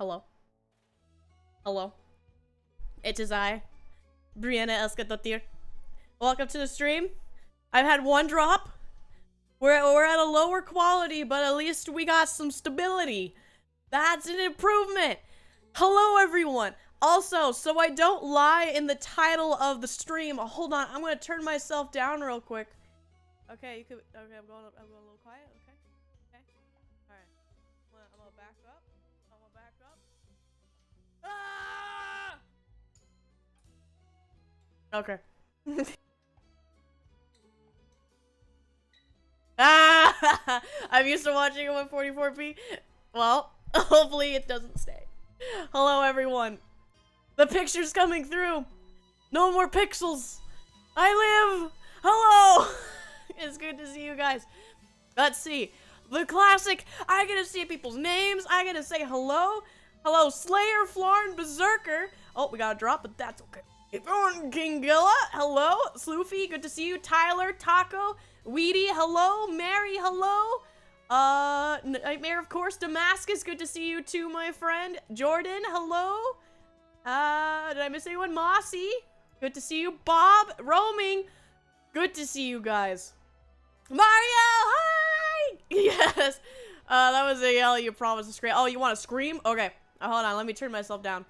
Hello. Hello. It is I, Brianna Escatotir. Welcome to the stream. I've had one drop. We're at a lower quality, but at least we got some stability. That's an improvement. Hello, everyone. Also, so I don't lie in the title of the stream. Hold on, I'm gonna turn myself down real quick. Okay, you could. Okay, I'm going a little quiet. Okay. Okay. All right. I'm gonna back up. I'm gonna back up. Ah! Okay. Ah! I'm used to watching it at 144p. Well, hopefully it doesn't stay. Hello, everyone. The picture's coming through. No more pixels. I live. Hello. It's good to see you guys. Let's see. The classic. I get to see people's names. I get to say hello. Hello, Slayer, Flarn, Berserker. Oh, we got a drop, but that's okay. Kingilla. Hello. Sloofy. Good to see you. Tyler. Taco. Weedy. Hello. Mary. Hello. Nightmare, of course. Damascus. Good to see you too, my friend. Jordan. Hello. Did I miss anyone? Mossy. Good to see you. Bob. Roaming. Good to see you guys. Mario, hi! Yes. That was a yell you promised to scream. Oh, you want to scream? Okay. Hold on. Let me turn myself down.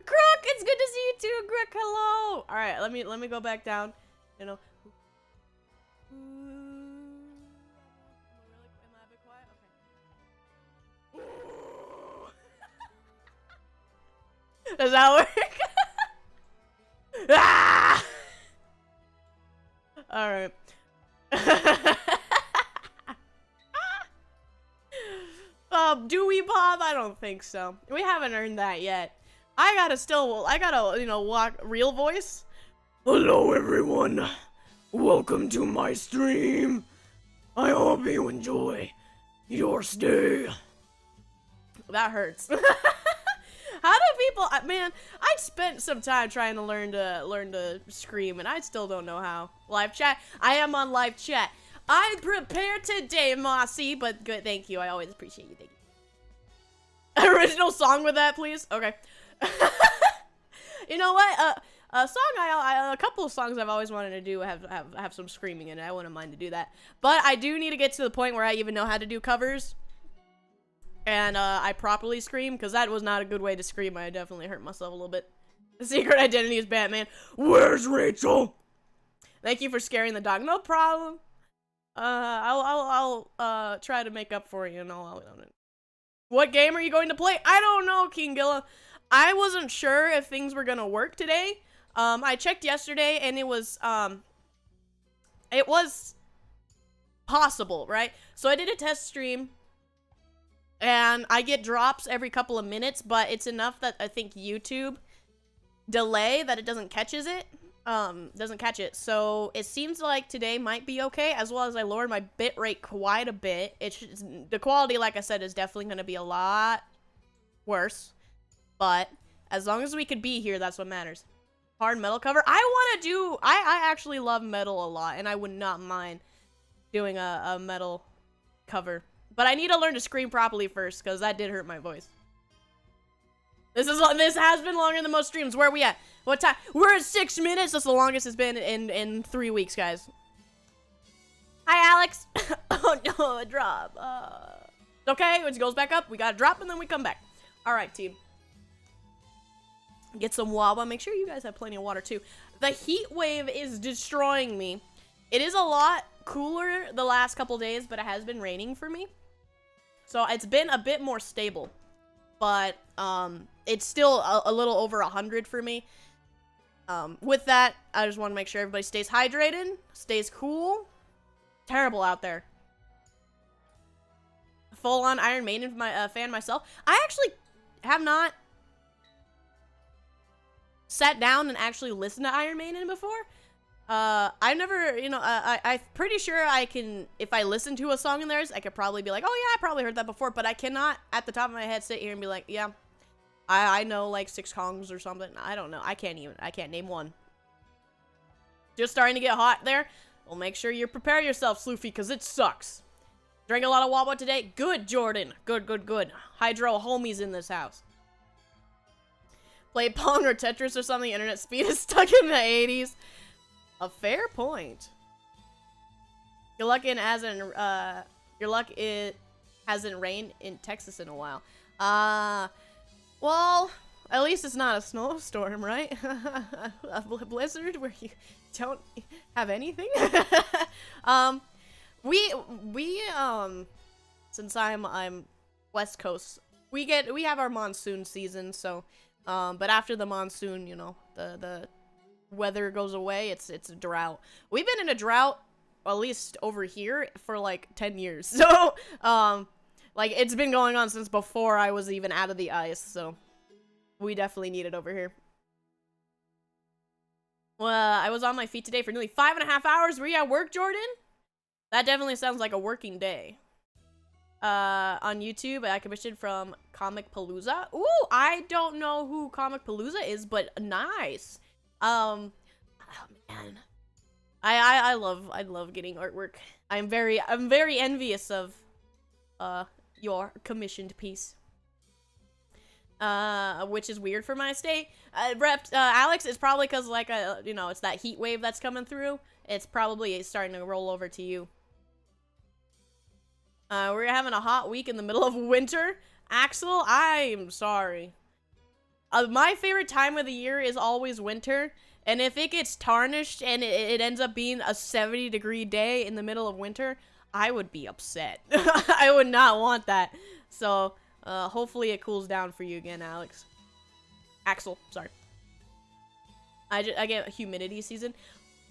Crook, it's good to see you too, Crook. Hello. All right. Let me go back down. You know. Am I a bit quiet? Okay. Does that work? Ah! All right. Do we, Bob? I don't think so. We haven't earned that yet. I gotta, you know, walk real voice. Hello, everyone. Welcome to my stream. I hope you enjoy your stay. That hurts. How do people, man, I spent some time trying to learn to scream, and I still don't know how. Live chat? I am on live chat. I'm prepared today, Mossy, but good, thank you. I always appreciate you, thank you. Original song with that, please? Okay. You know what? A couple of songs I've always wanted to do have some screaming in it. I wouldn't mind to do that. But I do need to get to the point where I even know how to do covers. And I properly scream, because that was not a good way to scream. I definitely hurt myself a little bit. The secret identity is Batman. Where's Rachel? Thank you for scaring the dog. No problem. I'll try to make up for you and all. What game are you going to play? I don't know, Kingilla. I wasn't sure if things were gonna work today. I checked yesterday and it was possible, right? So I did a test stream. And I get drops every couple of minutes, but it's enough that I think YouTube delay that it doesn't catch it. So it seems like today might be okay, as well as I lowered my bitrate quite a bit. The quality, like I said, is definitely going to be a lot worse. But as long as we could be here, that's what matters. Hard metal cover. I actually love metal a lot, and I would not mind doing a metal cover. But I need to learn to scream properly first, because that did hurt my voice. This has been longer than most streams. Where are we at? What time? We're at 6 minutes. That's the longest it's been in 3 weeks, guys. Hi, Alex. Oh, no, a drop. Okay, when it goes back up, we got a drop, and then we come back. All right, team. Get some water. Make sure you guys have plenty of water, too. The heat wave is destroying me. It is a lot cooler the last couple days, but it has been raining for me. So it's been a bit more stable, but it's still a little over 100 for me. With that, I just want to make sure everybody stays hydrated, stays cool. Terrible out there. Full-on Iron Maiden fan myself. I actually have not sat down and actually listened to Iron Maiden before. I've never, you know, I'm pretty sure I can, if I listen to a song in theirs, I could probably be like, oh yeah, I probably heard that before, but I cannot, at the top of my head, sit here and be like, yeah, I know like 6 songs or something. I don't know. I can't name one. Just starting to get hot there. Well, make sure you prepare yourself, Sloofy, because it sucks. Drank a lot of Wawa today. Good, Jordan. Good. Hydro homies in this house. play Pong or Tetris or something, internet speed is stuck in the 80s. A fair point. Your luck it hasn't rained in Texas in a while. Well, at least it's not a snowstorm, right? A blizzard where you don't have anything. Since I'm West Coast, we have our monsoon season, so but after the monsoon, you know, the weather goes away, it's a drought. We've been in a drought, at least over here, for like 10 years. So like it's been going on since before I was even out of the ice, so we definitely need it over here. Well, I was on my feet today for nearly 5.5 hours. Were you at work, Jordan? That definitely sounds like a working day. On YouTube, I commissioned from Comic Palooza. Ooh, I don't know who Comic Palooza is, but nice. Oh man, I love getting artwork. I'm very envious of your commissioned piece. Which is weird for my state. Alex, it's probably because like you know, it's that heat wave that's coming through. It's probably starting to roll over to you. We're having a hot week in the middle of winter. Axel, I'm sorry. My favorite time of the year is always winter, and if it gets tarnished and it ends up being a 70-degree day in the middle of winter, I would be upset. I would not want that. So, hopefully it cools down for you again, Alex. Axel, sorry. I get humidity season.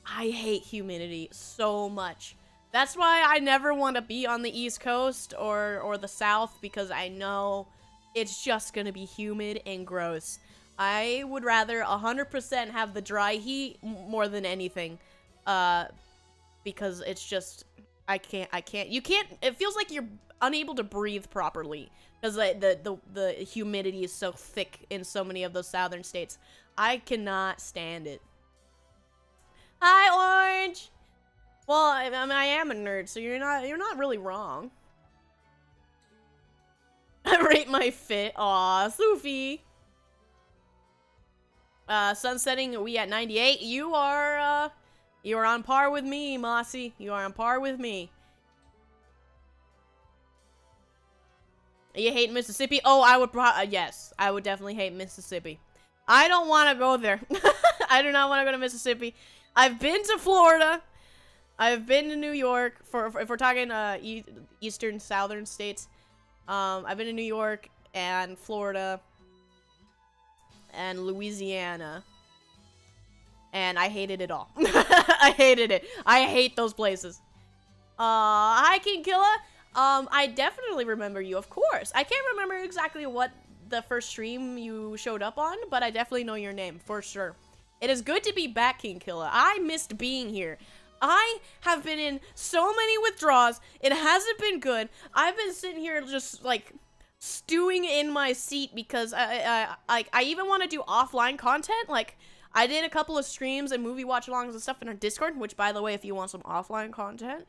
I hate humidity so much. That's why I never want to be on the East Coast or the South, because I know it's just gonna be humid and gross. I would rather 100% have the dry heat more than anything, because it's just I can't. You can't. It feels like you're unable to breathe properly because the humidity is so thick in so many of those southern states. I cannot stand it. Hi, Orange. Well, I mean, I am a nerd, so you're not really wrong. I rate my fit. Aw, Sophie. Sun setting, we at 98. You are on par with me, Mossy. You are on par with me. You hate Mississippi? Oh, I would yes, I would definitely hate Mississippi. I don't want to go there. I do not want to go to Mississippi. I've been to Florida. I've been to New York, if we're talking eastern, southern states. I've been to New York and Florida and Louisiana, and I hated it all. I hated it. I hate those places. Hi, King Killa. I definitely remember you, of course. I can't remember exactly what the first stream you showed up on, but I definitely know your name, for sure. It is good to be back, King Killa. I missed being here. I have been in so many withdrawals. It hasn't been good. I've been sitting here just like stewing in my seat because I even want to do offline content. Like I did a couple of streams and movie watch alongs and stuff in our Discord, which by the way, if you want some offline content,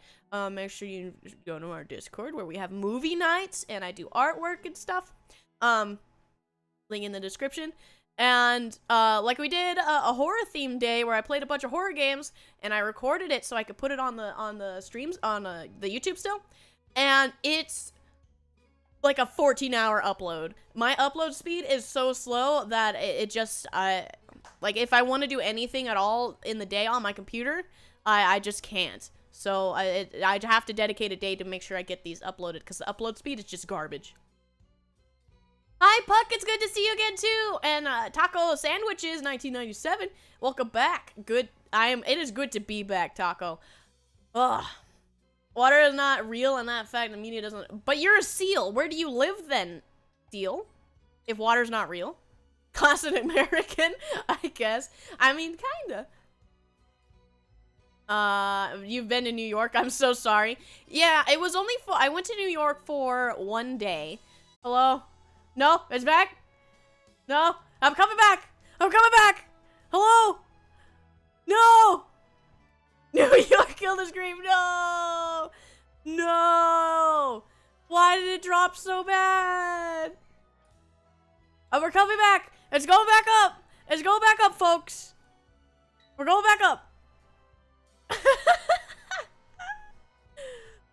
make sure you go to our Discord where we have movie nights and I do artwork and stuff. Link in the description. And, like we did a horror themed day where I played a bunch of horror games and I recorded it so I could put it on the streams, on the YouTube still. And it's like a 14-hour upload. My upload speed is so slow that it just, like if I want to do anything at all in the day on my computer, I just can't. So I have to dedicate a day to make sure I get these uploaded because the upload speed is just garbage. Hi, Puck. It's good to see you again, too. And, Taco Sandwiches, 1997. Welcome back. Good. It is good to be back, Taco. Ugh. Water is not real, and that fact, the media doesn't... But you're a seal. Where do you live, then, seal? If water's not real? Classic American, I guess. I mean, kinda. You've been to New York? I'm so sorry. Yeah, it was only for... I went to New York for one day. Hello? No, it's back. No, I'm coming back. I'm coming back. Hello. No. New York killed the scream. No. No. Why did it drop so bad? we're coming back. It's going back up. It's going back up, folks. We're going back up.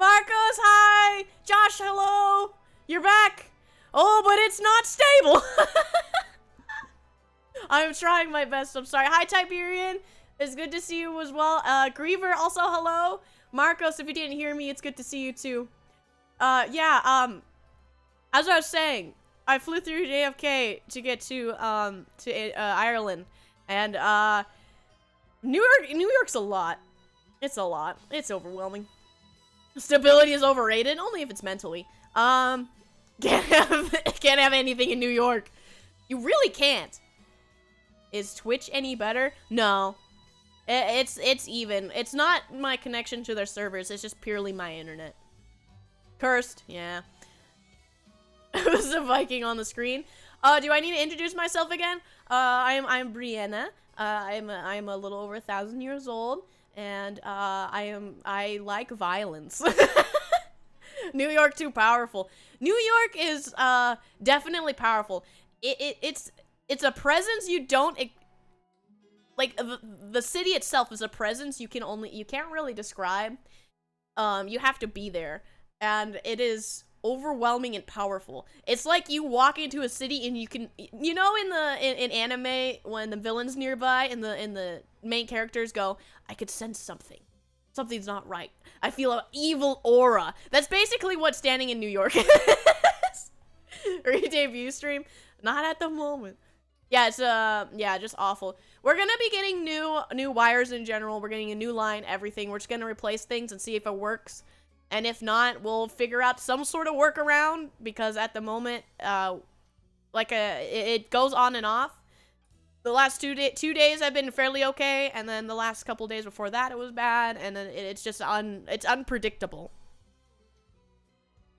Marcos, hi. Josh, hello. You're back. Oh, but it's not stable. I'm trying my best. I'm sorry. Hi, Tiberian. It's good to see you as well. Griever, also hello. Marcos, if you didn't hear me, it's good to see you too. Yeah, as I was saying, I flew through JFK to get to Ireland, and New York's a lot. It's a lot. It's overwhelming. Stability is overrated, only if it's mentally. Can't have anything in New York. You really can't. Is Twitch any better? No. It's even. It's not my connection to their servers. It's just purely my internet. Cursed. Yeah. It was a Viking on the screen. Do I need to introduce myself again? I'm Brianna. I'm a little over 1,000 years old, and I like violence. New York too powerful. New York is definitely powerful. It's a presence you don't like. The city itself is a presence you can't really describe. You have to be there, and it is overwhelming and powerful. It's like you walk into a city and you can, you know, in anime when the villain's nearby and the main characters go, I could sense something. Something's not right. I feel an evil aura. That's basically what standing in New York is. Re-debut stream? Not at the moment. Yeah, it's yeah, just awful. We're gonna be getting new wires in general. We're getting a new line, everything. We're just gonna replace things and see if it works. And if not, we'll figure out some sort of workaround, because at the moment, it goes on and off. The last 2 days have been fairly okay, and then the last couple days before that it was bad, and then it's just it's unpredictable.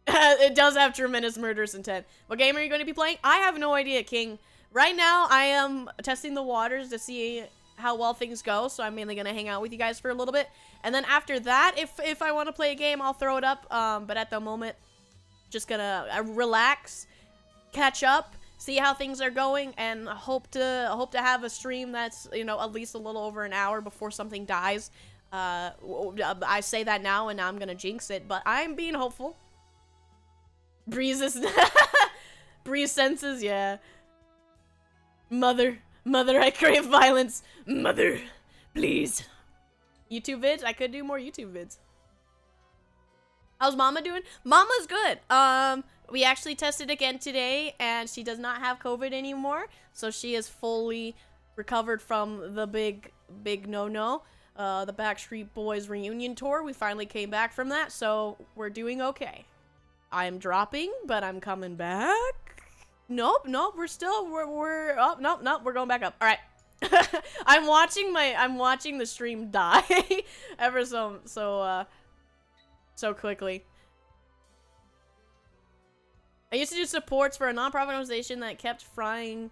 It does have tremendous murderous intent. What game are you going to be playing? I have no idea, King. Right now, I am testing the waters to see how well things go, so I'm mainly going to hang out with you guys for a little bit. And then after that, if I want to play a game, I'll throw it up. But at the moment, just going to relax, catch up, see how things are going, and hope to have a stream that's, you know, at least a little over an hour before something dies. I say that now, and now I'm going to jinx it, but I'm being hopeful. Breeze's Breeze senses, yeah. Mother, I crave violence. Mother, please. YouTube vids? I could do more YouTube vids. How's Mama doing? Mama's good. We actually tested again today, and she does not have COVID anymore. So she is fully recovered from the big no-no. The Backstreet Boys reunion tour. We finally came back from that, so we're doing okay. I'm dropping, but I'm coming back. Nope, we're up. Nope, we're going back up. All right. I'm watching the stream die ever so quickly. I used to do supports for a non-profit organization that kept frying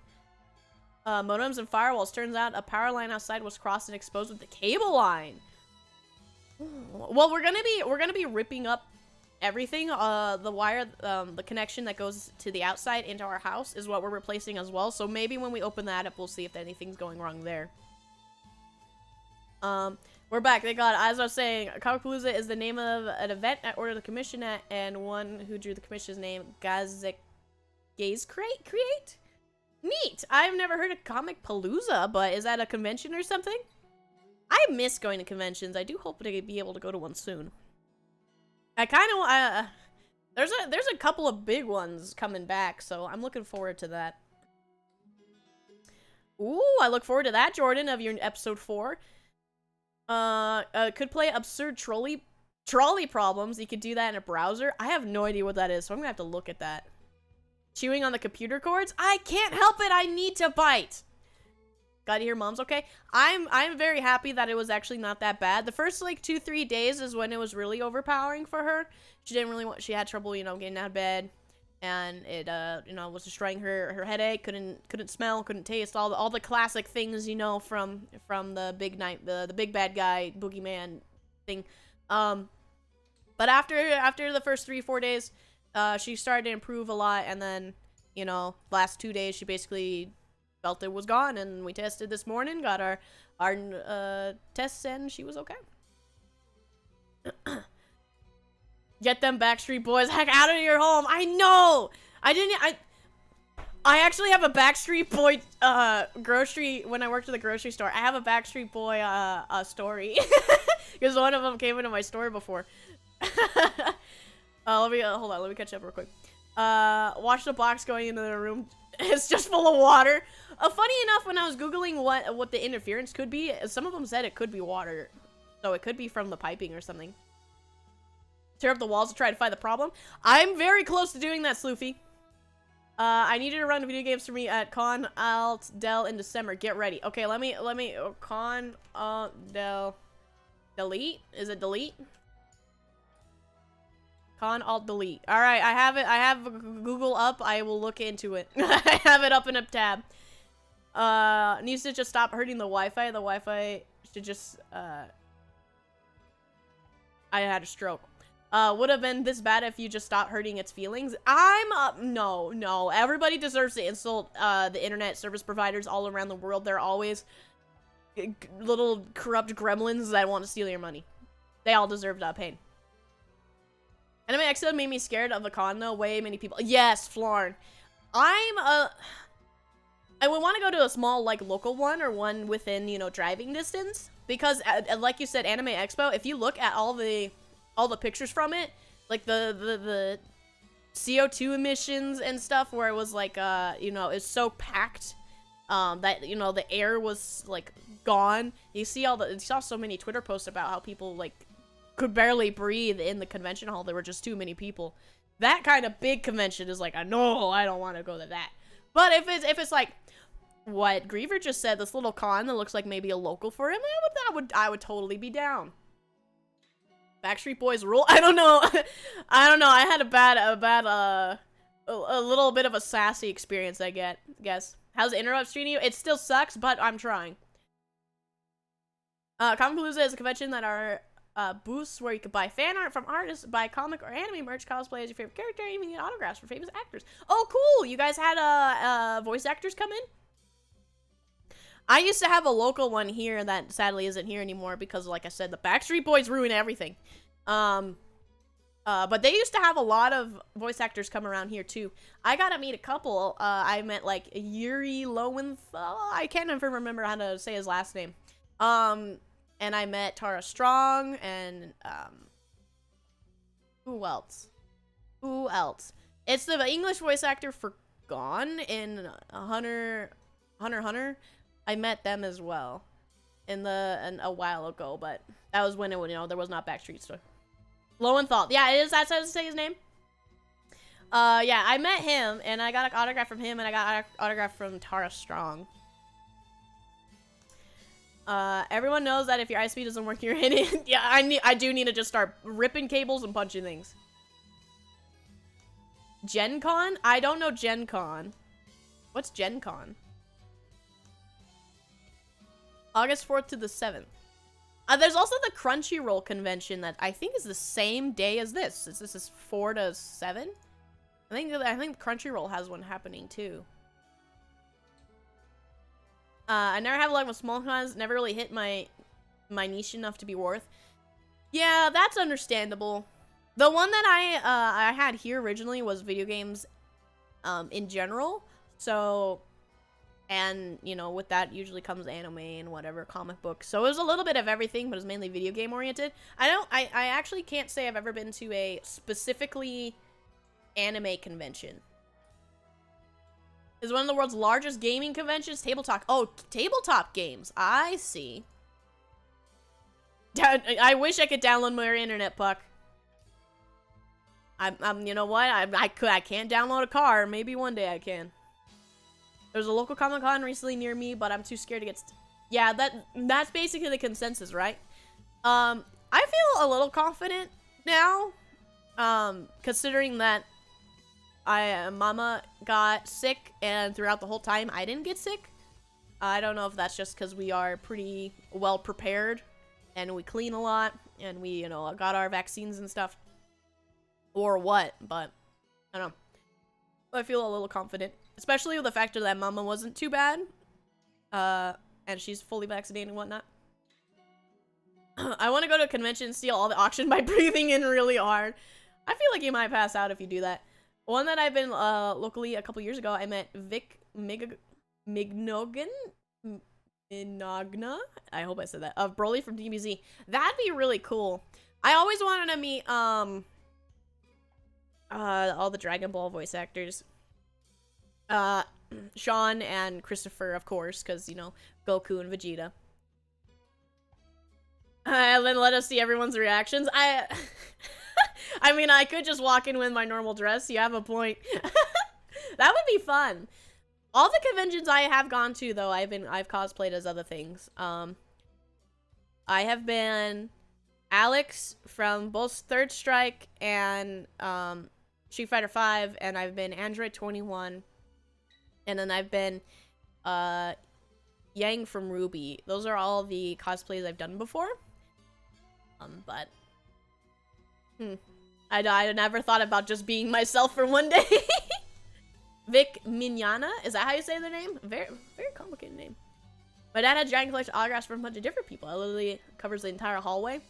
modems and firewalls. Turns out a power line outside was crossed and exposed with the cable line. Well, we're gonna be ripping up everything. The wire, the connection that goes to the outside into our house is what we're replacing as well. So maybe when we open that up, we'll see if anything's going wrong there. We're back. Thank God. As I was saying, Comicpalooza is the name of an event I ordered the commission at, and one who drew the commission's name, Gaze Create? Neat! I've never heard of Comicpalooza, but is that a convention or something? I miss going to conventions. I do hope to be able to go to one soon. I kind of, there's a couple of big ones coming back, so I'm looking forward to that. Ooh, I look forward to that, Jordan, of your episode 4. Could play absurd trolley problems. You could do that in a browser. I have no idea what that is, so I'm gonna have to look at that. Chewing on the computer cords? I can't help it, I need to bite! Gotta hear Mom's okay? I'm very happy that it was actually not that bad. The first, like, 2-3 days is when it was really overpowering for her. She didn't really she had trouble, you know, getting out of bed. And it, you know, was destroying her headache. Couldn't smell, couldn't taste. All the classic things, you know, from the the big bad guy, boogeyman thing. But after the first 3-4 days, she started to improve a lot. And then you know, last 2 days she basically felt it was gone, and we tested this morning, got our tests, and she was okay. Get them Backstreet Boys heck out of your home. I know. I actually have a Backstreet Boy grocery when I worked at the grocery store. I have a Backstreet Boy story because one of them came into my store before. Hold on, let me catch up real quick. Watch the box going into the room. It's just full of water. Funny enough, when I was googling what the interference could be, some of them said it could be water, so it could be from the piping or something. Tear up the walls to try to find the problem. I'm very close to doing that, Sloofy. I need you to run video games for me at Con Alt Del in December. Get ready. Okay, let me Con Alt Del delete. Is it delete? Con Alt Delete. All right, I have it. I have Google up. I will look into it. I have it up in a tab. Needs to just stop hurting the Wi-Fi. The Wi-Fi should just. I had a stroke. Would have been this bad if you just stopped hurting its feelings. No. Everybody deserves to insult the internet service providers all around the world. They're always little corrupt gremlins that want to steal your money. They all deserve that pain. Anime Exo made me scared of the con though. Way many people. Yes, Flarn. I would want to go to a small like local one or one within, you know, driving distance, because like you said, Anime Expo, if you look at all the pictures from it, like the CO2 emissions and stuff, where it was like you know, it's so packed that, you know, the air was like gone. You saw so many Twitter posts about how people like could barely breathe in the convention hall. There were just too many people. That kind of big convention is like, no, I don't want to go to that. But if it's like what Griever just said, this little con that looks like maybe a local for him, I would totally be down. Backstreet Boys rule? I don't know. I had a little bit of a sassy experience, I guess. How's the interrupt treating you? It still sucks, but I'm trying. Comic Palooza is a convention that are booths where you can buy fan art from artists, buy comic or anime merch, cosplay as your favorite character, and even get autographs from famous actors. Oh, cool! You guys had voice actors come in? I used to have a local one here that sadly isn't here anymore because, like I said, the Backstreet Boys ruin everything. But they used to have a lot of voice actors come around here too. I got to meet a couple. I met like Yuri Lowenthal. I can't even remember how to say his last name. And I met Tara Strong and who else? It's the English voice actor for Gone in Hunter. I met them as well in a while ago, but that was when it, you know, there was not Backstreet stuff. Lowenthal. Yeah, it is. That's how to say his name. Yeah, I met him, and I got an autograph from him, and I got an autograph from Tara Strong. Everyone knows that if your ISP doesn't work, you're hitting. Yeah, I do need to just start ripping cables and punching things. Gen Con? I don't know Gen Con. What's Gen Con? August 4th to the 7th. There's also the Crunchyroll convention that I think is the same day as this. This is 4 to 7. I think Crunchyroll has one happening too. I never have luck with small cons. Never really hit my niche enough to be worth. Yeah, that's understandable. The one that I had here originally was video games, in general. So, and you know, with that usually comes anime and whatever, comic books. So it was a little bit of everything, but it was mainly video game oriented. I actually can't say I've ever been to a specifically anime convention. It's one of the world's largest gaming conventions. Tabletop. Oh, tabletop games. I see. I wish I could download more internet, Puck. You know what? I can't download a car. Maybe one day I can. There's a local Comic-Con recently near me, but I'm too scared to get... Yeah, that's basically the consensus, right? I feel a little confident now, considering that Mama got sick, and throughout the whole time, I didn't get sick. I don't know if that's just because we are pretty well prepared, and we clean a lot, and we, you know, got our vaccines and stuff, or what, but I don't know. I feel a little confident, especially with the factor that Mama wasn't too bad, and she's fully vaccinated and whatnot. I want to go to a convention and steal all the oxygen by breathing in really hard. I feel like you might pass out if you do that. One that I've been locally a couple years ago, I met Mignogan. Minogna? I hope I said that. Of Broly from DBZ. That'd be really cool. I always wanted to meet all the Dragon Ball voice actors. Sean and Christopher, of course, because, you know, Goku and Vegeta. And then let us see everyone's reactions. I mean, I could just walk in with my normal dress. You have a point. That would be fun. All the conventions I have gone to, though, I've cosplayed as other things. I have been Alex from both Third Strike and Street Fighter V, and I've been Android 21, and then I've been Yang from Ruby. Those are all the cosplays I've done before. But I never thought about just being myself for one day. Vic Mignana, is that how you say their name? Very, very complicated name. My dad had a giant collection of autographs from a bunch of different people. It literally covers the entire hallway.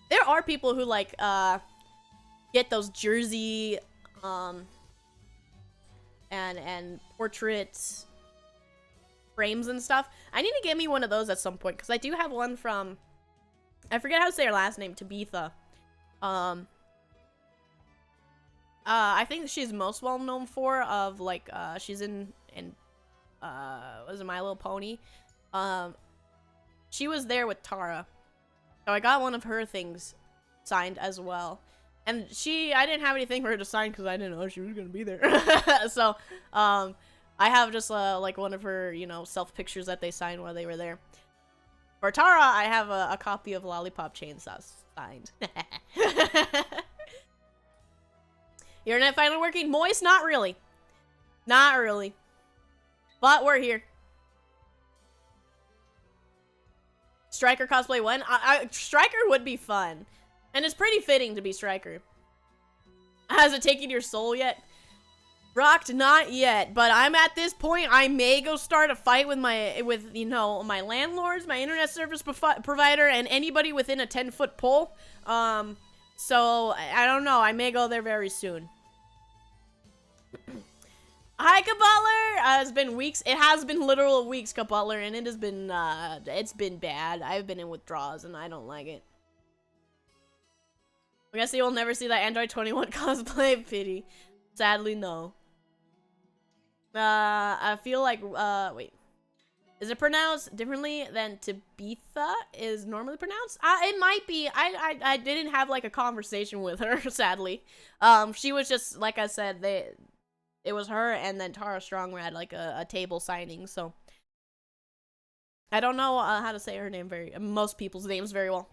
There are people who like get those jersey and portraits frames and stuff. I need to get me one of those at some point because I do have one from, I forget how to say her last name, Tabitha. I think she's most well known for of like she's in was it My Little Pony? She was there with Tara, so I got one of her things signed as well. And I didn't have anything for her to sign because I didn't know she was gonna be there. So I have just like one of her, you know, self pictures that they signed while they were there. For Tara, I have a copy of Lollipop Chainsaw signed. Your internet finally working? Moist? Not really. Not really. But we're here. Striker cosplay when? Striker would be fun. And it's pretty fitting to be Striker. Has it taken your soul yet? Rocked? Not yet. But I'm at this point, I may go start a fight with you know, my landlords, my internet service provider, and anybody within a 10-foot pole. So, I don't know. I may go there very soon. Hi, Kabutler! It's been weeks. It has been literal weeks, Kabutler, and it has been, it's been bad. I've been in withdrawals, and I don't like it. I guess you'll never see that Android 21 cosplay. Pity. Sadly, no. I feel like, wait. Is it pronounced differently than Tabitha is normally pronounced? It might be. I didn't have, like, a conversation with her, sadly. She was just, like I said, it was her and then Tara Strong were at, like, a table signing, so. I don't know how to say her name most people's names very well.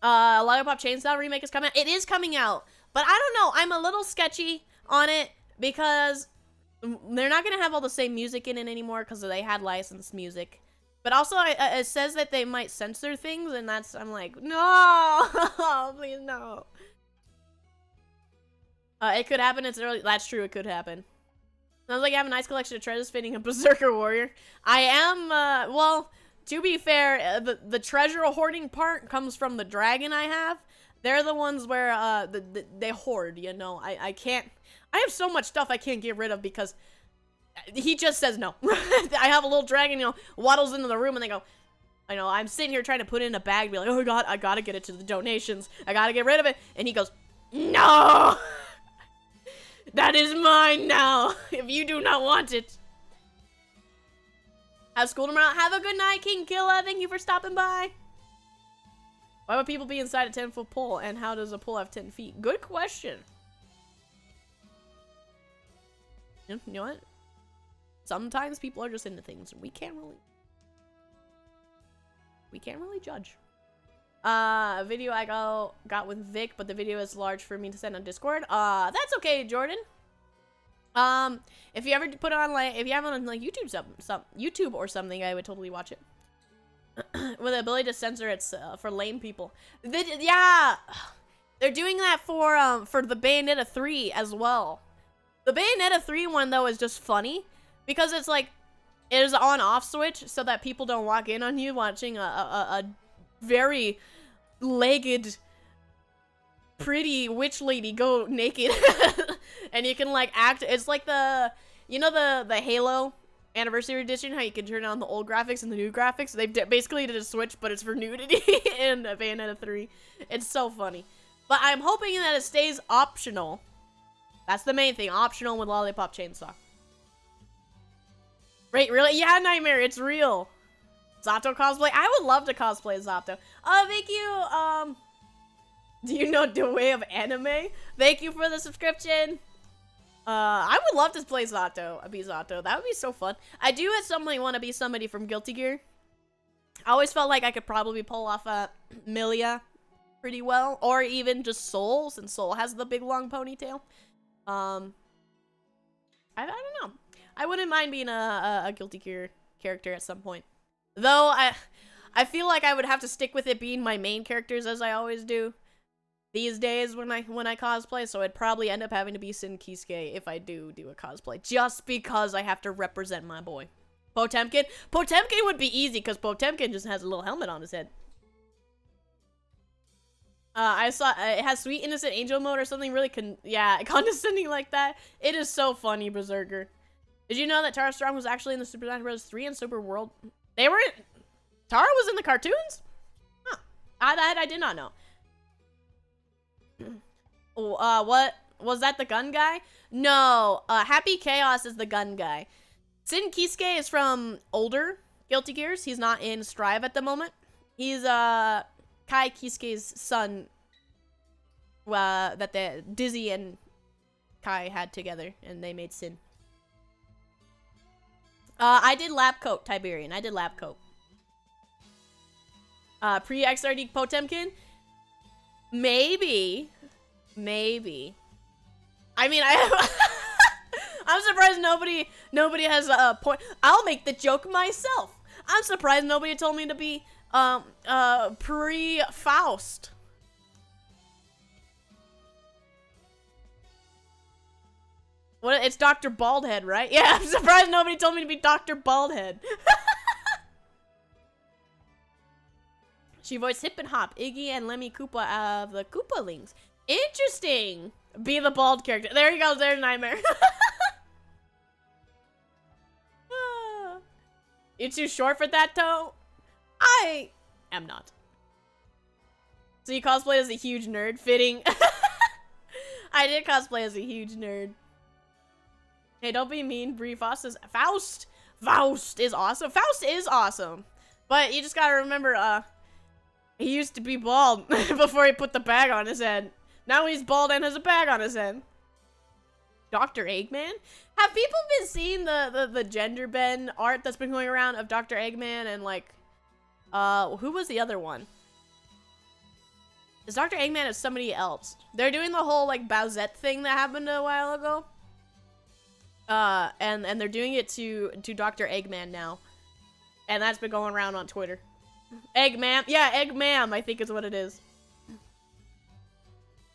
Lollipop Chainsaw remake is coming out. It is coming out, but I don't know. I'm a little sketchy on it because they're not going to have all the same music in it anymore because they had licensed music. But also, it says that they might censor things, and I'm like, no, please no. It could happen. It's early. That's true. It could happen. Sounds like you have a nice collection of treasures fitting a Berserker Warrior. I am, well, to be fair, the treasure hoarding part comes from the dragon I have. They're the ones where, they hoard, you know. I can't, I have so much stuff I can't get rid of because he just says no. I have a little dragon, you know, waddles into the room and they go, I know, I'm sitting here trying to put it in a bag, be like, oh god, I gotta get it to the donations. I gotta get rid of it. And he goes, no! That is mine now, if you do not want it. Have school tomorrow. Have a good night, King Killa. Thank you for stopping by. Why would people be inside a 10-foot pole, and how does a pole have 10 feet? Good question. You know what? Sometimes people are just into things, and we can't really judge. A video I got with Vic, but the video is large for me to send on Discord. That's okay, Jordan. If you ever put it on, like, if you have it on, like, YouTube or something, I would totally watch it. With the ability to censor it for lame people. Yeah! They're doing that for the Bayonetta 3 as well. The Bayonetta 3 one, though, is just funny because it's like, it is on-off switch so that people don't walk in on you watching a very legged, pretty witch lady go naked. And you can, like, act, it's like you know the Halo Anniversary Edition, how you can turn on the old graphics and the new graphics? They basically did a switch, but it's for nudity in Bayonetta 3. It's so funny. But I'm hoping that it stays optional. That's the main thing. Optional with Lollipop Chainsaw. Wait, really? Yeah, Nightmare. It's real. Zato cosplay? I would love to cosplay Zato. Thank you. Do you know the way of anime? Thank you for the subscription. I would love to play Zato. That would be so fun. I do at some point want to be somebody from Guilty Gear. I always felt like I could probably pull off Milia pretty well, or even just Soul, since Soul has the big long ponytail. I don't know. I wouldn't mind being a Guilty Gear character at some point, though. I feel like I would have to stick with it being my main characters, as I always do these days when I cosplay. So I'd probably end up having to be Sin Kisuke if I do a cosplay, just because I have to represent my boy Potemkin. Potemkin would be easy because Potemkin just has a little helmet on his head. I saw it has Sweet Innocent Angel mode or something really condescending like that. It is so funny, Berserker. Did you know that Tara Strong was actually in the Super Smash Bros. 3 and Super World? Tara was in the cartoons? Huh. I did not know. What was that, the gun guy? No, Happy Chaos is the gun guy. Sin Kisuke is from older Guilty Gears. He's not in Strive at the moment. He's Kai Kisuke's son, that Dizzy and Kai had together, and they made Sin. I did Lab Coat, Tiberian. I did Lab Coat. Pre-XRD Potemkin? Maybe. I mean, I'm surprised nobody has a point. I'll make the joke myself. I'm surprised nobody told me to be pre-Faust. What? It's Dr. Baldhead, right? Yeah, I'm surprised nobody told me to be Dr. Baldhead. She voiced Hip and Hop, Iggy, and Lemmy Koopa of the Koopalings. Interesting. Be the bald character. There he goes. There's Nightmare. You're too short for that, Toe? I am not. So you cosplay as a huge nerd? Fitting. I did cosplay as a huge nerd. Hey, don't be mean. Brie Faust is Faust. Faust is awesome. Faust is awesome. But you just gotta remember, he used to be bald before he put the bag on his head. Now he's bald and has a bag on his head. Dr. Eggman? Have people been seeing the gender bend art that's been going around of Dr. Eggman and, like, who was the other one? Is Dr. Eggman as somebody else? They're doing the whole, like, Bowsette thing that happened a while ago. And they're doing it to Dr. Eggman now. And that's been going around on Twitter. Eggman? Yeah, Eggman, I think is what it is.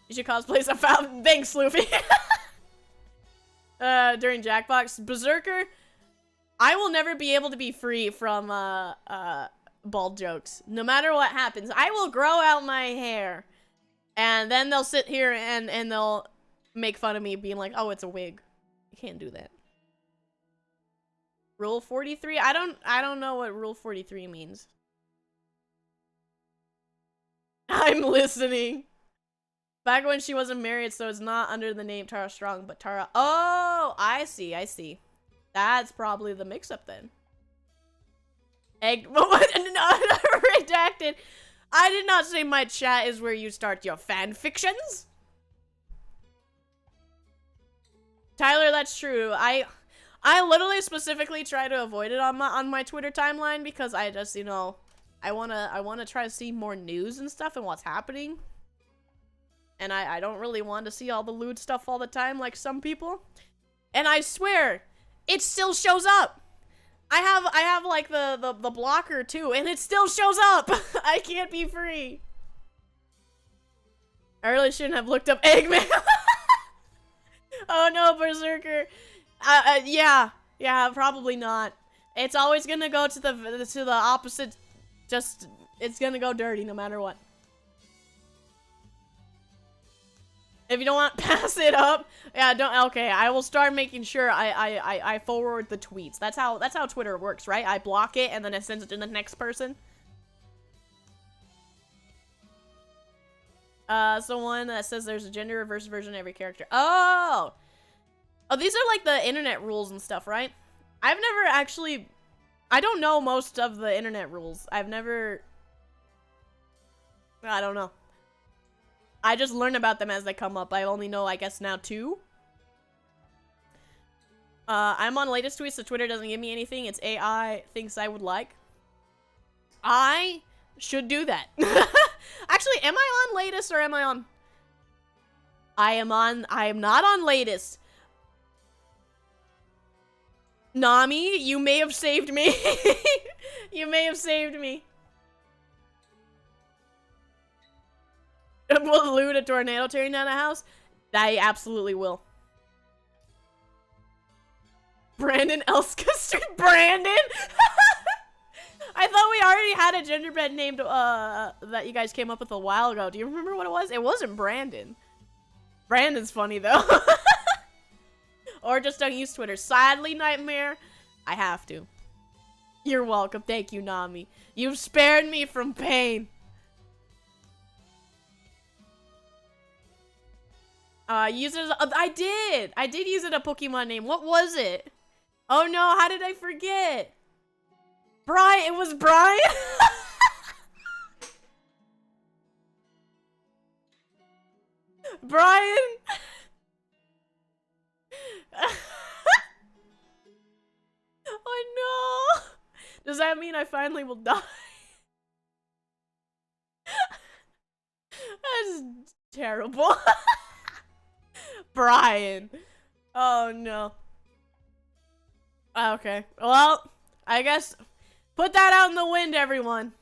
You should cosplay some fountain. Thanks, Sloofy. During Jackbox. Berserker, I will never be able to be free from, bald jokes. No matter what happens. I will grow out my hair. And then they'll sit here and they'll make fun of me being like, oh, it's a wig. You can't do that. Rule 43? I don't know what Rule 43 means. I'm listening. Back when she wasn't married, so it's not under the name Tara Strong, but Tara. Oh, I see. That's probably the mix-up then. What? No, redacted. I did not say my chat is where you start your fan fictions. Tyler, that's true. I literally specifically try to avoid it on my Twitter timeline because I just, you know, I wanna try to see more news and stuff and what's happening. And I don't really want to see all the lewd stuff all the time like some people. And I swear, it still shows up. I have like the blocker too, and it still shows up. I can't be free. I really shouldn't have looked up Eggman. Oh no, Berserker. Yeah, probably not. It's always gonna go to the opposite. Just, it's gonna go dirty no matter what. If you don't want, pass it up. Yeah, don't. Okay, I will start making sure I forward the tweets. That's how Twitter works, right? I block it and then it sends it to the next person. Someone that says there's a gender reverse version of every character. Oh, these are like the internet rules and stuff, right? I've never actually. I don't know most of the internet rules. I've never. I don't know. I just learn about them as they come up. I only know, I guess, now 2. I'm on latest tweets, so Twitter doesn't give me anything. It's AI thinks I would like. I should do that. Actually, am I on latest or am I on? I am not on latest. Nami, you may have saved me. You may have saved me. Will loot a tornado tearing down a house? I absolutely will. Brandon Elska Brandon? I thought we already had a genderbend named, that you guys came up with a while ago. Do you remember what it was? It wasn't Brandon. Brandon's funny, though. Or just don't use Twitter. Sadly, Nightmare, I have to. You're welcome. Thank you, Nami. You've spared me from pain. Use it as I did use it a Pokemon name. What was it? Oh no, how did I forget? Brian, it was Brian? Brian? Oh no. Does that mean I finally will die? That's terrible. Brian. Oh no. Okay. Well, I guess put that out in the wind, everyone.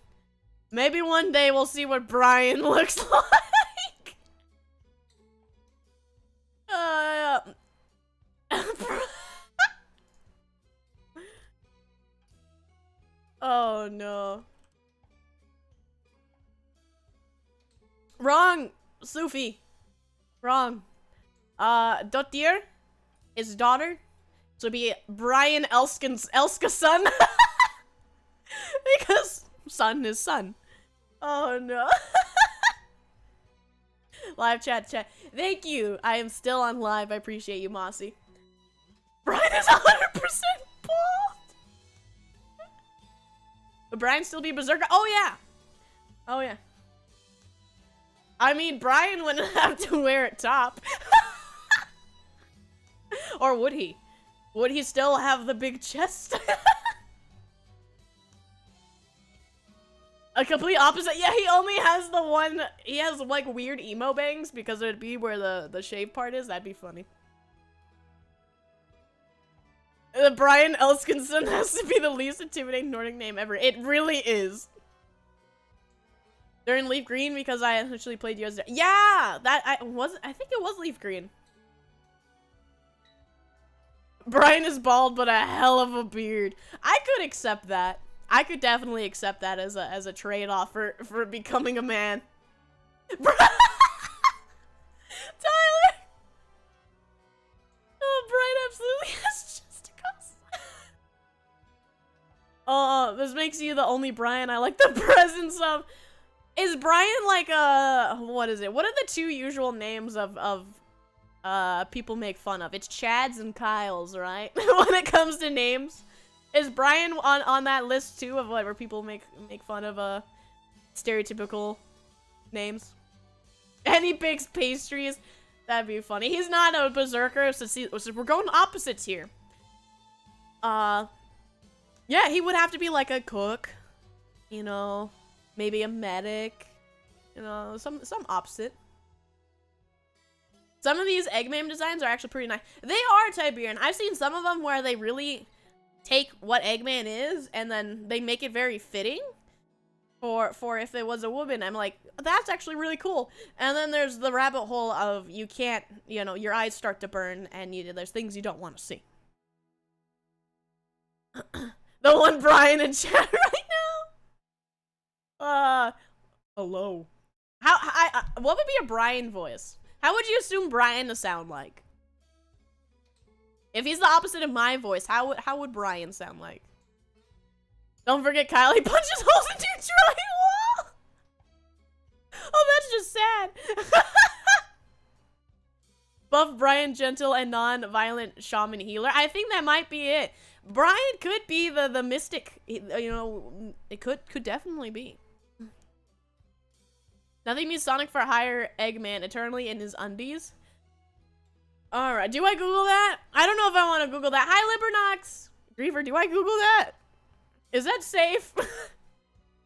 Maybe one day we'll see what Brian looks like. Oh no. Wrong, Sufi. Wrong. Dottir is daughter. So it'd be Brian Elska's son. Because son is son. Oh no. Live chat. Thank you. I am still on live. I appreciate you, Mossy. Brian is 100% bald. Would Brian still be Berserker? Oh yeah. Oh yeah. I mean, Brian wouldn't have to wear a top. Or would he? Would he still have the big chest? A complete opposite. Yeah, he only has the one. He has like weird emo bangs because it'd be where the shave part is. That'd be funny. Brian Elskinson has to be the least intimidating Nordic name ever. It really is. They're in Leaf Green because I actually played you as. Yeah, I think it was Leaf Green. Brian is bald, but a hell of a beard. I could accept that. I could definitely accept that as a trade-off for becoming a man. Tyler! Oh, Brian absolutely has testicles. Oh, this makes you the only Brian I like the presence of. Is Brian like what is it? What are the 2 usual names of people make fun of? It's Chads and Kyles, right? When it comes to names. Is Brian on that list too of where people make fun of stereotypical names? And he bakes pastries. That'd be funny. He's not a berserker, so we're going opposites here. Yeah, he would have to be like a cook, you know, maybe a medic, you know, some opposite. Some of these Eggman designs are actually pretty nice. They are Tiberian. I've seen some of them where they really take what Eggman is and then they make it very fitting for if it was a woman. I'm like, that's actually really cool. And then there's the rabbit hole of you can't, you know, your eyes start to burn and there's things you don't want to see. The one Brian in chat right now. Hello. What would be a Brian voice? How would you assume Brian to sound like? If he's the opposite of my voice, how would Brian sound like? Don't forget Kylie punches holes into your drywall. Oh, that's just sad. Buff Brian, gentle and non-violent shaman healer. I think that might be it. Brian could be the mystic. You know, it could definitely be. Nothing means Sonic for hire Eggman eternally in his undies. Alright, do I Google that? I don't know if I want to Google that. Hi, Libernox! Griever, do I Google that? Is that safe?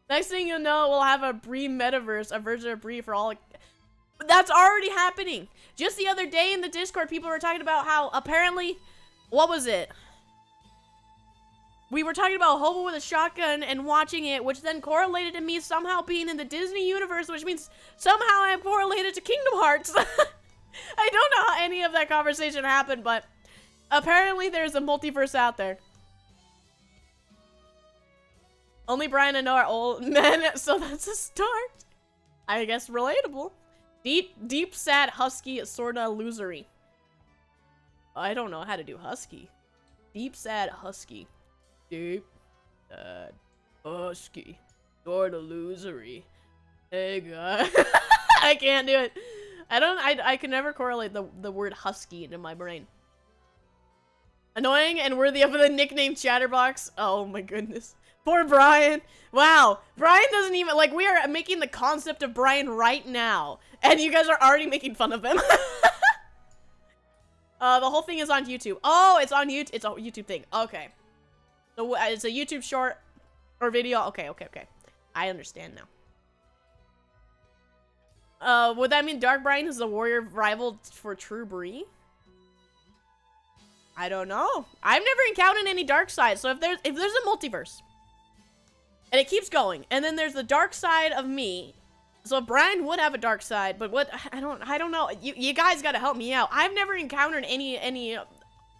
Next thing you'll know, we'll have a Brie metaverse, a version of Brie for all. That's already happening. Just the other day in the Discord, people were talking about how apparently, what was it? We were talking about Hobo with a shotgun and watching it, which then correlated to me somehow being in the Disney universe, which means somehow I'm correlated to Kingdom Hearts. I don't know how any of that conversation happened, but apparently there's a multiverse out there. Only Brian and Noah are old men, so that's a start. I guess relatable. Deep, sad, husky, sorta losery. I don't know how to do husky. Deep, sad, husky. Deep, sad, husky, sorta losery. Hey, guy. I can't do it. I can never correlate the word husky into my brain. Annoying and worthy of the nickname Chatterbox. Oh my goodness. Poor Brian. Wow. Brian doesn't even, like, we are making the concept of Brian right now. And you guys are already making fun of him. The whole thing is on YouTube. Oh, it's on YouTube. It's a YouTube thing. Okay. So it's a YouTube short or video. Okay. I understand now. Would that mean Dark Brian is the warrior rival for True Brie? I don't know. I've never encountered any dark side. So if there's a multiverse and it keeps going, and then there's the dark side of me, so Brian would have a dark side, but what I don't know. You guys got to help me out. I've never encountered any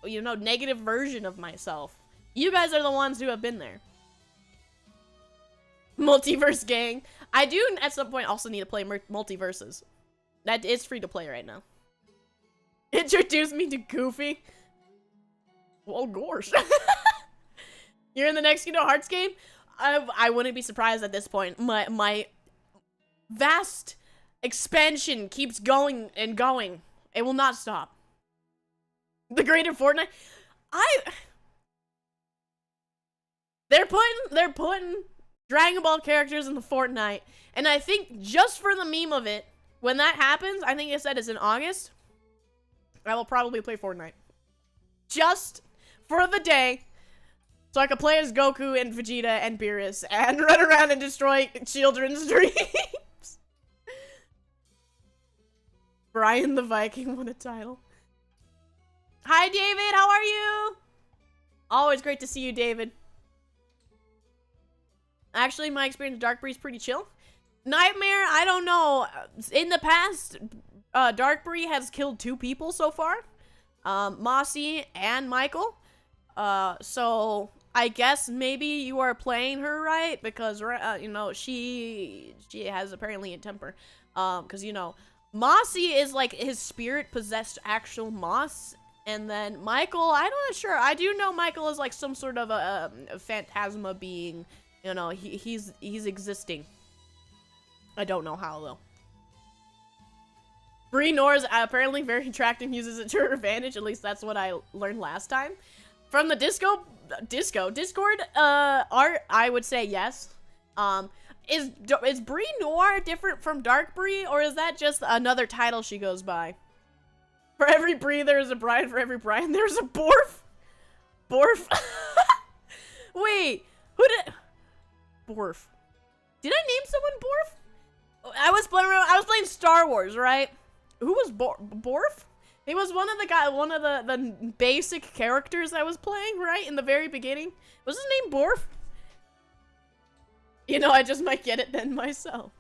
you know, negative version of myself. You guys are the ones who have been there. Multiverse gang. I do at some point also need to play multiverses. That is free to play right now. Introduce me to Goofy. Well, gosh. You're in the next Kingdom Hearts game? I wouldn't be surprised at this point. My vast expansion keeps going and going. It will not stop. The greater Fortnite. They're putting Dragon Ball characters in the Fortnite, and I think just for the meme of it, when that happens, I think it said it's in August, I will probably play Fortnite. Just for the day, so I can play as Goku and Vegeta and Beerus and run around and destroy children's dreams. Brian the Viking won a title. Hi, David. How are you? Always great to see you, David. Actually, my experience with Dark Brie is pretty chill. Nightmare, I don't know. In the past, Dark Brie has killed 2 people so far. Mossy and Michael. So I guess maybe you are playing her right, because you know, she has apparently a temper. Because you know, Mossy is like his spirit possessed actual moss, and then Michael, I'm not sure. I do know Michael is like some sort of a phantasma being. You know, he's existing. I don't know how though. Brie Nor's apparently very attractive, uses it to her advantage. At least that's what I learned last time. From the Discord art, I would say yes. Is Brie Noir different from Dark Brie, or is that just another title she goes by? For every Brie, there is a Brian. For every Brian, there's a Borf. Borf. Wait, who did? Borf. Did I name someone Borf? I was playing Star Wars, right? Who was Borf? He was one of the basic characters I was playing, right? In the very beginning. Was his name Borf? You know, I just might get it then myself.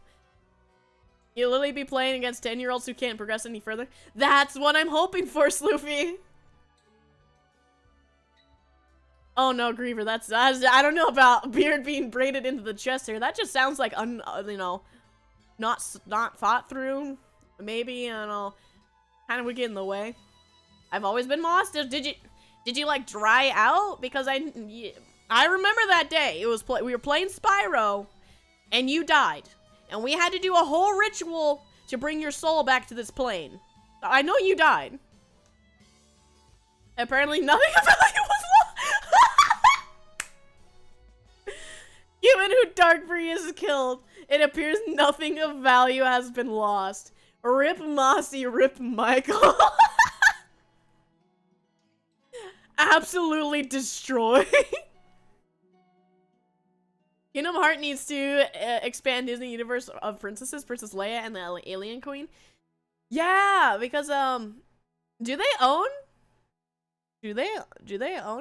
You'll literally be playing against 10-year-olds who can't progress any further. That's what I'm hoping for, Sloofy. Oh no, Griever, I don't know about beard being braided into the chest hair. That just sounds like, you know, not thought through. Maybe, I don't know, kind of would get in the way. I've always been lost. Did you like dry out? Because I remember that day. It was we were playing Spyro, and you died, and we had to do a whole ritual to bring your soul back to this plane. I know you died. Apparently, nothing of value was lost. Given who Dark Brie is killed, it appears nothing of value has been lost. Rip Mossy, rip Michael. Absolutely destroy. Kingdom Hearts needs to expand Disney universe of princesses, Princess Leia and the Alien Queen. Yeah, because do they own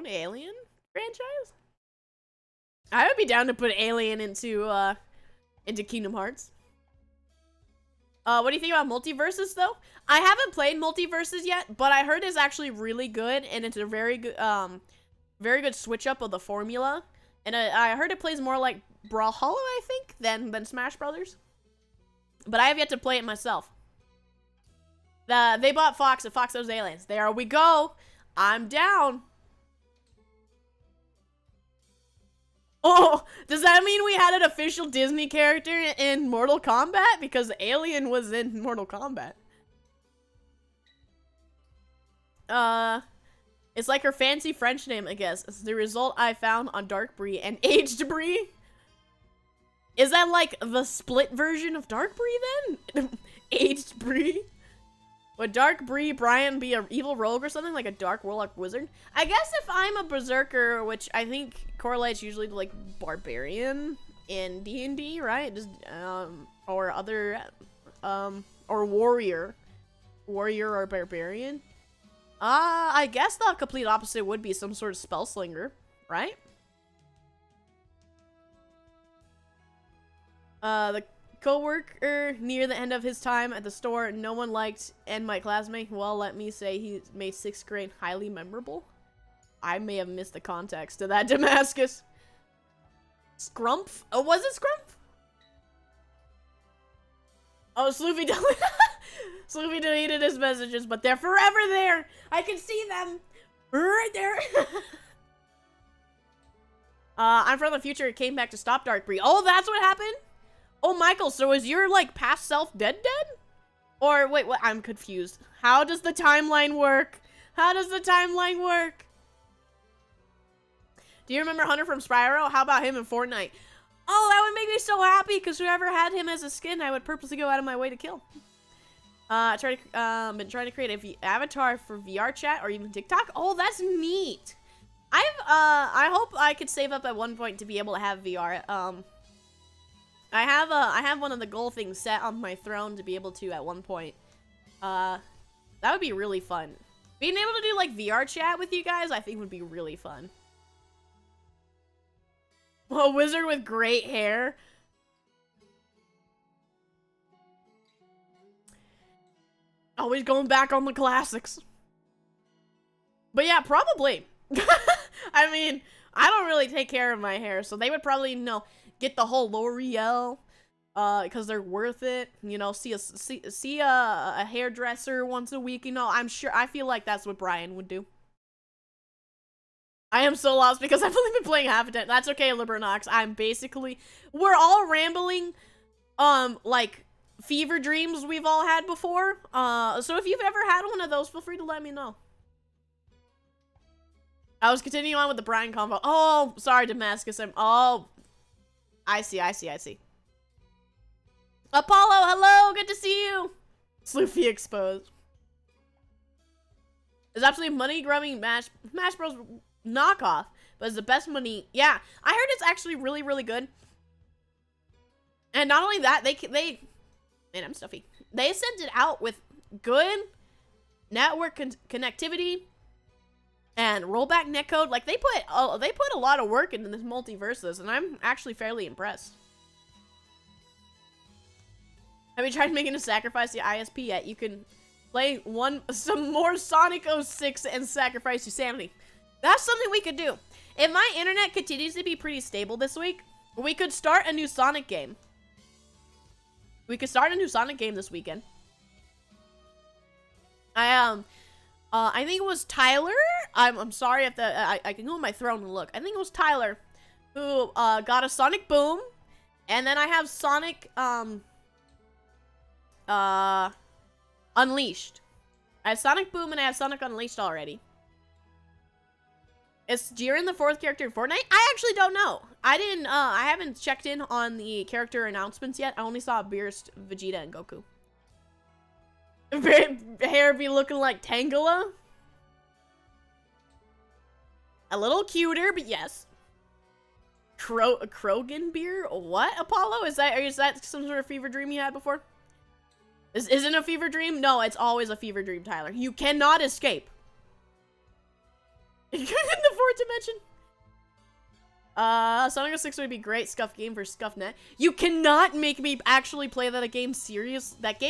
Alien franchise? I would be down to put Alien into Kingdom Hearts. What do you think about multiverses though? I haven't played multiverses yet, but I heard it's actually really good, and it's a very good switch up of the formula. And I heard it plays more like Brawlhalla, I think, than Smash Brothers. But I have yet to play it myself. They bought Fox and Fox owns Aliens. There we go. I'm down. Oh, does that mean we had an official Disney character in Mortal Kombat? Because Alien was in Mortal Kombat. It's like her fancy French name, I guess. It's the result I found on Dark Brie and aged Brie. Is that like the split version of Dark Brie then? Aged Brie? Would Dark Brie Brian be an evil rogue or something, like a dark warlock wizard? I guess if I'm a berserker, which I think correlates usually to like barbarian in D&D, right? Just or other or warrior or barbarian. I guess the complete opposite would be some sort of spell slinger, right? The co-worker near the end of his time at the store no one liked, and my classmate, well, let me say he made 6th grade highly memorable. I may have missed the context of that, Damascus. Scrumph? Oh, was it Scrumph? Oh, Sloofy Sloofy deleted his messages, but they're forever there. I can see them right there. I'm from the future. It came back to stop Dark Brie. Oh, that's what happened? Oh, Michael, so is your, like, past self dead? Or, wait, what? I'm confused. How does the timeline work? How does the timeline work? Do you remember Hunter from Spyro? How about him in Fortnite? Oh, that would make me so happy, because whoever had him as a skin, I would purposely go out of my way to kill. Been trying to create a avatar for VR chat or even TikTok. Oh, that's neat. I hope I could save up at one point to be able to have VR. I have one of the goal things set on my throne to be able to at one point. That would be really fun. Being able to do like VR chat with you guys, I think would be really fun. A wizard with great hair. Always going back on the classics. But yeah, probably. I mean, I don't really take care of my hair, so they would probably, you know, get the whole L'Oreal, because they're worth it. You know, see a hairdresser once a week. You know, I feel like that's what Brian would do. I am so lost because I've only been playing half a day. That's okay, Libernox. We're all rambling, like, fever dreams we've all had before. So if you've ever had one of those, feel free to let me know. I was continuing on with the Brian convo. Oh, sorry, Damascus. Oh, I see. Apollo, hello, good to see you. Sloofy exposed. It's absolutely money-grubbing Smash Bros. Knockoff, but it's the best money. Yeah, I heard it's actually really, really good. And not only that, man, I'm stuffy. They sent it out with good network connectivity and rollback netcode. Like they put a lot of work into this multiverses, and I'm actually fairly impressed. Have you tried making a sacrifice to ISP yet? You can play some more Sonic 06 and sacrifice your sanity. That's something we could do. If my internet continues to be pretty stable this week, we could start a new Sonic game. We could start a new Sonic game this weekend. I think it was Tyler. I'm sorry if I can go on my throne and look. I think it was Tyler who got a Sonic Boom, and then I have Sonic Unleashed. I have Sonic Boom and I have Sonic Unleashed already. Is Jiren the 4th character in Fortnite? I actually don't know. I haven't checked in on the character announcements yet. I only saw Beerus, Vegeta, and Goku. Hair be looking like Tangela. A little cuter, but yes. Krogan beer? What, Apollo? Is that some sort of fever dream you had before? Isn't a fever dream? No, it's always a fever dream, Tyler. You cannot escape. In the 4th dimension. Sonic 06 would be great scuff game for ScuffNet. You cannot make me actually play that game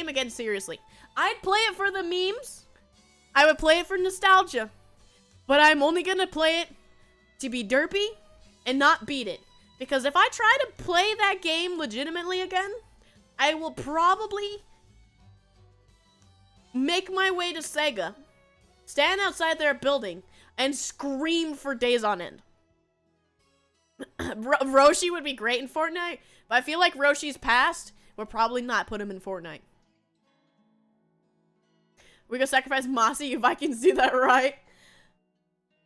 again seriously. I'd play it for the memes. I would play it for nostalgia. But I'm only gonna play it to be derpy and not beat it. Because if I try to play that game legitimately again, I will probably make my way to Sega, stand outside their building, and scream for days on end. Roshi would be great in Fortnite, but I feel like Roshi's past would probably not put him in Fortnite. We go sacrifice Mossy, you Vikings do that right.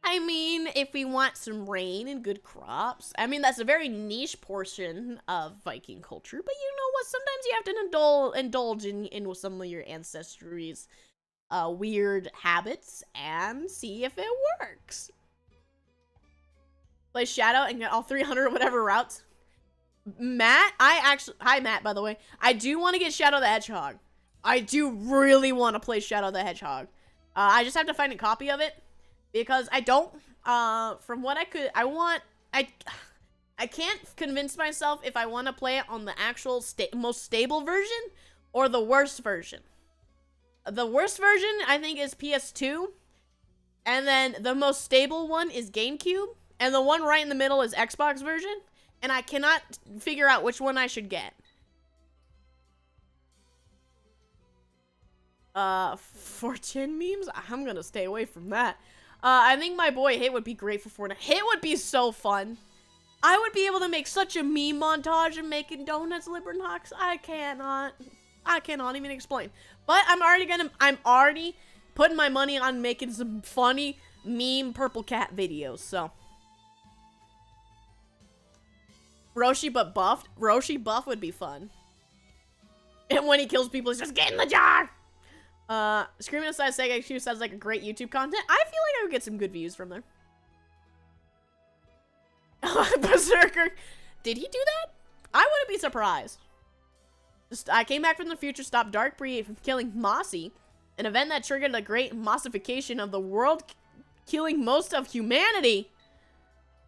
I mean, if we want some rain and good crops. I mean, that's a very niche portion of Viking culture, but you know what? Sometimes you have to indulge in some of your ancestry's weird habits and see if it works. Play Shadow and get all 300 whatever routes. Matt, hi Matt, by the way. I do want to get Shadow the Hedgehog. I do really want to play Shadow the Hedgehog. I just have to find a copy of it because I don't, from what I can't convince myself if I want to play it on the actual most stable version or the worst version. The worst version, I think, is PS2. And then the most stable one is GameCube. And the one right in the middle is Xbox version. And I cannot figure out which one I should get. Fortune memes? I'm gonna stay away from that. I think my boy Hit would be great for Fortnite. Hit would be so fun. I would be able to make such a meme montage of making donuts, Libernhawks. I cannot even explain. But I'm already putting my money on making some funny meme purple cat videos, so. Roshi but buffed? Roshi buff would be fun. And when he kills people, he's just, get in the jar! Screaming aside Sega Q sounds like a great YouTube content. I feel like I would get some good views from there. Berserker. Did he do that? I wouldn't be surprised. I came back from the future, stopped Dark Brie from killing Mossy, an event that triggered the great mossification of the world, killing most of humanity.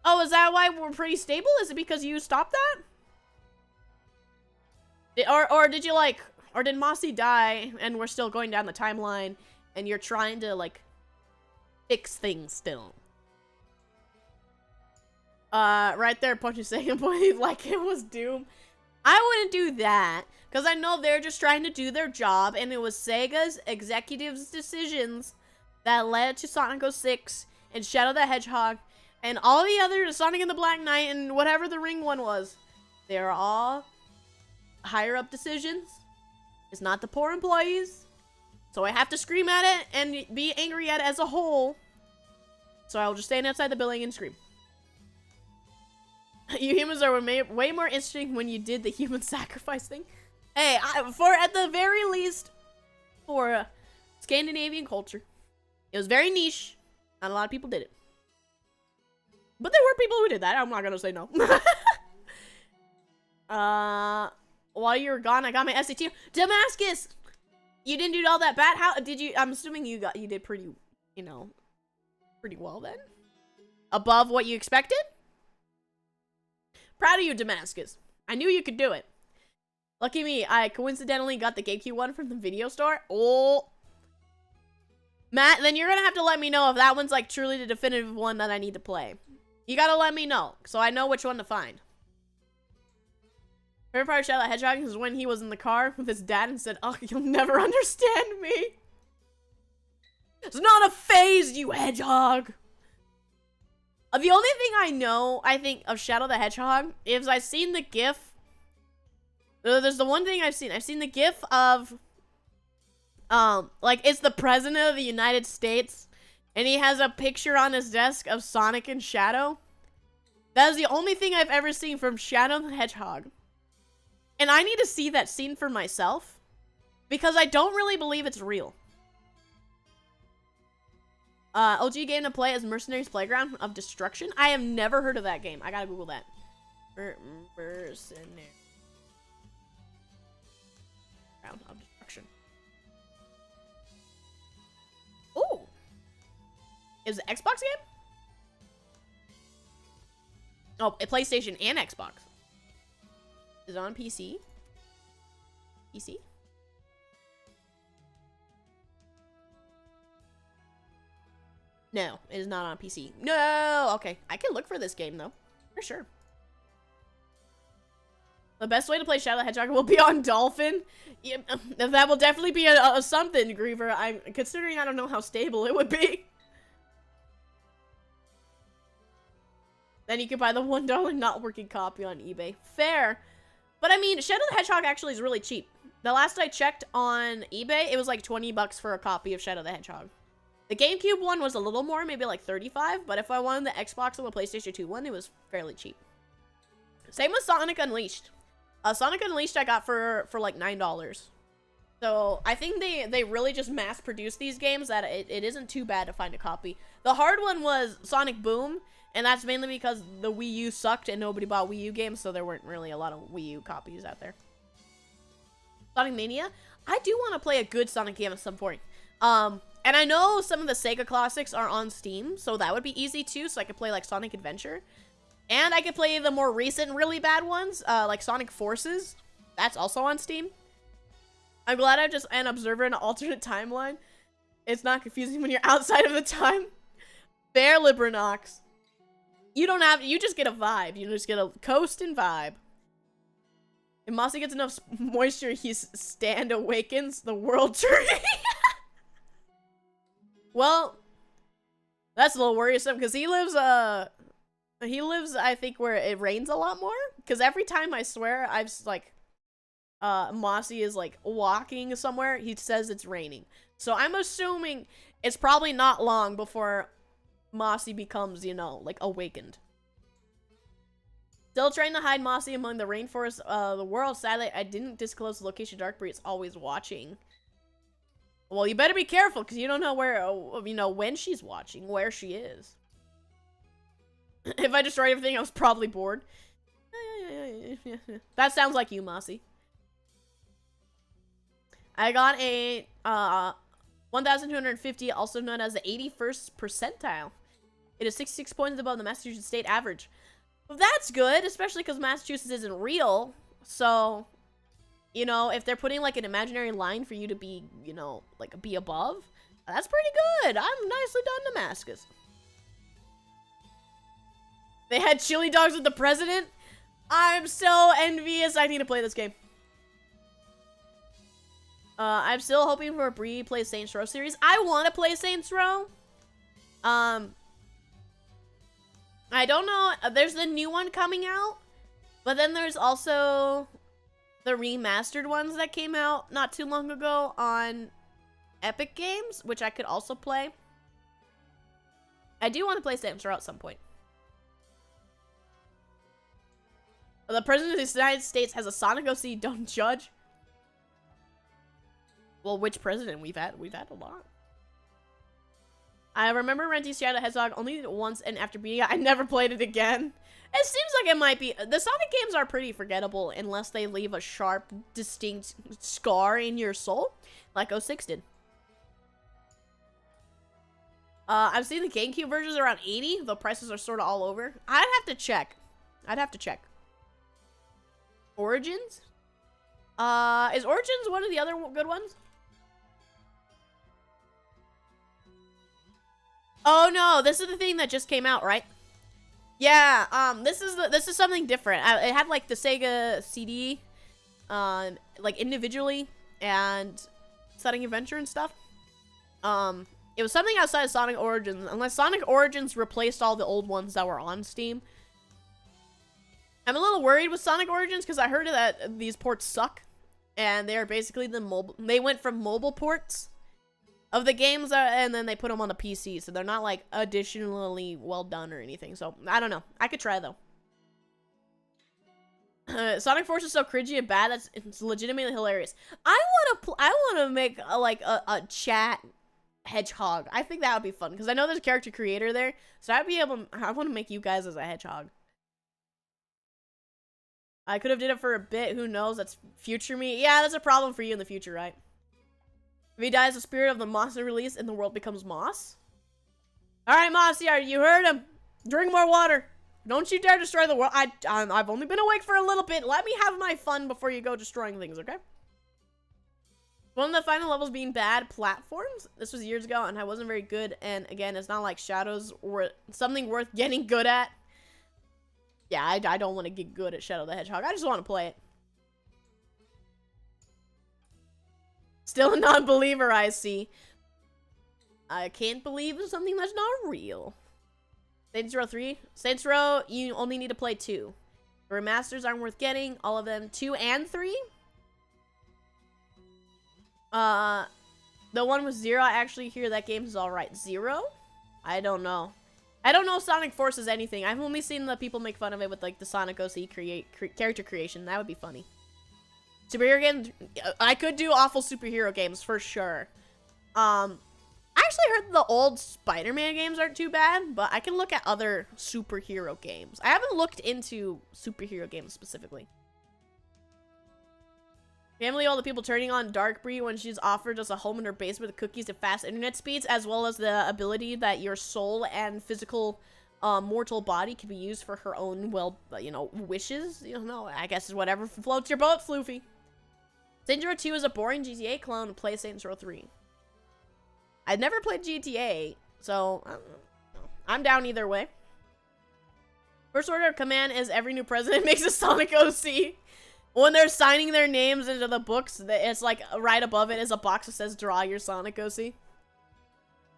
Oh, is that why we're pretty stable? Is it because you stopped that? Or did you like, or did Mossy die and we're still going down the timeline and you're trying to like fix things still? Right there, Punch second point like it was Doom. I wouldn't do that because I know they're just trying to do their job, and it was Sega's executives' decisions that led to Sonic 06 and Shadow the Hedgehog and all the other Sonic and the Black Knight and whatever the Ring one was. They're all higher up decisions. It's not the poor employees. So I have to scream at it and be angry at it as a whole. So I'll just stand outside the building and scream. You humans are way more interesting when you did the human sacrifice thing. Hey, at the very least, for Scandinavian culture, it was very niche. Not a lot of people did it. But there were people who did that. I'm not gonna say no. While you were gone, I got my SAT. Damascus! You didn't do all that bad? How did you? I'm assuming you did pretty, pretty well then? Above what you expected? Proud of you, Damascus. I knew you could do it. Lucky me, I coincidentally got the GameCube one from the video store. Oh. Matt, then you're gonna have to let me know if that one's like truly the definitive one that I need to play. You gotta let me know, so I know which one to find. Favorite part of Shadow the Hedgehog is when he was in the car with his dad and said, "Oh, you'll never understand me. It's not a phase, you hedgehog." The only thing I know, I think, of Shadow the Hedgehog is I've seen the GIF. There's the one thing I've seen. I've seen the GIF of, like, it's the president of the United States, and he has a picture on his desk of Sonic and Shadow. That is the only thing I've ever seen from Shadow the Hedgehog. And I need to see that scene for myself, because I don't really believe it's real. OG game to play is Mercenaries Playground of Destruction. I have never heard of that game. I gotta Google that. Mercenary Playground of Destruction. Ooh! Is it an Xbox game? Oh, a PlayStation and Xbox. Is it on PC? PC? No, it is not on PC. No! Okay, I can look for this game, though. For sure. The best way to play Shadow the Hedgehog will be on Dolphin. Yeah, that will definitely be a something, Griever. I'm considering I don't know how stable it would be. Then you could buy the $1 not working copy on eBay. Fair. But I mean, Shadow the Hedgehog actually is really cheap. The last I checked on eBay, it was like 20 bucks for a copy of Shadow the Hedgehog. The GameCube one was a little more, maybe like 35, but if I wanted the Xbox and the PlayStation 2 one, it was fairly cheap. Same with Sonic Unleashed. Sonic Unleashed I got for like $9. So I think they really just mass-produced these games that it isn't too bad to find a copy. The hard one was Sonic Boom, and that's mainly because the Wii U sucked and nobody bought Wii U games, so there weren't really a lot of Wii U copies out there. Sonic Mania? I do want to play a good Sonic game at some point. And I know some of the Sega classics are on Steam, so that would be easy too, so I could play like Sonic Adventure. And I could play the more recent, really bad ones, like Sonic Forces. That's also on Steam. I'm glad I'm just an observer in an alternate timeline. It's not confusing when you're outside of the time. Fair, Libranox. You just get a vibe. You just get a coast and vibe. If Mossy gets enough moisture, his stand awakens the world tree. Well, that's a little worrisome because he lives, I think, where it rains a lot more. Because every time, I swear, I've, like, Mossy is, like, walking somewhere, he says it's raining. So I'm assuming it's probably not long before Mossy becomes, you know, like, awakened. Still trying to hide Mossy among the rainforests of the world. Sadly, I didn't disclose the location Dark Brie is always watching. Well, you better be careful, because you don't know where, you know, when she's watching, where she is. If I destroyed everything, I was probably bored. That sounds like you, Mossy. I got a 1,250, also known as the 81st percentile. It is 66 points above the Massachusetts state average. Well, that's good, especially because Massachusetts isn't real. So, you know, if they're putting like an imaginary line for you to be, you know, like be above, that's pretty good. I'm nicely done, Damascus. They had chili dogs with the president? I'm so envious. I need to play this game. I'm still hoping for a Brie play Saints Row series. I want to play Saints Row. I don't know. There's the new one coming out. But then there's also the remastered ones that came out not too long ago on Epic Games, which I could also play. I do want to play Saints Row at some point. The President of the United States has a Sonic OC, don't judge. Well, which president? We've had a lot. I remember renting Shadow the Hedgehog only once, and after beating it, I never played it again. It seems like it might be... The Sonic games are pretty forgettable unless they leave a sharp, distinct scar in your soul, like 06 did. I've seen the GameCube versions around 80. The prices are sort of all over. I'd have to check. Origins? Is Origins one of the other good ones? Oh no, this is the thing that just came out, right? Yeah, this is something different. It had like the Sega CD, like individually and Sonic Adventure and stuff. It was something outside of Sonic Origins, unless Sonic Origins replaced all the old ones that were on Steam. I'm a little worried with Sonic Origins because I heard that these ports suck, and they are basically the mobile. They went from mobile ports of the games, and then they put them on the PC, so they're not like additionally well done or anything. So I don't know. I could try though. Sonic Force is so cringy and bad that it's legitimately hilarious. I wanna make a chat hedgehog. I think that would be fun because I know there's a character creator there, so I want to make you guys as a hedgehog. I could have did it for a bit. Who knows? That's future me. Yeah, that's a problem for you in the future, right? If he dies, the spirit of the moss is released and the world becomes moss. All right, Mossy, you heard him. Drink more water. Don't you dare destroy the world. I've only been awake for a little bit. Let me have my fun before you go destroying things, okay? One of the final levels being bad platforms. This was years ago, and I wasn't very good. And again, it's not like Shadows or something worth getting good at. Yeah, I don't want to get good at Shadow the Hedgehog. I just want to play it. Still a non-believer, I see. I can't believe it's something that's not real. Saints Row 3. Saints Row, you only need to play 2. The remasters aren't worth getting. All of them, 2 and 3. The one with 0, I actually hear that game is alright. 0? I don't know. I don't know if Sonic Forces anything. I've only seen the people make fun of it with like the Sonic OC character creation. That would be funny. Superhero games, I could do awful superhero games for sure. I actually heard the old Spider-Man games aren't too bad, but I can look at other superhero games. I haven't looked into superhero games specifically. Family, all the people turning on Dark Brie when she's offered us a home in her basement with cookies and fast internet speeds, as well as the ability that your soul and physical mortal body can be used for her own, well, you know, wishes. You know, I guess is whatever floats your boat, Floofy. Saints Row 2 is a boring GTA clone. Play Saints Row 3. I've never played GTA, so I'm down either way. First order of command is every new president makes a Sonic OC. When they're signing their names into the books, it's like right above it is a box that says draw your Sonic OC.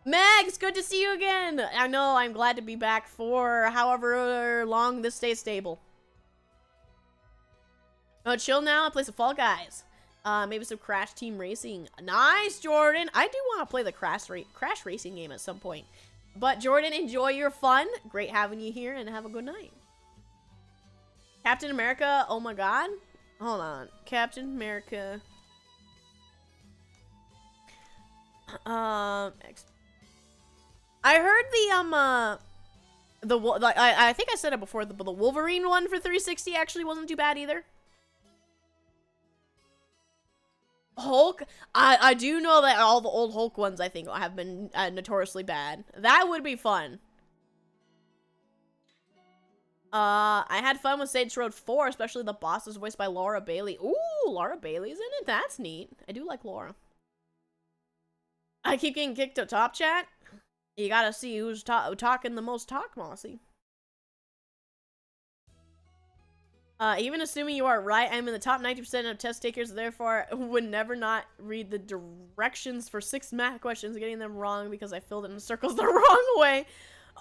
Meg, it's good to see you again. I know, I'm glad to be back for however long this stays stable. Oh, chill now and play some Fall Guys. Maybe some Crash Team Racing. Nice, Jordan. I do want to play the Crash Racing game at some point. But Jordan, enjoy your fun. Great having you here and have a good night. Captain America, oh my god. Hold on. Captain America. I heard I think I said it before, the Wolverine one for 360 actually wasn't too bad either. Hulk, I do know that all the old Hulk ones I think have been notoriously bad. That would be fun. I had fun with Saints Row 4, especially the boss was voiced by Laura Bailey. Ooh, Laura Bailey's in it? That's neat. I do like Laura. I keep getting kicked to top chat. You gotta see who's talking the most talk, Mossy. Even assuming you are right, I'm in the top 90% of test takers, therefore would never not read the directions for 6 math questions, getting them wrong because I filled it in circles the wrong way.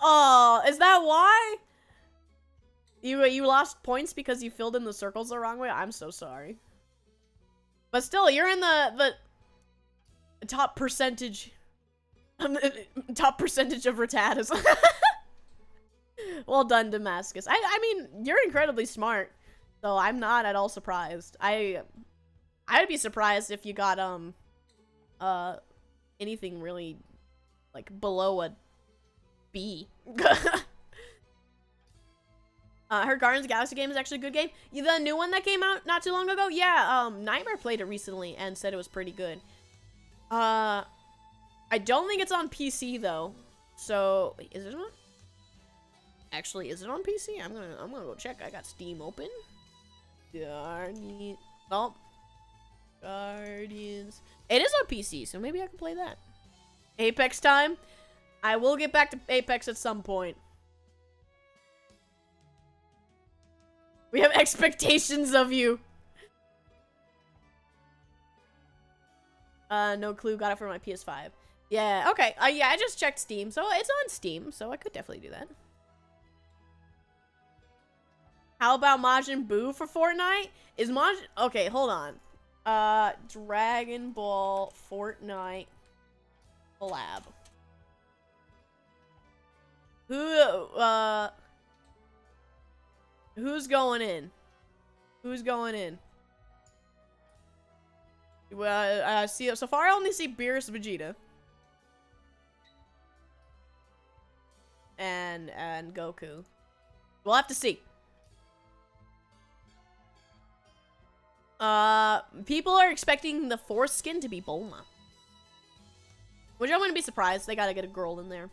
Oh, is that why? You lost points because you filled in the circles the wrong way? I'm so sorry. But still, you're in the top percentage. Top percentage of Rattatas. Well done, Damascus. I mean, you're incredibly smart. So I'm not at all surprised. I'd be surprised if you got anything really like below a B. Her Guardians of the Galaxy game is actually a good game. The new one that came out not too long ago? Yeah, Nightmare played it recently and said it was pretty good. I don't think it's on PC though. So, wait, is it on? Actually, is it on PC? I'm gonna go check. I got Steam open. Nope. Guardians. It is on PC, so maybe I can play that. Apex time. I will get back to Apex at some point. We have expectations of you. No clue. Got it for my PS5. Yeah, okay. Yeah, I just checked Steam, so it's on Steam, so I could definitely do that. How about Majin Buu for Fortnite? Is Majin... Okay, hold on. Dragon Ball Fortnite collab. Who's going in? Who's going in? Well, I see. So far, I only see Beerus Vegeta. And Goku. We'll have to see. People are expecting the fourth skin to be Bulma. Which I wouldn't be surprised. They gotta get a girl in there.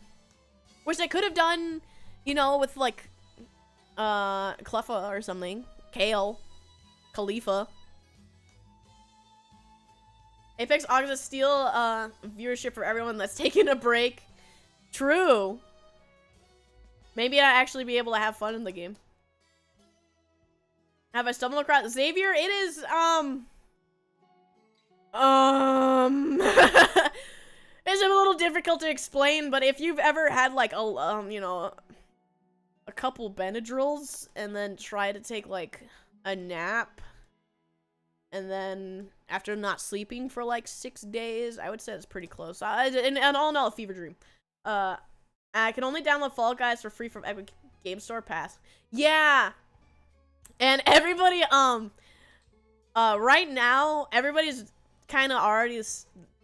Which they could have done, you know, with like, Cleffa or something. Kale. Khalifa. Apex August steal, viewership for everyone that's taking a break. True. Maybe I'll actually be able to have fun in the game. Have I stumbled across Xavier? It is, it's a little difficult to explain, but if you've ever had like a, you know, a couple Benadryls and then try to take like a nap, and then after not sleeping for like 6 days, I would say it's pretty close. And all in all, a fever dream. I can only download Fall Guys for free from Epic Game Store Pass. Yeah. And everybody, right now, everybody's kind of already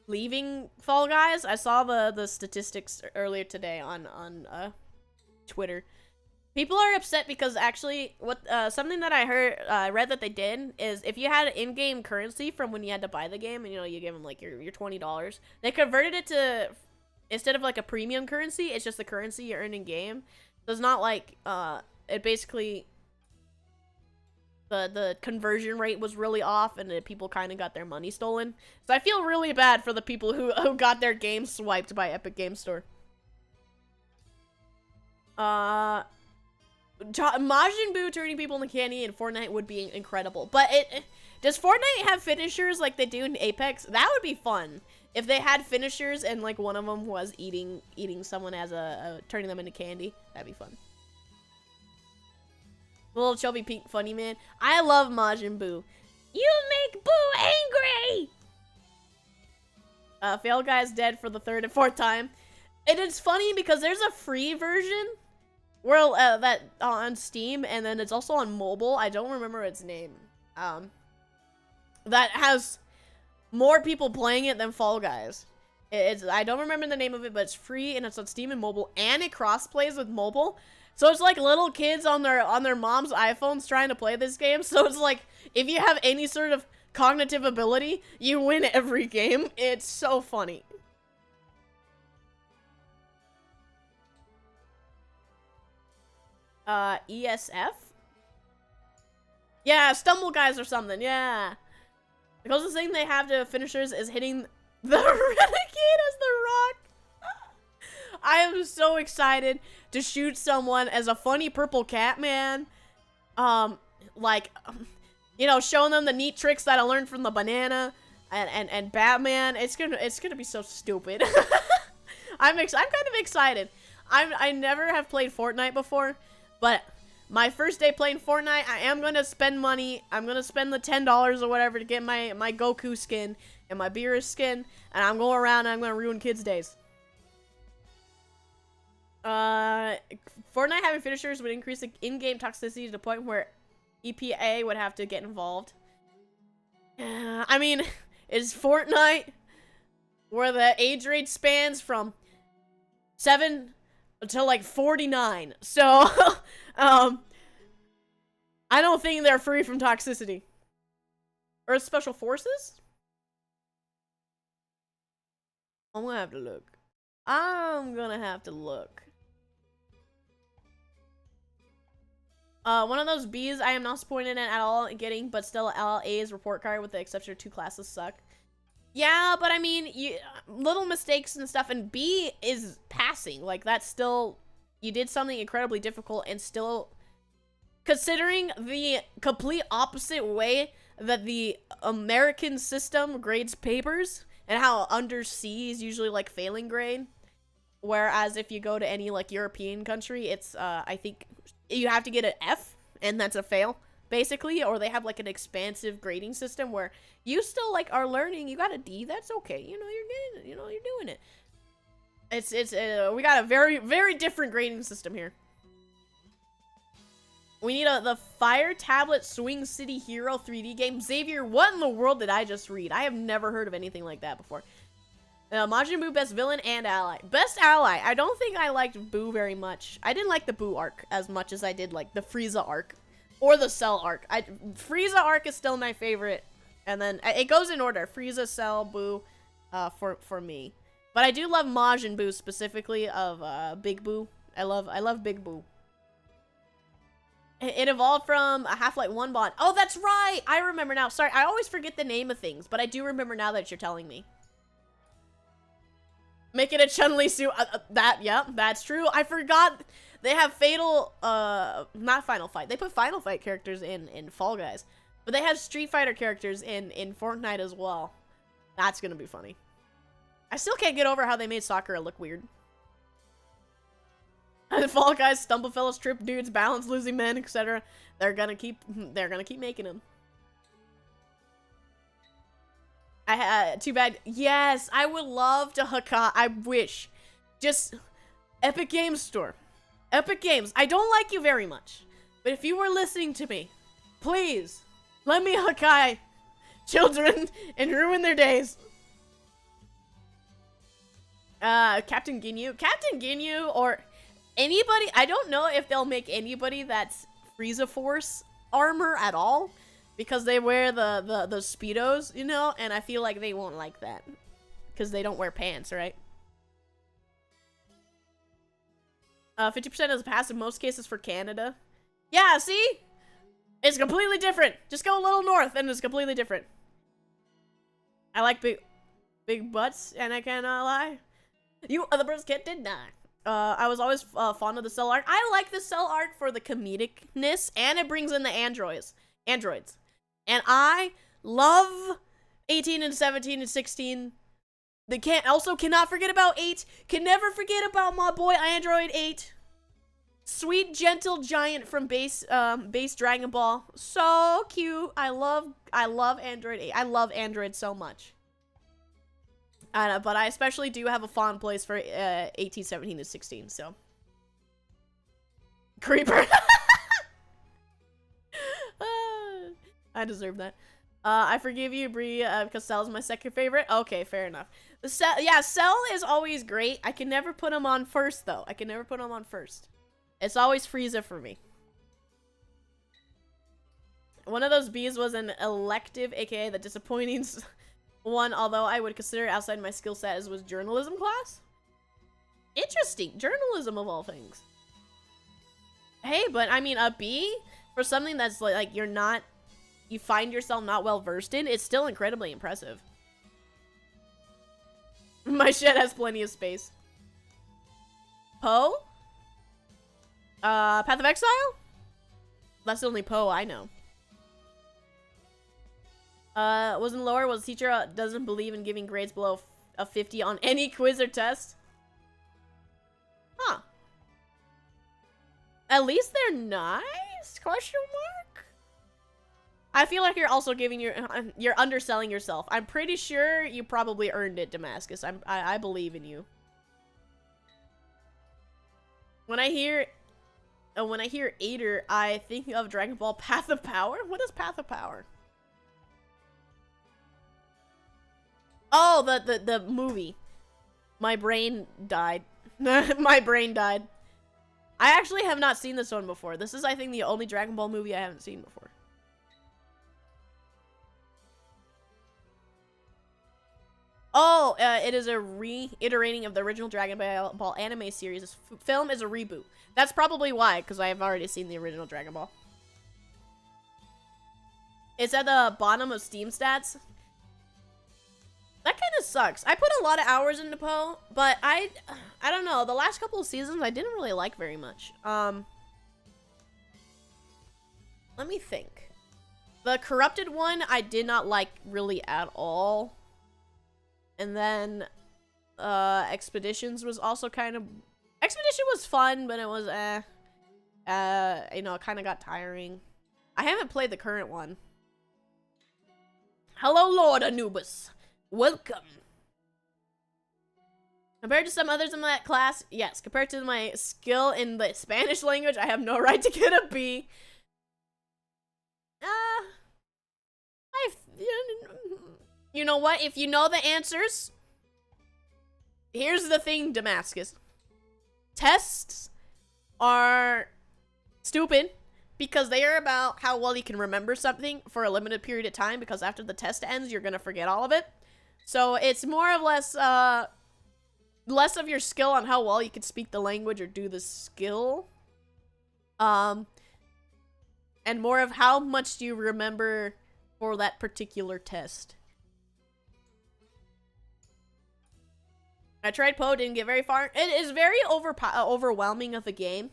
leaving Fall Guys. I saw the statistics earlier today on Twitter. People are upset because actually, something that I read that they did is if you had in-game currency from when you had to buy the game, and you know you give them like your $20, they converted it to, instead of like a premium currency, it's just the currency you earn in game. So it's not like it basically the conversion rate was really off, and people kind of got their money stolen. So I feel really bad for the people who got their game swiped by Epic Game Store. Majin Buu turning people into candy in Fortnite would be incredible. But does Fortnite have finishers like they do in Apex? That would be fun. If they had finishers and like one of them was eating someone as turning them into candy. That'd be fun. Little chubby pink funny man. I love Majin Buu. You make Buu angry! Fail Guy's dead for the third and fourth time. It is funny because there's a free version where that on Steam, and then it's also on mobile. I don't remember its name. That has more people playing it than Fall Guys. I don't remember the name of it, but it's free and it's on Steam and mobile, and it cross-plays with mobile. So it's like little kids on their mom's iPhones trying to play this game. So it's like if you have any sort of cognitive ability, you win every game. It's so funny. ESF? Yeah, stumble guys or something, yeah. The closest thing they have to finishers is hitting the Renegade as the rock. I am so excited to shoot someone as a funny purple cat man. Like, you know, showing them the neat tricks that I learned from the banana and Batman. It's gonna be so stupid. I'm kind of excited. I never have played Fortnite before, but my first day playing Fortnite, I am gonna spend money. I'm gonna spend the $10 or whatever to get my Goku skin and my Beerus skin, and I'm going around and I'm gonna ruin kids' days. Fortnite having finishers would increase the in-game toxicity to the point where EPA would have to get involved. I mean, is Fortnite where the age range spans from 7 to like 49. So, I don't think they're free from toxicity. Or special forces? I'm gonna have to look. I'm gonna have to look. One of those B's I am not disappointed in at all getting, but still LA's report card with the exception of 2 classes suck. Yeah, but I mean, little mistakes and stuff, and B is passing. Like, that's still, you did something incredibly difficult and still, considering the complete opposite way that the American system grades papers and how under C is usually like failing grade. Whereas if you go to any like European country, it's, I think you have to get an F and that's a fail. Basically, or they have like an expansive grading system where you still like are learning. You got a D, that's okay. You know, you're getting it. You know, you're doing it. We got a very, very different grading system here. We need the Fire Tablet Swing City Hero 3D game. Xavier, what in the world did I just read? I have never heard of anything like that before. Majin Buu, best villain and ally. Best ally. I don't think I liked Buu very much. I didn't like the Buu arc as much as I did like the Frieza arc. Or the Cell arc. Frieza arc is still my favorite. And then, it goes in order. Frieza, Cell, Buu, for me. But I do love Majin Buu, specifically of, Big Buu. I love Big Buu. It evolved from a Half-Life 1 bot. Oh, that's right! I remember now. Sorry, I always forget the name of things. But I do remember now that you're telling me. Make it a Chun-Li suit. Yeah, that's true. I forgot... They have Fatal, not Final Fight. They put Final Fight characters in Fall Guys. But they have Street Fighter characters in Fortnite as well. That's gonna be funny. I still can't get over how they made Sakura look weird. Fall Guys, Stumblefellas, Trip Dudes, Balance Losing Men, etc. They're gonna keep making them. Too bad. Yes, I would love to I wish. Just Epic Games Store. Epic Games, I don't like you very much, but if you were listening to me, please, let me Hakai children and ruin their days. Captain Ginyu, or anybody, I don't know if they'll make anybody that's Frieza Force armor at all, because they wear the Speedos, you know, and I feel like they won't like that, because they don't wear pants, right? 50% is a pass in most cases for Canada. Yeah, see? It's completely different. Just go a little north and it's completely different. I like big butts, and I cannot lie. You other brothers can't deny. I was always fond of the Cell arc. I like the Cell arc for the comedicness, and it brings in the androids. And I love 18 and 17 and 16. They cannot forget about 8. Can never forget about my boy Android 8. Sweet, gentle giant from base Dragon Ball. So cute. I love Android 8. I love Android so much. But I especially do have a fond place for 18, 17, and 16, so. Creeper. I deserve that. I forgive you, Brie, because Cell's my second favorite. Okay, fair enough. Yeah, Cell is always great. I can never put him on first, though. I can never put him on first. It's always Frieza for me. One of those B's was an elective, aka the disappointing one, although I would consider it outside my skill set, as was journalism class. Interesting. Journalism, of all things. Hey, but I mean, a B for something that's like you find yourself not well versed in, it's still incredibly impressive. My shed has plenty of space. Poe? Path of Exile? That's the only Poe I know. Wasn't lower, was teacher doesn't believe in giving grades below a 50 on any quiz or test. Huh. At least they're nice? Question mark? I feel like you're also giving you're underselling yourself. I'm pretty sure you probably earned it, Damascus. I believe in you. When I hear Aider, I think of Dragon Ball Path of Power. What is Path of Power? Oh, the movie. My brain died. My brain died. I actually have not seen this one before. This is, I think, the only Dragon Ball movie I haven't seen before. Oh, it is a reiterating of the original Dragon Ball anime series. This film is a reboot. That's probably why, because I have already seen the original Dragon Ball. It's at the bottom of Steam stats. That kind of sucks. I put a lot of hours into Poe, but I don't know. The last couple of seasons I didn't really like very much. Let me think. The Corrupted one I did not like really at all. And then Expeditions was also kind of... Expedition was fun, but it was you know, it kind of got tiring. I haven't played the current one. Hello, Lord Anubis. Welcome. Compared to some others in that class, yes. Compared to my skill in the Spanish language, I have no right to get a B. You know what? If you know the answers, here's the thing, Damascus. Tests are stupid because they are about how well you can remember something for a limited period of time, because after the test ends, you're going to forget all of it. So it's more or less less of your skill on how well you can speak the language or do the skill. And more of how much do you remember for that particular test. I tried Poe, didn't get very far. It is very overwhelming of a game.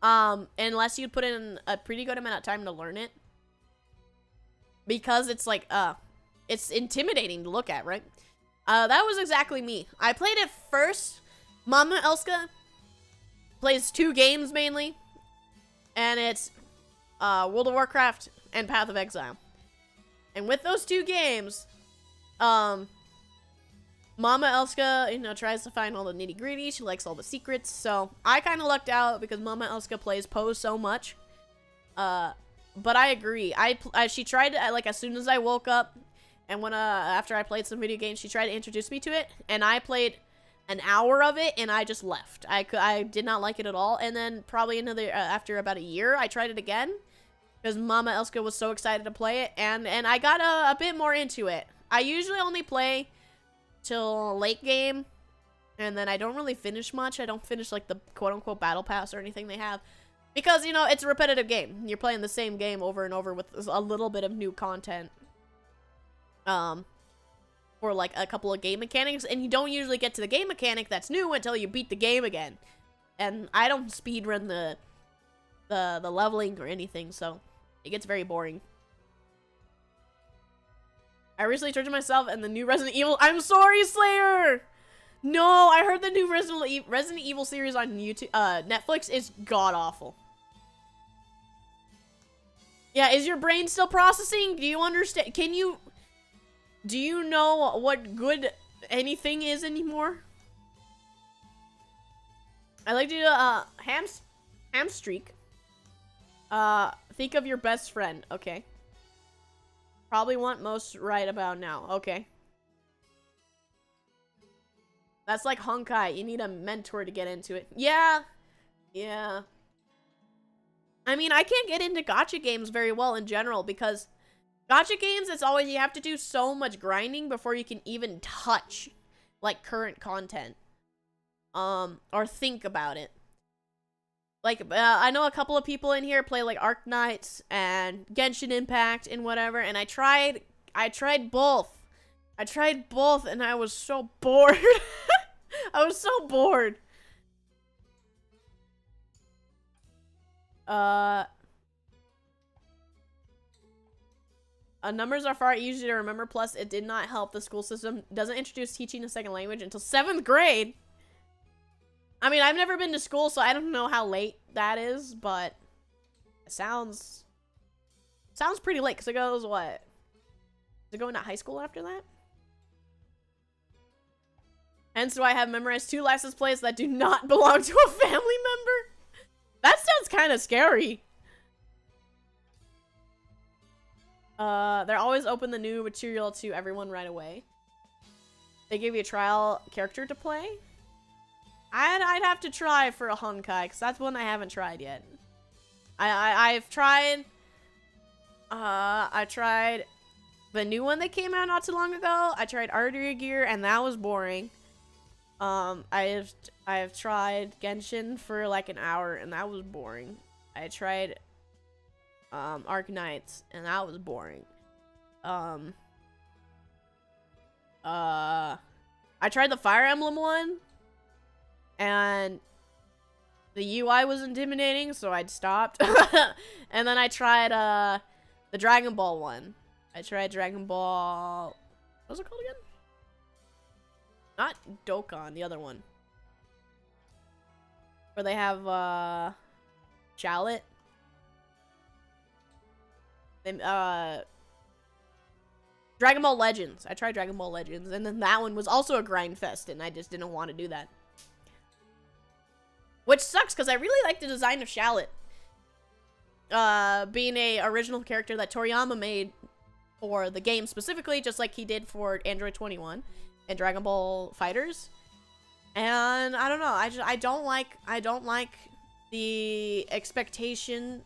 Unless you put in a pretty good amount of time to learn it. Because it's like, it's intimidating to look at, right? That was exactly me. I played it first. Mama Elska plays 2 games mainly. And it's World of Warcraft and Path of Exile. And with those 2 games, Mama Elska, you know, tries to find all the nitty-gritty. She likes all the secrets. So I kind of lucked out because Mama Elska plays Poe so much. But I agree. She tried to, like, as soon as I woke up and when after I played some video games, she tried to introduce me to it, and I played an hour of it and I just left. I did not like it at all. And then probably another after about a year, I tried it again because Mama Elska was so excited to play it, and I got a bit more into it. I usually only play till late game, and then I don't really finish much. I don't finish like the quote-unquote battle pass or anything they have, because, you know, it's a repetitive game. You're playing the same game over and over with a little bit of new content for like a couple of game mechanics, and you don't usually get to the game mechanic that's new until you beat the game again. And I don't speedrun the leveling or anything, so it gets very boring. I recently tortured myself and the new Resident Evil. I'm sorry, Slayer! No, I heard the new Resident Evil series on YouTube, Netflix is god-awful. Yeah, is your brain still processing? Do you understand? Do you know what good anything is anymore? I like to do, hamstreak. Think of your best friend. Okay. Probably want most right about now. Okay. That's like Honkai. You need a mentor to get into it. Yeah. Yeah. I mean, I can't get into gacha games very well in general because gacha games, it's always, you have to do so much grinding before you can even touch, like, current content. Or think about it. Like, I know a couple of people in here play, like, Arknights and Genshin Impact and whatever, and I tried both. I tried both, and I was so bored. I was so bored. Numbers are far easier to remember, plus it did not help the school system. Doesn't introduce teaching a second language until 7th grade. I mean, I've never been to school, so I don't know how late that is, but it sounds pretty late, because it goes, what? Is it going to high school after that? Hence do I have memorized 2 license plates that do not belong to a family member? That sounds kind of scary. They're always open the new material to everyone right away. They give you a trial character to play. I'd have to try for a Honkai, because that's one I haven't tried yet. I've tried... I tried the new one that came out not too long ago. I tried Artery Gear, and that was boring. I have tried Genshin for like an hour, and that was boring. I tried Arknights, and that was boring. I tried the Fire Emblem one, and the UI was intimidating, so I'd stopped. And then I tried the Dragon Ball one. I tried Dragon Ball. What was it called again? Not Dokkan, the other one. Where they have Shallot. Then Dragon Ball Legends. I tried Dragon Ball Legends, and then that one was also a grind fest, and I just didn't want to do that. Which sucks, because I really like the design of Shallot. Being a original character that Toriyama made for the game specifically, just like he did for Android 21 and Dragon Ball Fighters. And I don't know, I don't like the expectation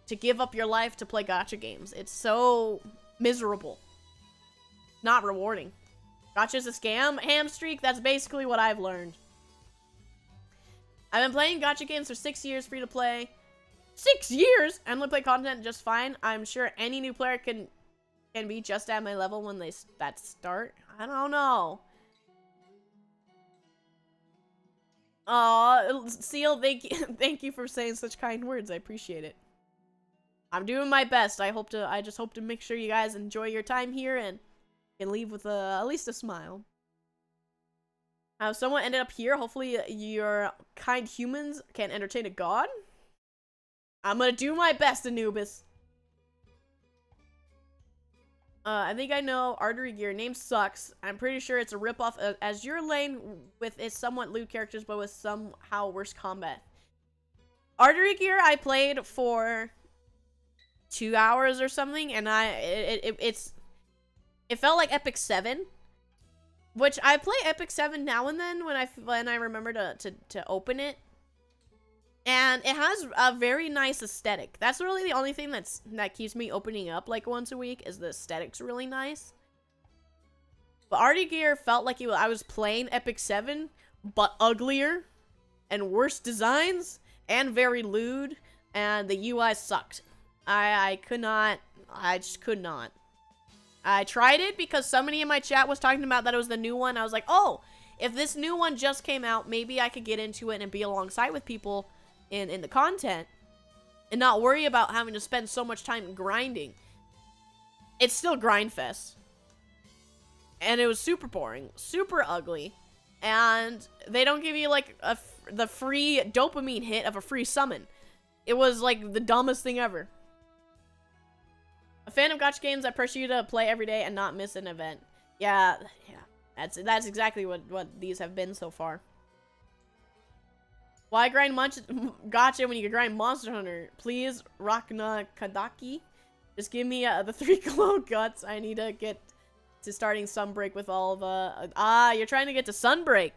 to give up your life to play gacha games. It's so miserable. Not rewarding. Gacha's a scam. Hamstreak, that's basically what I've learned. I've been playing gacha games for 6 years, free to play. 6 years? I only play content just fine. I'm sure any new player can be just at my level when they start. I don't know. Aw, Seal, thank you for saying such kind words. I appreciate it. I'm doing my best. I just hope to make sure you guys enjoy your time here and can leave with at least a smile. Someone ended up here. Hopefully your kind humans can entertain a god. I'm gonna do my best, Anubis. I think I know Artery Gear. Name sucks. I'm pretty sure it's a ripoff of Azure Lane with its somewhat lewd characters, but with somehow worse combat. Artery Gear I played for 2 hours or something, and it felt like Epic 7. Which I play Epic 7 now and then when I remember to open it. And it has a very nice aesthetic. That's really the only thing that keeps me opening up like once a week, is the aesthetic's really nice. But Artery Gear felt like I was playing Epic 7, but uglier and worse designs and very lewd, and the UI sucked. I just could not. I tried it because somebody in my chat was talking about that it was the new one. I was like, oh, if this new one just came out, maybe I could get into it and be alongside with people in the content and not worry about having to spend so much time grinding. It's still grind fest. And it was super boring, super ugly. And they don't give you like the free dopamine hit of a free summon. It was like the dumbest thing ever. A fan of gacha games that push you to play every day and not miss an event. Yeah. That's exactly what these have been so far. Why grind gacha when you can grind Monster Hunter? Please, Rakna Kadaki. Just give me the 3 glow guts. I need to get to starting Sunbreak with all the... you're trying to get to Sunbreak.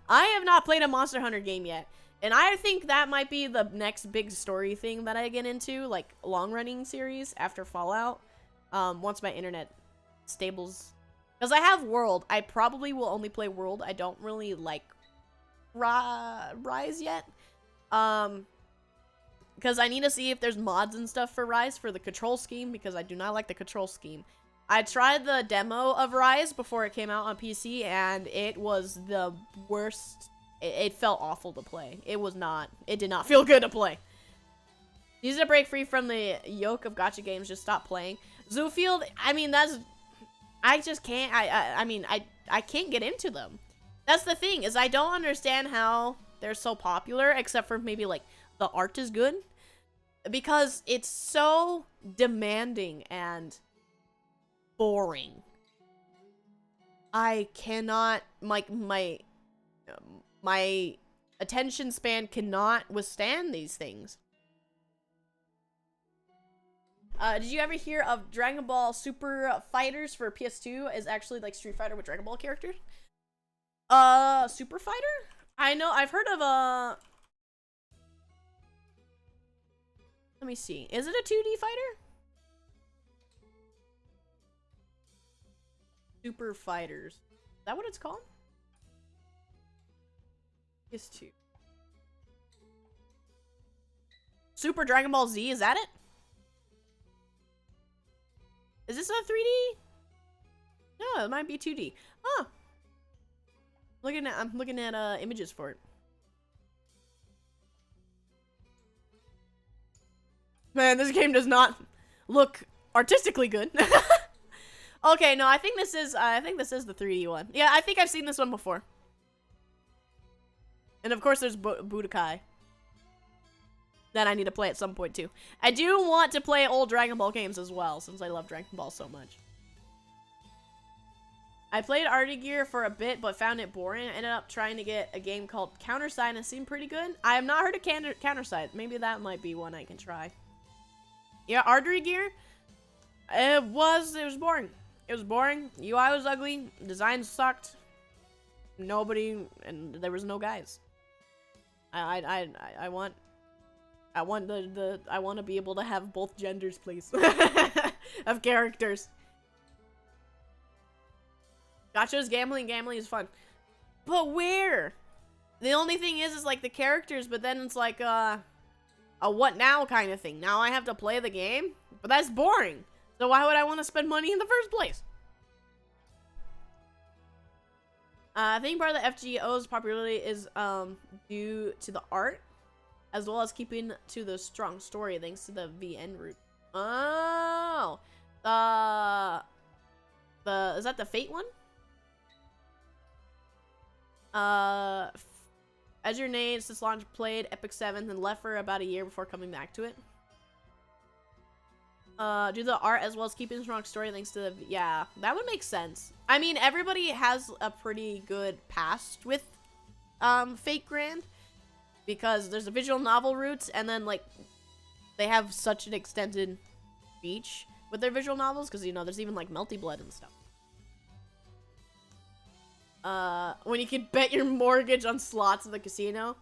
I have not played a Monster Hunter game yet. And I think that might be the next big story thing that I get into, like long-running series after Fallout. Once my internet stables. Because I have World. I probably will only play World. I don't really like Rise yet. Because I need to see if there's mods and stuff for Rise for the control scheme, because I do not like the control scheme. I tried the demo of Rise before it came out on PC, and it was the worst. It felt awful to play. It did not feel good to play. Use a break free from the yoke of gacha games. Just stop playing. Zoofield, I mean, I just can't, I can't get into them. That's the thing, is I don't understand how they're so popular, except for maybe, like, the art is good. Because it's so demanding and boring. I cannot, my attention span cannot withstand these things. Did you ever hear of Dragon Ball Super Fighters for PS2 is actually like Street Fighter with Dragon Ball characters? Super Fighter? I know, I've heard of let me see. Is it a 2D fighter? Super Fighters. Is that what it's called? Is 2. Super Dragon Ball Z, is that it? Is this a 3D? No, it might be 2D. Huh. I'm looking at images for it. Man, this game does not look artistically good. Okay, no, I think this is the 3D one. Yeah, I think I've seen this one before. And of course there's Budokai. That I need to play at some point too. I do want to play old Dragon Ball games as well, since I love Dragon Ball so much. I played Arty Gear for a bit, but found it boring. I ended up trying to get a game called Counterside, and it seemed pretty good. I have not heard of Counterside. Maybe that might be one I can try. Yeah, Arty Gear. It was boring. It was boring. UI was ugly. Design sucked. Nobody, and there was no guys. I want to be able to have both genders, please. Of characters. Gotcha's gambling is fun. But where? The only thing is like the characters, but then it's like a what now kind of thing. Now I have to play the game? But that's boring. So why would I want to spend money in the first place? I think part of the FGO's popularity is due to the art, as well as keeping to the strong story thanks to the VN route. Oh, is that the Fate one? As your name since launch played Epic 7th and left for about a year before coming back to it. Do the art as well as keeping a strong story thanks to the yeah, that would make sense. I mean, everybody has a pretty good past with Fate Grand because there's a visual novel roots, and then like they have such an extended reach with their visual novels because you know there's even like Melty Blood and stuff. When you can bet your mortgage on slots at the casino.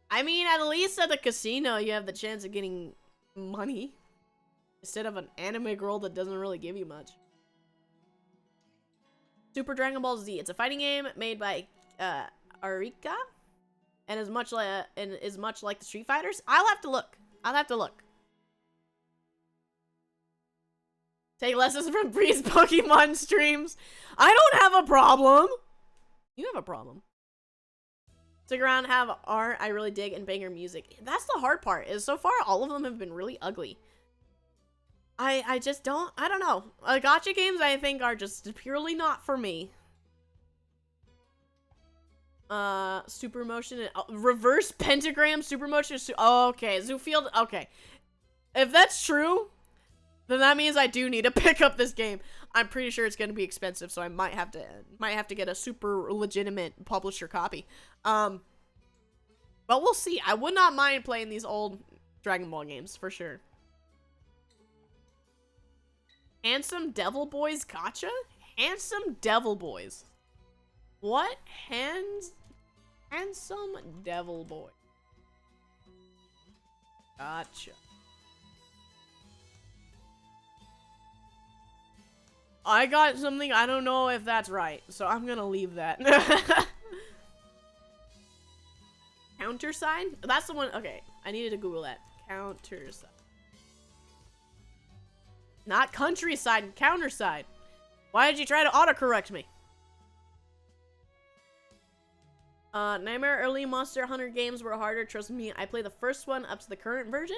I mean, at least at the casino you have the chance of getting money instead of an anime girl that doesn't really give you much. Super Dragon Ball Z. It's a fighting game made by Arika and is much like the Street Fighters. I'll have to look. Take lessons from Brie's Pokemon streams. I don't have a problem. You have a problem. Stick around, have art I really dig, and banger music. That's the hard part, is so far all of them have been really ugly. I just don't, I don't know. Gacha games I think are just purely not for me. Super motion, reverse pentagram, super motion, okay, Zoofield, okay. If that's true, then that means I do need to pick up this game. I'm pretty sure it's gonna be expensive, so I might have to get a super legitimate publisher copy. But we'll see. I would not mind playing these old Dragon Ball games for sure. Handsome Devil Boys Gacha? Handsome Devil Boys. What? Handsome Devil Boy. Gotcha. I got something, I don't know if that's right, so I'm gonna leave that. Counterside? That's the one, okay. I needed to Google that. Counterside. Not countryside, counterside. Why did you try to autocorrect me? Nightmare early Monster Hunter games were harder, trust me. I played the first one up to the current version.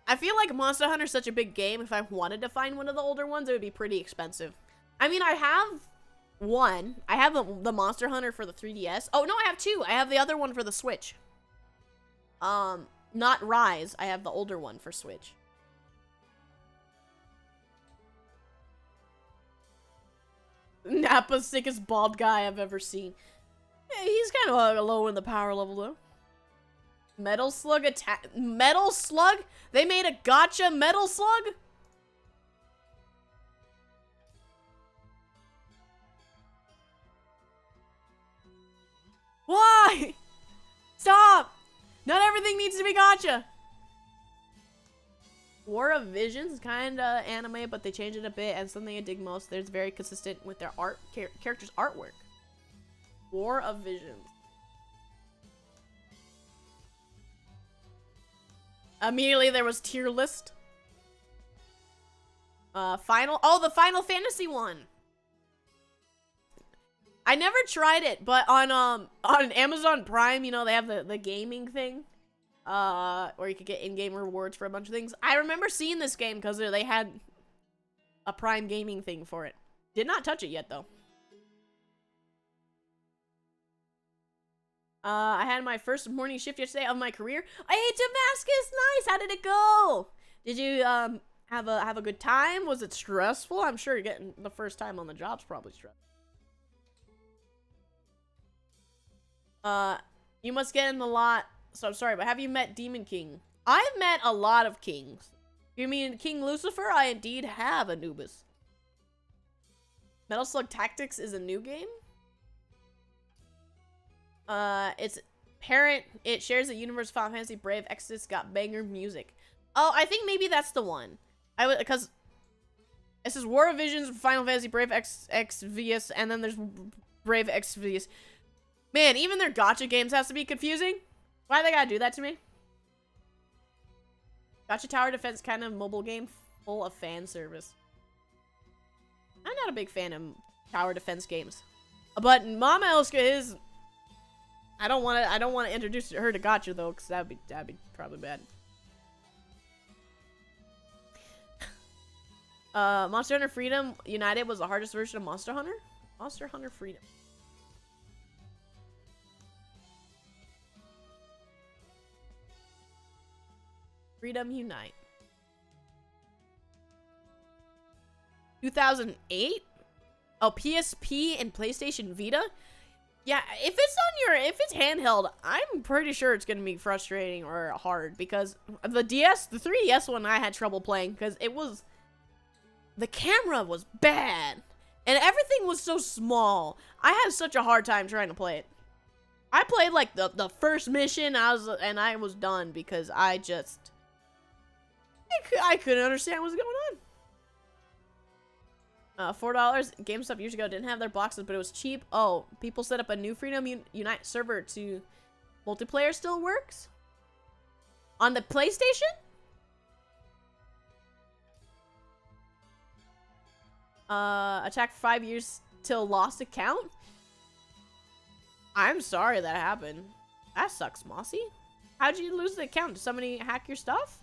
I feel like Monster Hunter is such a big game. If I wanted to find one of the older ones, it would be pretty expensive. I mean, I have one. I have the Monster Hunter for the 3DS. Oh, no, I have two. I have the other one for the Switch. Not Rise. I have the older one for Switch. Nappa's sickest bald guy I've ever seen. Yeah, he's kind of low in the power level, though. Metal Slug attack. Metal Slug? They made a gacha Metal Slug? Why? Stop! Not everything needs to be gacha. War of Visions, kinda anime, but they changed it a bit, and something I dig most, there's very consistent with their art, characters' artwork. War of Visions. Immediately there was tier list. The Final Fantasy one. I never tried it, but on Amazon Prime, you know, they have the gaming thing. Where you could get in-game rewards for a bunch of things. I remember seeing this game because they had a Prime gaming thing for it. Did not touch it yet, though. I had my first morning shift yesterday of my career. Hey, Damascus, nice! How did it go? Did you, have a good time? Was it stressful? I'm sure you're getting the first time on the job's probably stressful. You must get in the lot. So I'm sorry, but have you met Demon King? I've met a lot of kings. You mean King Lucifer? I indeed have, Anubis. Metal Slug Tactics is a new game? It's parent. It shares the universe Final Fantasy Brave Exodus got banger music. Oh, I think maybe that's the one. Because it says War of Visions, Final Fantasy Brave Exvius, and then there's Brave Exvius. Man, even their gacha games has to be confusing. Why they gotta do that to me? Gacha Tower Defense kind of mobile game full of fan service. I'm not a big fan of tower defense games, but Mama Elska is. I don't want to introduce her to gacha though, because that'd be probably bad. Monster Hunter Freedom United was the hardest version of Monster Hunter. Monster Hunter Freedom. Freedom Unite. 2008? Oh, PSP and PlayStation Vita? Yeah, if it's handheld, I'm pretty sure it's gonna be frustrating or hard, because the 3DS one I had trouble playing because the camera was bad and everything was so small. I had such a hard time trying to play it. I played like the first mission, I was done because I couldn't understand what was going on. $4. GameStop years ago didn't have their boxes, but it was cheap. Oh, people set up a new Freedom Unite server to multiplayer still works? On the PlayStation? Attack for 5 years till lost account? I'm sorry that happened. That sucks, Mossy. How'd you lose the account? Did somebody hack your stuff?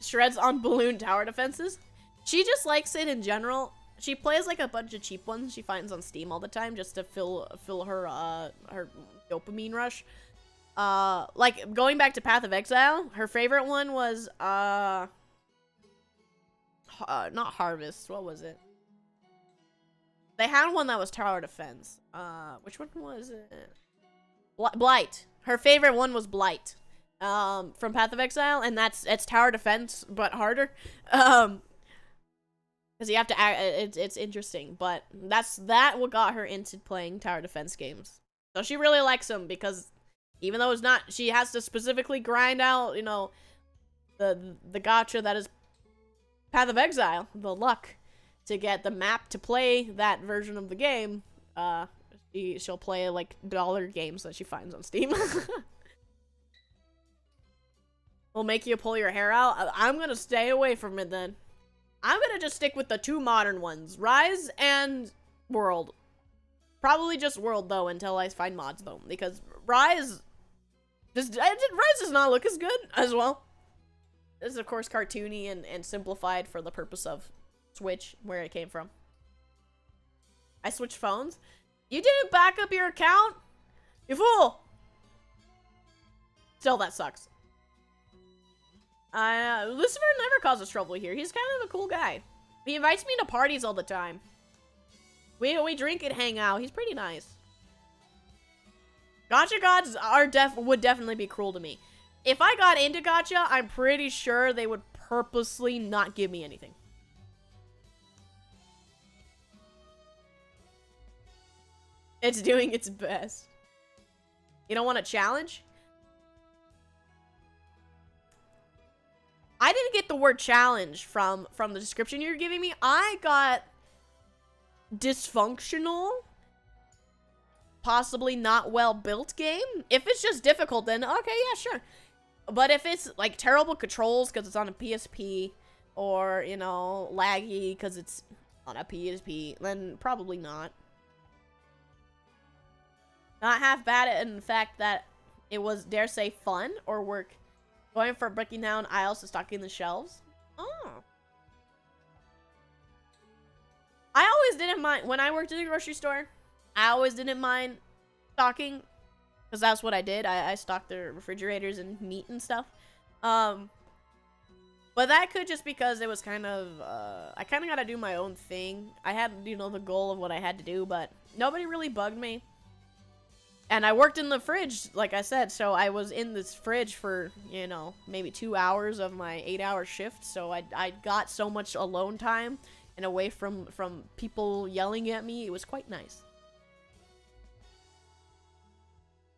Shreds on balloon tower defenses. She just likes it in general. She plays like a bunch of cheap ones she finds on Steam all the time just to fill her her dopamine rush. Like going back to Path of Exile, her favorite one was not Harvest. What was it? They had one that was tower defense. Which one was it? Blight. Her favorite one was Blight. From Path of Exile, and it's tower defense but harder, because you have to act. It's interesting, but that's what got her into playing tower defense games. So she really likes them because even though it's not, she has to specifically grind out, you know, the gacha that is Path of Exile, the luck to get the map to play that version of the game. She'll play like dollar games that she finds on Steam. Will make you pull your hair out. I'm gonna stay away from it then. I'm gonna just stick with the two modern ones, Rise and World. Probably just World though until I find mods though, because Rise does not look as good as well. This is of course cartoony and simplified for the purpose of Switch, where it came from. I switched phones. You didn't back up your account, you fool. Still, that sucks. Lucifer never causes trouble here. He's kind of a cool guy. He invites me to parties all the time. We drink and hang out. He's pretty nice. Gacha gods would definitely be cruel to me. If I got into gacha, I'm pretty sure they would purposely not give me anything. It's doing its best. You don't want a challenge? I didn't get the word challenge from the description you're giving me. I got dysfunctional, possibly not well built game. If it's just difficult, then okay, yeah, sure. But if it's like terrible controls because it's on a PSP, or you know, laggy because it's on a PSP, then probably not. Not half bad in fact that it was, dare say, fun or work. Going for breaking down aisles to stocking the shelves. Oh. I always didn't mind, when I worked at the grocery store, I always didn't mind stocking, because that's what I did. I stocked the refrigerators and meat and stuff. But that could just because it was kind of, I kind of got to do my own thing. I had, you know, the goal of what I had to do, but nobody really bugged me. And I worked in the fridge, like I said, so I was in this fridge for, you know, maybe 2 hours of my 8-hour shift, so I got so much alone time and away from people yelling at me. It was quite nice.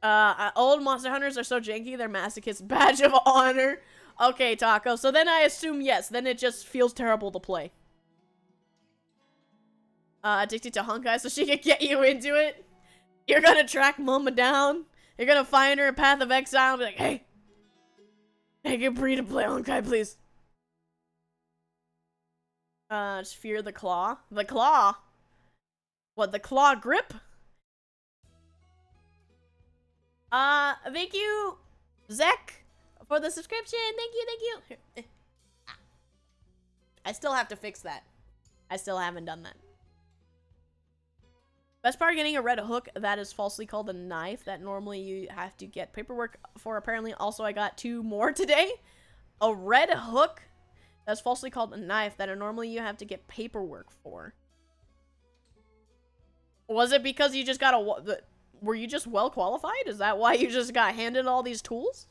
Old Monster Hunters are so janky, they're masochist badge of honor. Okay, Taco, so then I assume yes, then it just feels terrible to play. Addicted to Honkai so she can get you into it. You're gonna track Mama down. You're gonna find her in Path of Exile and be like, hey, get Brie to play Honkai, please. Just fear the claw. The claw? What, the claw grip? Thank you, Zek, for the subscription. Thank you. Here. I still have to fix that. I still haven't done that. Best part of getting a red hook that is falsely called a knife that normally you have to get paperwork for. Apparently, also I got 2 more today. A red hook that's falsely called a knife that normally you have to get paperwork for. Was it because you just got a... Were you just well qualified? Is that why you just got handed all these tools?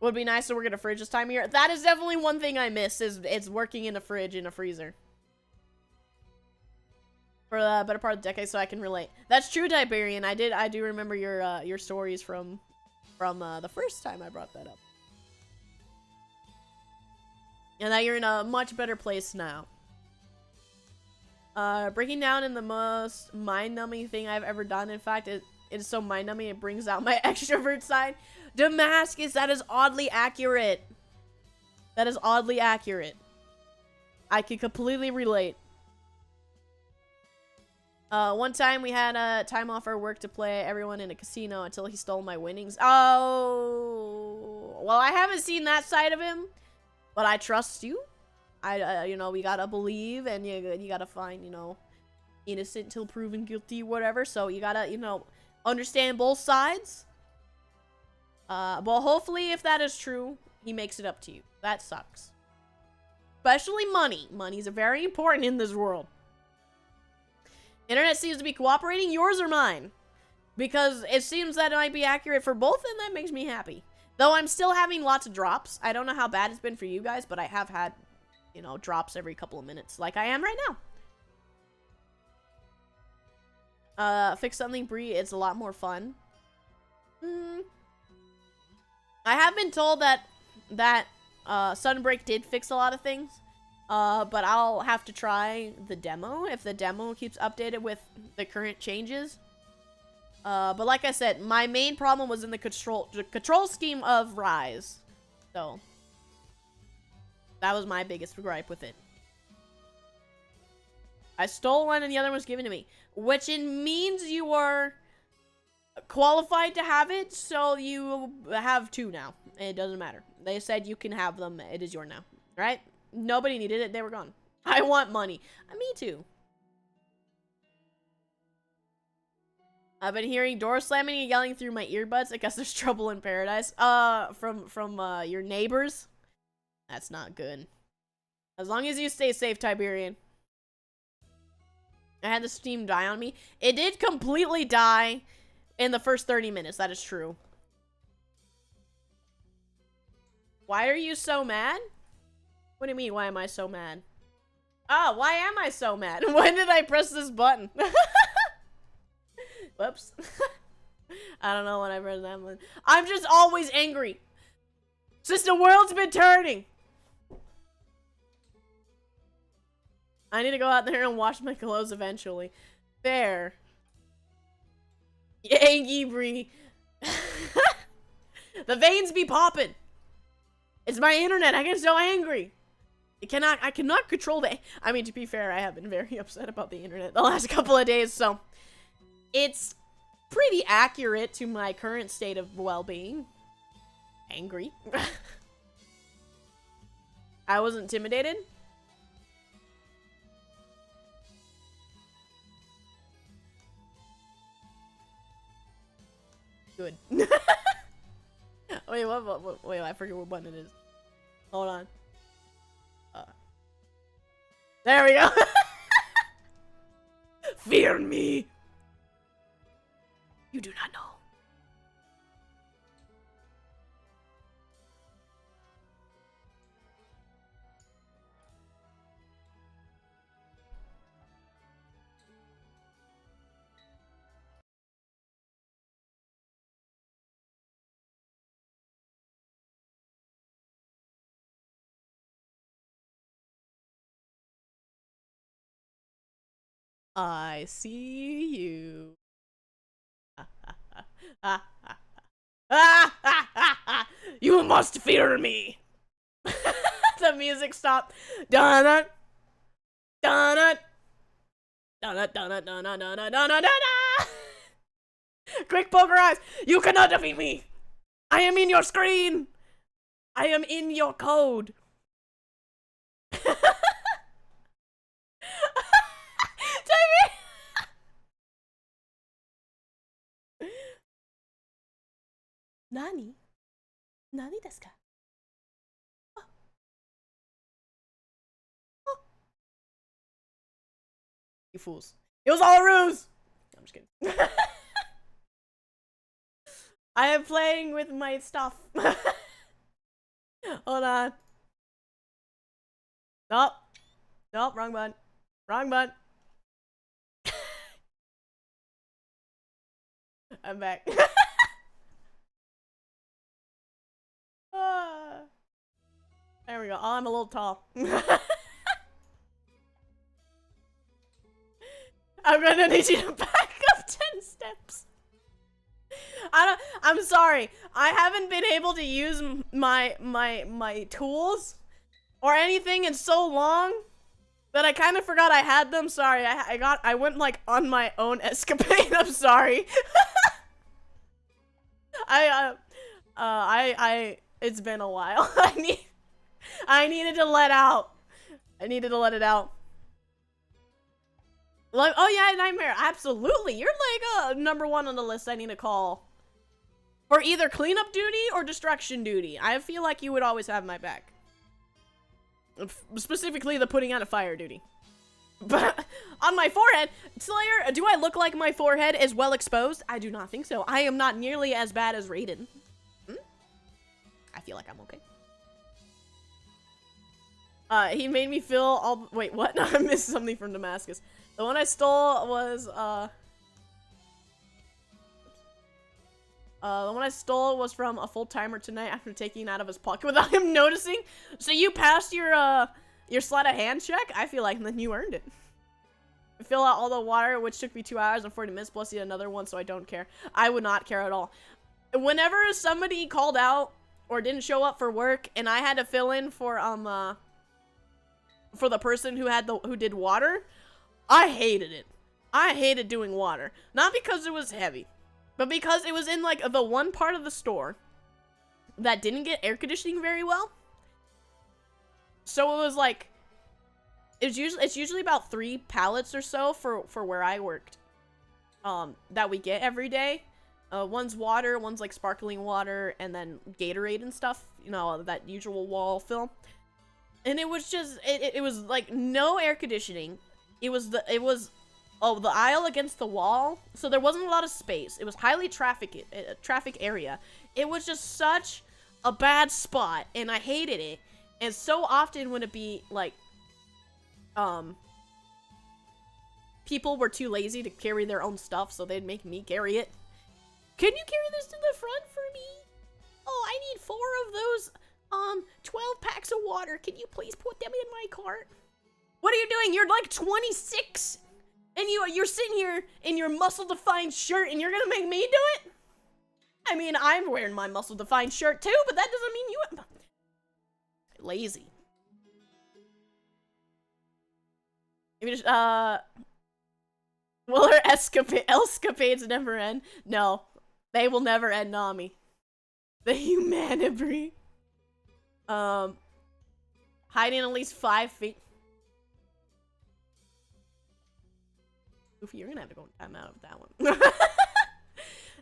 Would be nice to work in a fridge this time of year. That is definitely one thing I miss, is it's working in a fridge, in a freezer. For the better part of the decade, so I can relate. That's true, Tiberian. I do remember your stories from the first time I brought that up. And that you're in a much better place now. Breaking down in the most mind-numbing thing I've ever done. In fact, it is so mind-numbing it brings out my extrovert side. Damascus, that is oddly accurate. That is oddly accurate. I can completely relate. One time we had a time off our work to play everyone in a casino until he stole my winnings. Oh, well, I haven't seen that side of him, but I trust you. You know, we gotta believe, and you gotta find, you know, innocent till proven guilty, whatever. So you gotta, you know, understand both sides. Well, hopefully, if that is true, he makes it up to you. That sucks. Especially money. Money's very important in this world. Internet seems to be cooperating, yours or mine. Because it seems that it might be accurate for both, and that makes me happy. Though I'm still having lots of drops. I don't know how bad it's been for you guys, but I have had, you know, drops every couple of minutes, like I am right now. Fix something, Brie, it's a lot more fun. I have been told that Sunbreak did fix a lot of things. But I'll have to try the demo if the demo keeps updated with the current changes. But like I said, my main problem was in the control scheme of Rise. So that was my biggest gripe with it. I stole one and the other was given to me, which it means you are qualified to have it, so you have 2 now. It doesn't matter. They said you can have them. It is yours now, right? Nobody needed it. They were gone. I want money. Me too. I've been hearing doors slamming and yelling through my earbuds. I guess there's trouble in paradise. From your neighbors. That's not good. As long as you stay safe, Tiberian. I had the Steam die on me. It did completely die in the first 30 minutes. That is true. Why are you so mad? What do you mean, why am I so mad? Oh, why am I so mad? When did I press this button? Whoops. I don't know when I pressed that button. I'm just always angry. Since the world's been turning. I need to go out there and wash my clothes eventually. There. Yangy Brie. The veins be popping. It's my internet. I get so angry. I cannot control the. I mean, to be fair, I have been very upset about the internet the last couple of days, so it's pretty accurate to my current state of well-being. Angry. I was intimidated. Good. Wait, wait, I forget what button it is. Hold on. There we go. Fear me. You do not know. I see you. You must fear me. The music stopped. Dun dun dun dun. Quick poker eyes. You cannot defeat me. I am in your screen. I am in your code. Nani? Nani desu ka? Oh. Oh. You fools. It was all a ruse! I'm just kidding. I am playing with my stuff. Hold on. Nope. Nope, wrong button. Wrong button. I'm back. There we go. Oh, I'm a little tall. I'm gonna need you to back up 10 steps. I'm sorry. I haven't been able to use my tools or anything in so long that I kind of forgot I had them. Sorry. I went like on my own escapade. I'm sorry. It's been a while. I needed to let out. I needed to let it out. Like, oh yeah, Nightmare. Absolutely. You're like #1 on the list I need to call. For either cleanup duty or destruction duty. I feel like you would always have my back. Specifically the putting out a fire duty. But on my forehead, Slayer, do I look like my forehead is well exposed? I do not think so. I am not nearly as bad as Raiden. I feel like I'm okay. He made me feel all- wait, what? No, I missed something from Damascus. The one I stole was, the one I stole was from a full-timer tonight after taking it out of his pocket without him noticing. So you passed your sleight of hand check? I feel like then you earned it. Fill out all the water, which took me 2 hours and 40 minutes, plus yet another one, so I don't care. I would not care at all. Whenever somebody called out or didn't show up for work and I had to fill in for the person who did water, I hated it. I hated doing water. Not because it was heavy, but because it was in like the one part of the store that didn't get air conditioning very well. So it was like it's usually about 3 pallets or so for where I worked that we get every day. One's water, one's like sparkling water, and then Gatorade and stuff, you know, that usual wall fill. And it was just it was like no air conditioning. It was the aisle against the wall, so there wasn't a lot of space. It was highly traffic area. It was just such a bad spot, and I hated it. And so often would it be like people were too lazy to carry their own stuff, so they'd make me carry it. Can you carry this to the front for me? Oh, I need 4 of those 12 packs of water. Can you please put them in my cart? What are you doing? You're like 26. And you're sitting here in your muscle-defined shirt and you're gonna make me do it? I mean, I'm wearing my muscle-defined shirt too, but that doesn't mean you... Lazy. Maybe just, will her escapades never end? No. They will never end, Nami. The humanity. Hiding at least 5 feet. Goofy, you're gonna have to go in time out of that one.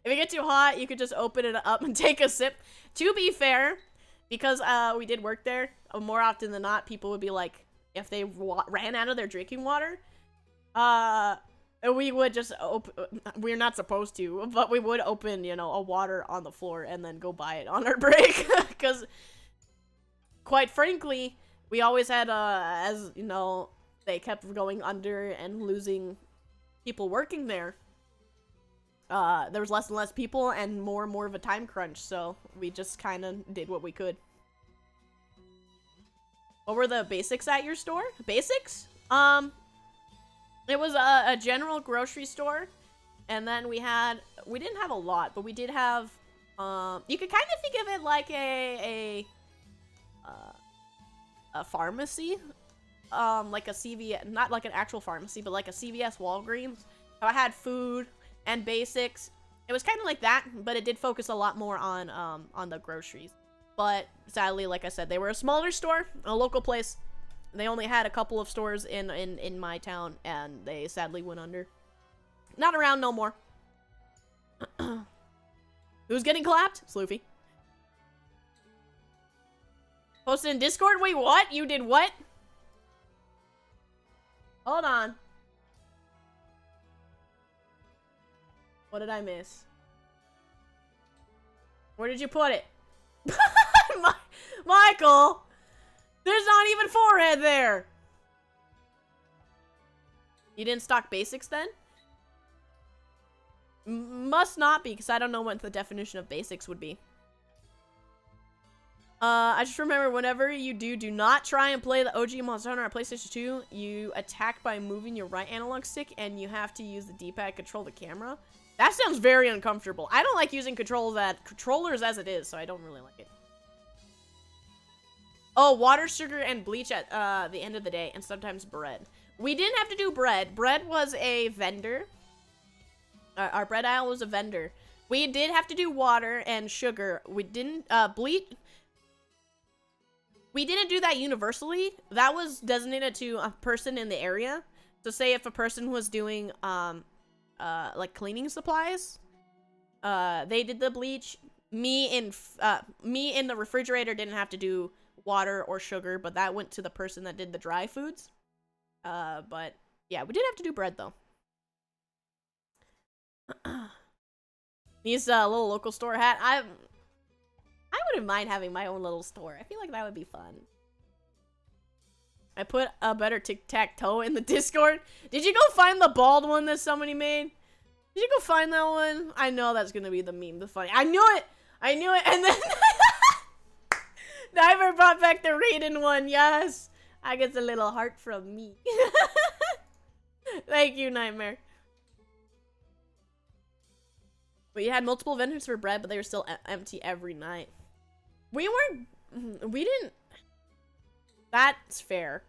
If it gets too hot, you could just open it up and take a sip. To be fair, because we did work there, more often than not, people would be like, if they ran out of their drinking water, we would just open, we're not supposed to, but we would open, you know, a water on the floor and then go buy it on our break. Because, quite frankly, we always had, as, you know, they kept going under and losing people working there. There was less and less people and more of a time crunch, so we just kind of did what we could. What were the basics at your store? Basics? It was a general grocery store, and then we didn't have a lot, but we did have, you could kind of think of it like a pharmacy, like a CVS, not like an actual pharmacy, but like a CVS Walgreens. So I had food and basics. It was kind of like that, but it did focus a lot more on the groceries. But sadly, like I said, they were a smaller store, a local place. They only had a couple of stores in my town, and they sadly went under. Not around no more. Who's getting clapped? Sloofy. Posted in Discord? Wait, what? You did what? Hold on. What did I miss? Where did you put it? Michael! There's not even forehead there! You didn't stock basics then? Must not be, because I don't know what the definition of basics would be. I just remember whenever you do not try and play the OG Monster Hunter on PlayStation 2. You attack by moving your right analog stick, and you have to use the D-pad to control the camera. That sounds very uncomfortable. I don't like using controllers as it is, so I don't really like it. Oh, water, sugar, and bleach at the end of the day, and sometimes bread. We didn't have to do bread. Bread was a vendor. Our bread aisle was a vendor. We did have to do water and sugar. We didn't, bleach. We didn't do that universally. That was designated to a person in the area. So say if a person was doing, like cleaning supplies, they did the bleach. Me in the refrigerator didn't have to do water or sugar, but that went to the person that did the dry foods. But yeah, we did have to do bread though. These little local store hat. I wouldn't mind having my own little store. I feel like that would be fun. I put a better tic-tac-toe in the Discord. Did you go find the bald one that somebody made? Did you go find that one? I know that's gonna be the meme, the funny. I knew it! I knew it, and then Diver brought back the Raiden one, yes! I get a little heart from me. Thank you, Nightmare. We had multiple vendors for bread, but they were still empty every night. We didn't... That's fair.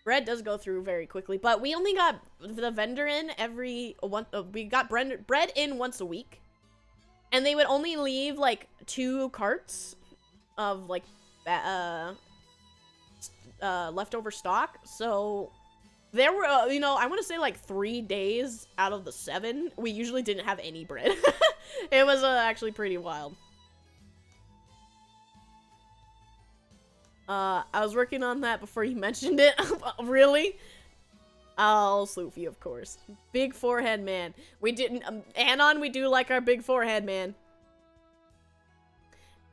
Bread does go through very quickly, but we only got the vendor in we got bread in once a week. And they would only leave, like, 2 carts of, like, leftover stock. So, there were, you know, I want to say, like, 3 days out of the 7, we usually didn't have any bread. It was actually pretty wild. I was working on that before you mentioned it. Really? Oh, Sloofy, of course. Big forehead man. We didn't, Anon, we do like our big forehead man.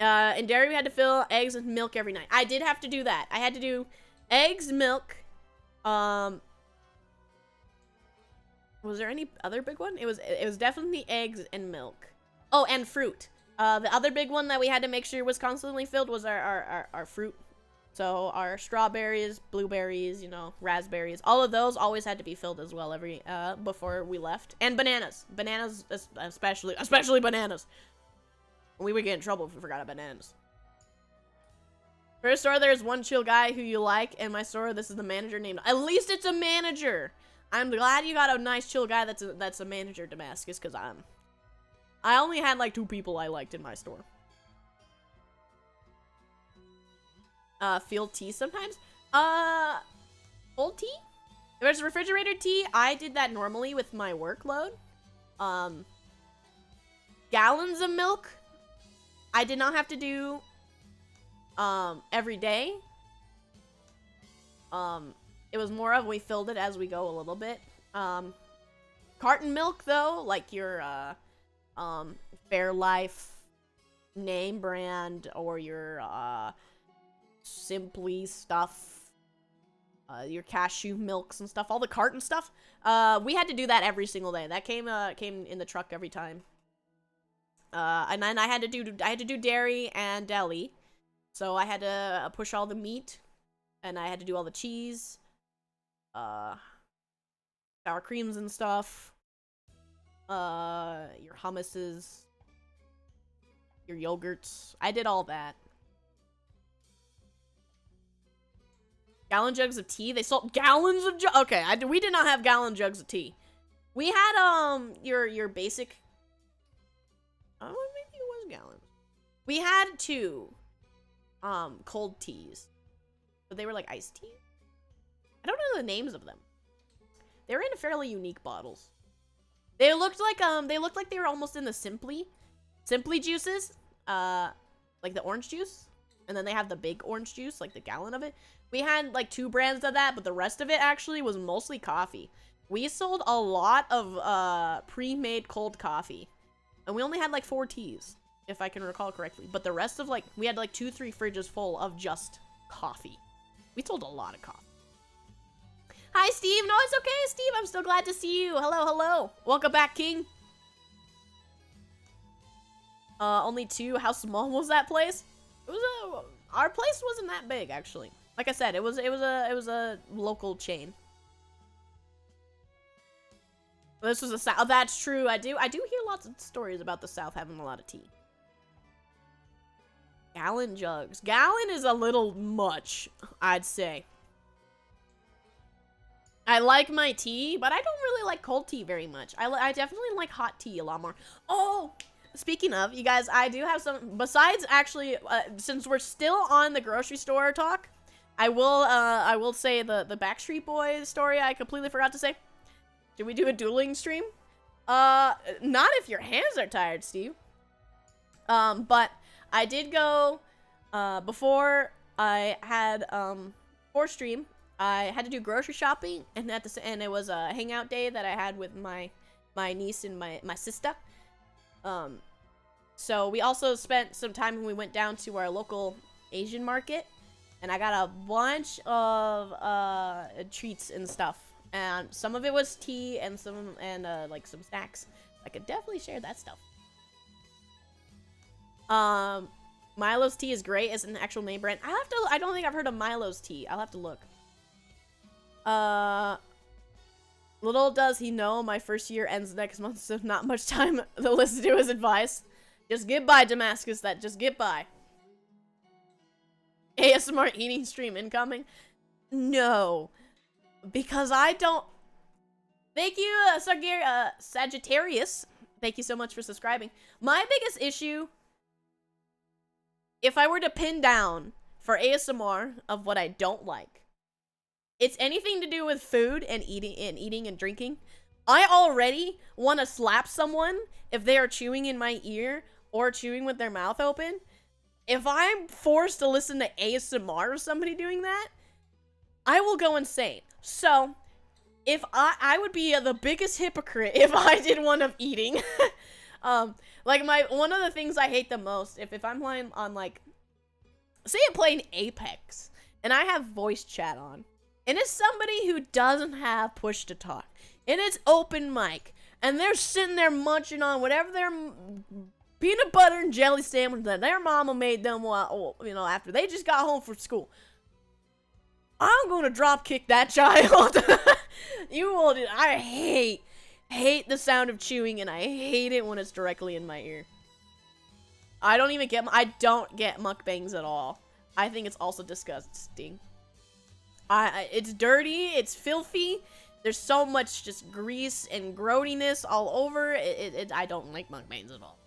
In dairy, we had to fill eggs and milk every night. I did have to do that. I had to do eggs, milk. Was there any other big one? It was definitely eggs and milk. Oh, and fruit. The other big one that we had to make sure was constantly filled was our fruit. So our strawberries, blueberries, you know, raspberries, all of those always had to be filled as well every before we left. And bananas. Bananas especially bananas. We would get in trouble if we forgot about bananas. For a store, there's one chill guy who you like. In my store, this is the manager named. At least it's a manager. I'm glad you got a nice chill guy that's a manager, Damascus, because I only had like 2 people I liked in my store. Field tea sometimes. Cold tea? If it's refrigerated tea, I did that normally with my workload. Gallons of milk, I did not have to do every day. It was more of we filled it as we go a little bit. Carton milk though, like your Fairlife name brand or your Simply stuff, your cashew milks and stuff, all the carton stuff. We had to do that every single day. That came in the truck every time. And then I had to do dairy and deli. So I had to push all the meat, and I had to do all the cheese, sour creams and stuff, your hummuses, your yogurts. I did all that. Gallon jugs of tea. They sold gallons of okay, we did not have gallon jugs of tea. We had your basic. Oh, maybe it was gallons. We had 2 cold teas, but they were like iced tea. I don't know the names of them. They were in fairly unique bottles. They looked like they were almost in the Simply juices, like the orange juice, and then they have the big orange juice, like the gallon of it. We had like 2 brands of that, but the rest of it actually was mostly coffee. We sold a lot of pre-made cold coffee, and we only had like 4 teas, if I can recall correctly. But the rest of like we had like 2-3 fridges full of just coffee. We sold a lot of coffee. Hi, Steve. No, it's okay, Steve. I'm still glad to see you. Hello, hello. Welcome back, King. Only 2. How small was that place? It was our place wasn't that big, actually. Like I said, it was a local chain. This was a South. Oh, that's true. I do hear lots of stories about the South having a lot of tea. Gallon jugs. Gallon is a little much, I'd say. I like my tea, but I don't really like cold tea very much. I definitely like hot tea a lot more. Oh, speaking of, you guys, I do have some, besides actually, since we're still on the grocery store talk, I will say the Backstreet Boys story I completely forgot to say. Did we do a dueling stream? Not if your hands are tired, Steve. But I did go, before I had, for stream, I had to do grocery shopping, and and it was a hangout day that I had with my niece and my sister. So we also spent some time when we went down to our local Asian market, and I got a bunch of treats and stuff, and some of it was tea and like some snacks. I could definitely share that stuff. Milo's tea is great. It's an actual name brand. I don't think I've heard of Milo's tea. I'll have to look. Little does he know my first year ends next month, so not much time to listen to his advice. Just get by, Damascus. Just get by. ASMR eating stream incoming? No. Because I don't... Thank you, Sagittarius. Thank you so much for subscribing. My biggest issue, if I were to pin down for ASMR of what I don't like, it's anything to do with food and eating and drinking. I already want to slap someone if they are chewing in my ear or chewing with their mouth open. If I'm forced to listen to ASMR of somebody doing that, I will go insane. So, if I would be the biggest hypocrite if I did one of eating. Like one of the things I hate the most, if I'm playing on like, say I'm playing Apex, and I have voice chat on, and it's somebody who doesn't have push to talk, and it's open mic, and they're sitting there munching on whatever they're peanut butter and jelly sandwich that their mama made them while, you know, after they just got home from school. I'm gonna drop kick that child. You will. I hate the sound of chewing, and I hate it when it's directly in my ear. I don't get mukbangs at all. I think it's also disgusting. It's dirty, it's filthy. There's so much just grease and grody-ness all over. I don't like mukbangs at all.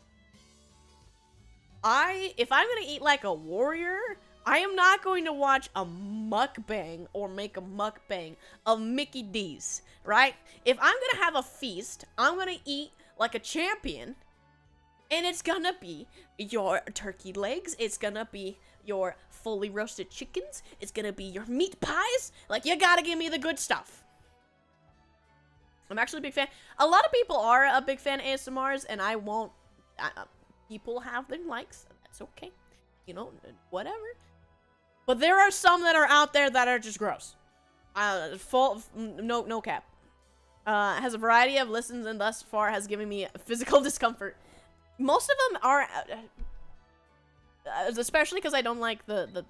If I'm gonna eat like a warrior, I am not going to watch a mukbang or make a mukbang of Mickey D's, right? If I'm gonna have a feast, I'm gonna eat like a champion, and it's gonna be your turkey legs, it's gonna be your fully roasted chickens, it's gonna be your meat pies. Like, you gotta give me the good stuff. I'm actually a big fan. A lot of people are a big fan of ASMRs, and I won't. People have their likes, and that's okay. You know, whatever. But there are some that are out there that are just gross. No cap. Has a variety of listens, and thus far has given me physical discomfort. Most of them are, especially because I don't like the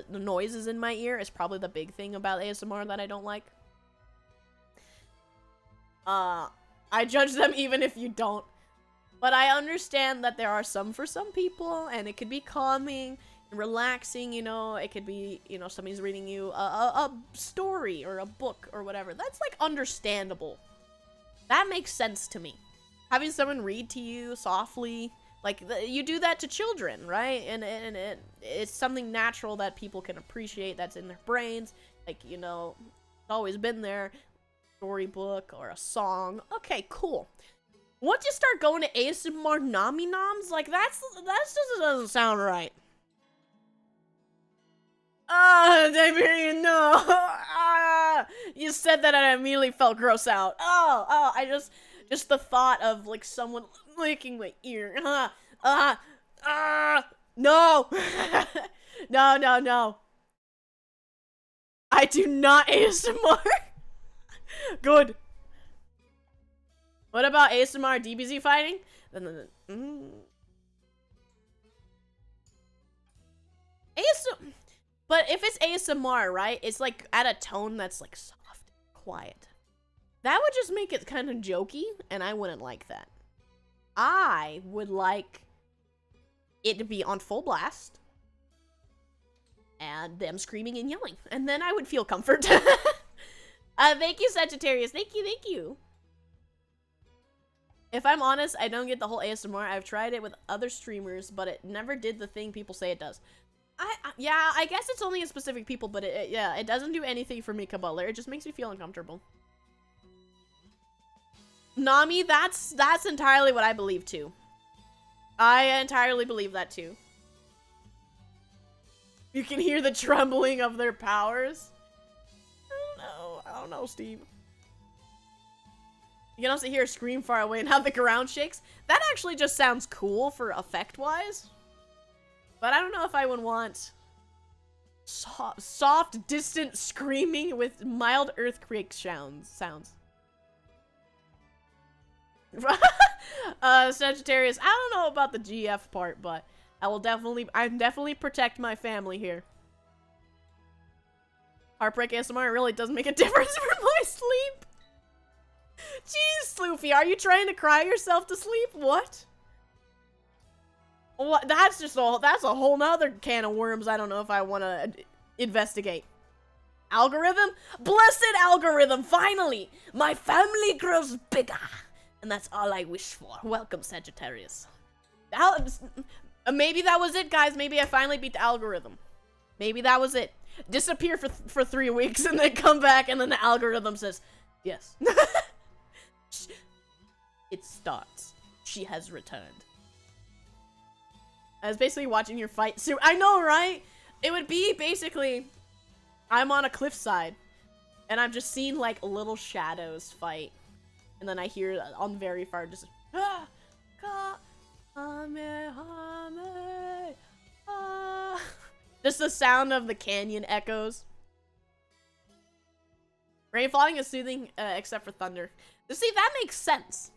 noises in my ear. Is probably the big thing about ASMR that I don't like. I judge them even if you don't. But I understand that there are some for some people, and it could be calming and relaxing, you know. It could be, you know, somebody's reading you a story or a book or whatever. That's, like, understandable. That makes sense to me. Having someone read to you softly, like, you do that to children, right? And it's something natural that people can appreciate, that's in their brains. Like, you know, it's always been there. Storybook or a song. Okay, cool. Once you start going to ASMR Nami Noms, like, that just doesn't sound right. Tiberian, no. You said that and I immediately felt gross out. I just the thought of, like, someone licking my ear. No. No. I do not ASMR. Good. What about ASMR DBZ fighting? But if it's ASMR, right? It's like at a tone that's like soft, quiet. That would just make it kind of jokey, and I wouldn't like that. I would like it to be on full blast, and them screaming and yelling, and then I would feel comfort. Thank you, Sagittarius. Thank you. If I'm honest, I don't get the whole ASMR. I've tried it with other streamers, but it never did the thing people say it does. Yeah, I guess it's only in specific people, but it doesn't do anything for me, Kabutler. It just makes me feel uncomfortable. Nami, that's entirely what I believe too. I entirely believe that too. You can hear the trembling of their powers. I don't know, Steve. You can also hear a scream far away and how the ground shakes. That actually just sounds cool for effect-wise. But I don't know if I would want soft, distant screaming with mild earthquake sounds. Sagittarius, I don't know about the GF part, but I definitely protect my family here. Heartbreak ASMR really does make a difference for my sleep. Jeez, Sloofy, are you trying to cry yourself to sleep? What? What? That's a whole nother can of worms I don't know if I want to investigate. Algorithm? Blessed algorithm, finally! My family grows bigger! And that's all I wish for. Welcome, Sagittarius. Maybe that was it, guys. Maybe I finally beat the algorithm. Maybe that was it. Disappear for 3 weeks and then come back and then the algorithm says, yes. It starts. She has returned. I was basically watching your fight. So I know, right? It would be basically, I'm on a cliffside and I'm just seeing like little shadows fight. And then I hear on very far just, just the sound of the canyon echoes. Rain falling is soothing, except for thunder. See, that makes sense.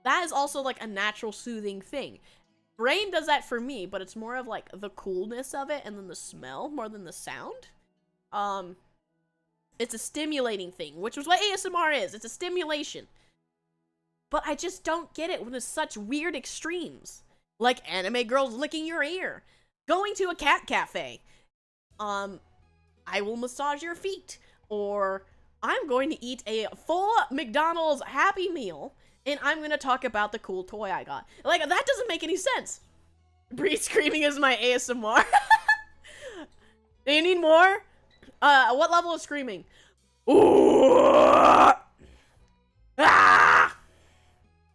That is also like a natural soothing thing. Brain does that for me, but it's more of like the coolness of it and then the smell more than the sound. It's a stimulating thing, which is what ASMR is. It's a stimulation. But I just don't get it when it's such weird extremes. Like anime girls licking your ear. Going to a cat cafe. I will massage your feet. Or I'm going to eat a full McDonald's Happy Meal. And I'm going to talk about the cool toy I got. Like, that doesn't make any sense. Brie screaming is my ASMR. Do you need more? What level of screaming? Ooh! Ah!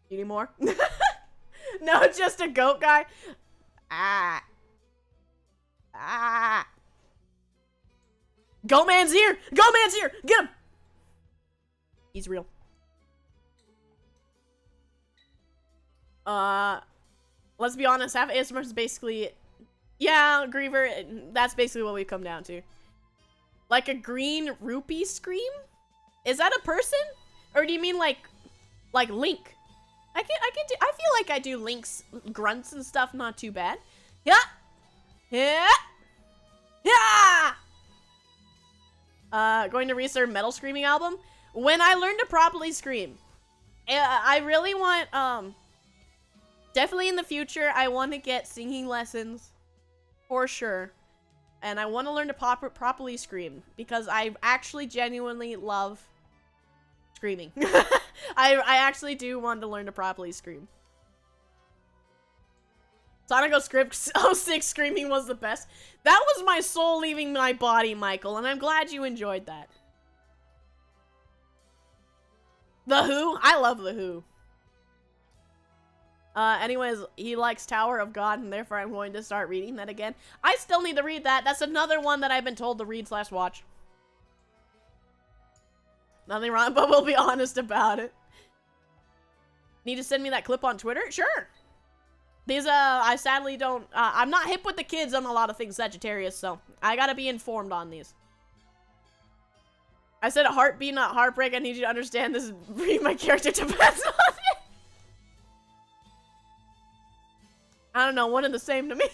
You need more? No, just a goat guy. Ah. Ah. Goat man's here! Goat man's here! Get him! He's real. Let's be honest, half ASMR is basically, yeah, Griever, that's basically what we've come down to. Like a green rupee scream? Is that a person? Or do you mean like Link? I feel like I do Link's grunts and stuff not too bad. Yeah! Yeah! Yeah! Going to release their metal screaming album? When I learn to properly scream. I really want, definitely in the future, I want to get singing lessons. For sure. And I want to learn to properly scream. Because I actually genuinely love screaming. I actually do want to learn to properly scream. Sonic 06 screaming was the best. That was my soul leaving my body, Michael. And I'm glad you enjoyed that. The Who? I love The Who. Anyways, he likes Tower of God, and therefore I'm going to start reading that again. I still need to read that. That's another one that I've been told to read / watch. Nothing wrong, but we'll be honest about it. Need to send me that clip on Twitter? Sure. These, I sadly don't, I'm not hip with the kids on a lot of things, Sagittarius, so I gotta be informed on these. I said heartbeat, not heartbreak. I need you to understand this. My character depends on it. I don't know, one and the same to me.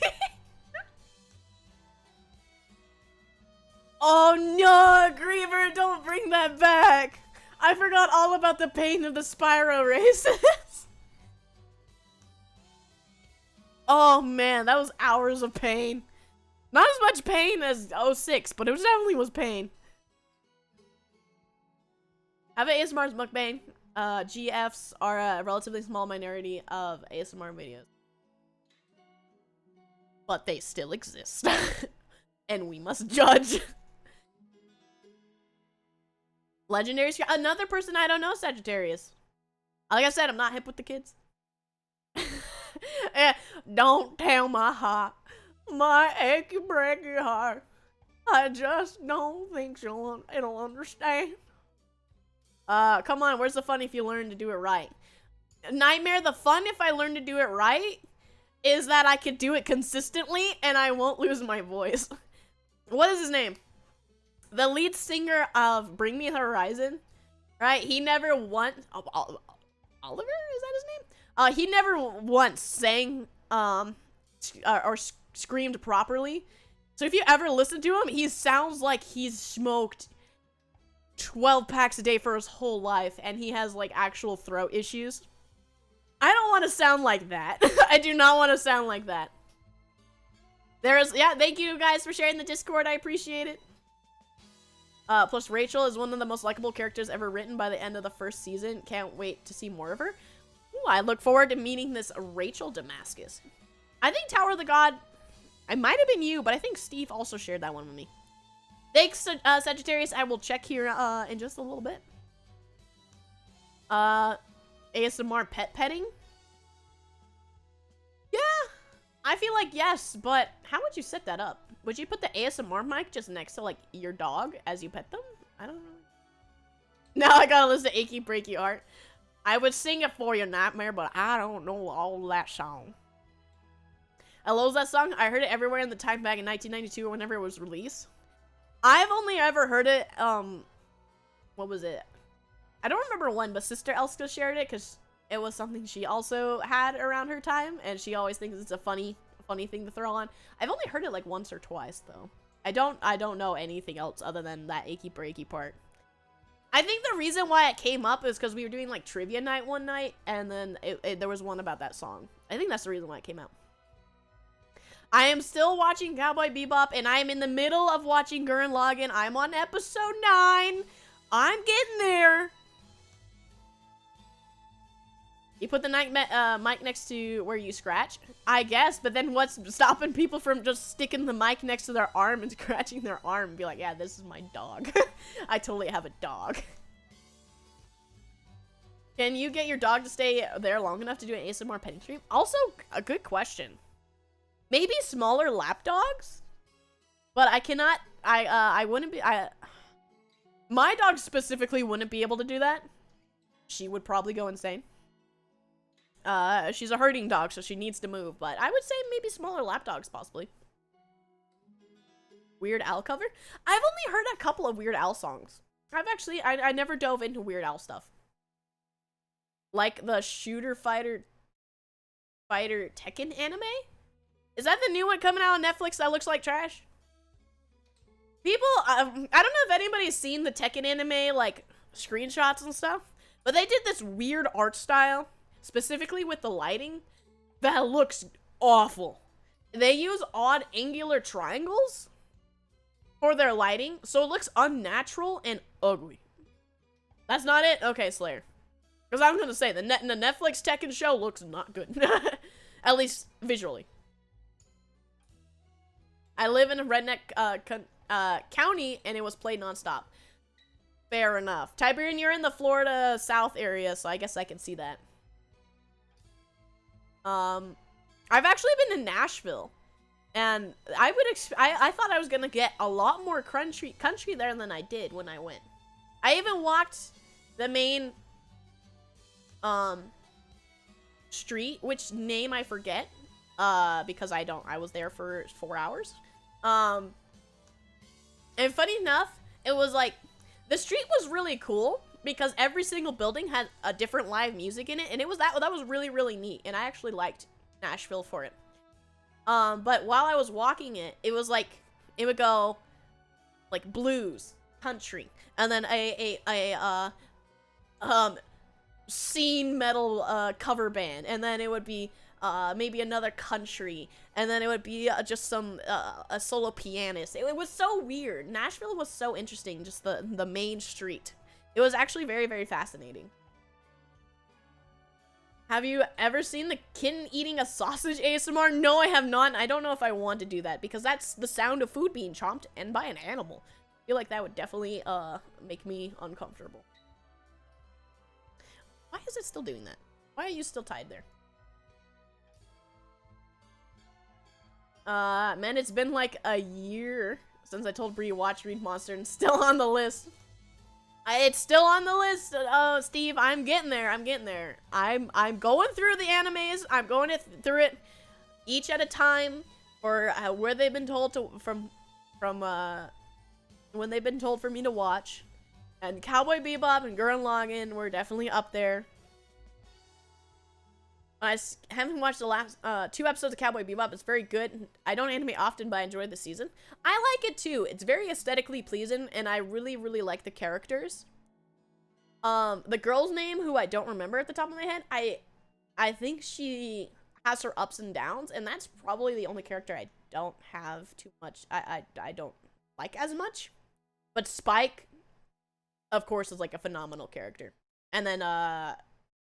Oh no, Griever, don't bring that back. I forgot all about the pain of the Spyro races. Oh man, that was hours of pain. Not as much pain as 06, but it definitely was pain. Have an ASMR's mukbang. GFs are a relatively small minority of ASMR videos. But they still exist. And we must judge. Legendary Scrap. Another person I don't know, Sagittarius. Like I said, I'm not hip with the kids. Don't tell my heart. My achy breaky heart. I just don't think it'll understand. Come on, where's the fun if you learn to do it right? Nightmare, the fun if I learn to do it right is that I could do it consistently and I won't lose my voice. What is his name? The lead singer of Bring Me the Horizon, right? He never once, Oliver, is that his name? He never once sang, or screamed properly. So if you ever listen to him, he sounds like he's smoked 12 packs a day for his whole life, and he has, like, actual throat issues. I don't want to sound like that. I do not want to sound like that. Yeah, thank you guys for sharing the Discord. I appreciate it. Plus, Rachel is one of the most likable characters ever written by the end of the first season. Can't wait to see more of her. Ooh, I look forward to meeting this Rachel Damascus. I think Tower of the God, I might have been you, but I think Steve also shared that one with me. Thanks, Sagittarius. I will check here in just a little bit. ASMR pet petting? Yeah, I feel like yes, but how would you set that up? Would you put the ASMR mic just next to, like, your dog as you pet them? I don't know. Now I gotta listen to Achy Breaky Art. I would sing it for you, Nightmare, but I don't know all that song. I love that song. I heard it everywhere in the time back in 1992 whenever it was released. I've only ever heard it, what was it? I don't remember when, but Sister Elska shared it because it was something she also had around her time, and she always thinks it's a funny thing to throw on. I've only heard it like once or twice though. I don't know anything else other than that achy breaky part. I think the reason why it came up is because we were doing like trivia night one night, and then there was one about that song. I think that's the reason why it came out. I am still watching Cowboy Bebop, and I am in the middle of watching Gurren Lagann. I'm on episode 9. I'm getting there. You put the mic next to where you scratch? I guess, but then what's stopping people from just sticking the mic next to their arm and scratching their arm and be like, yeah, this is my dog. I totally have a dog. Can you get your dog to stay there long enough to do an ASMR petting stream? Also, a good question. Maybe smaller lap dogs? But I cannot, I wouldn't be, my dog specifically wouldn't be able to do that. She would probably go insane. She's a herding dog, so she needs to move, but I would say maybe smaller lap dogs, possibly. Weird Al cover? I've only heard a couple of Weird Al songs. I never dove into Weird Al stuff. Like the Shooter Fighter Tekken anime? Is that the new one coming out on Netflix that looks like trash? People, I don't know if anybody's seen the Tekken anime, like, screenshots and stuff, but they did this weird art style, specifically with the lighting, that looks awful. They use odd angular triangles for their lighting, so it looks unnatural and ugly. That's not it? Okay, Slayer. Because I'm gonna say, the Netflix Tekken show looks not good. At least, visually. I live in a redneck county, and it was played nonstop. Fair enough. Tiberian, you're in the Florida South area, so I guess I can see that. I've actually been to Nashville, and I thought I was gonna get a lot more country there than I did when I went. I even walked the main street, which name I forget, because I was there for 4 hours. And funny enough, it was like, the street was really cool because every single building had a different live music in it, and it was that was really, really neat, and I actually liked Nashville for it. But while I was walking it, it was like, it would go like blues, country, and then a scene metal cover band, and then it would be maybe another country, and then it would be just some a solo pianist. It was so weird. Nashville was so interesting, just the main street. It was actually very, very fascinating. Have you ever seen the kitten eating a sausage ASMR? No, I have not. I don't know if I want to do that, because that's the sound of food being chomped, and by an animal. I feel like that would definitely make me uncomfortable. Why is it still doing that? Why are you still tied there? Man, it's been like a year since I told Brie watch Read Monster, and still on the list. It's still on the list, Steve. I'm getting there. I'm getting there. I'm going through the animes. I'm going through it each at a time, or where they've been told to from when they've been told for me to watch. And Cowboy Bebop and Gurren Lagann were definitely up there. I haven't watched the last 2 episodes of Cowboy Bebop. It's very good. I don't anime often, but I enjoyed the season. I like it too. It's very aesthetically pleasing, and I really, really like the characters. The girl's name, who I don't remember at the top of my head, I think she has her ups and downs, and that's probably the only character I don't have too much. I don't like as much. But Spike, of course, is like a phenomenal character. And then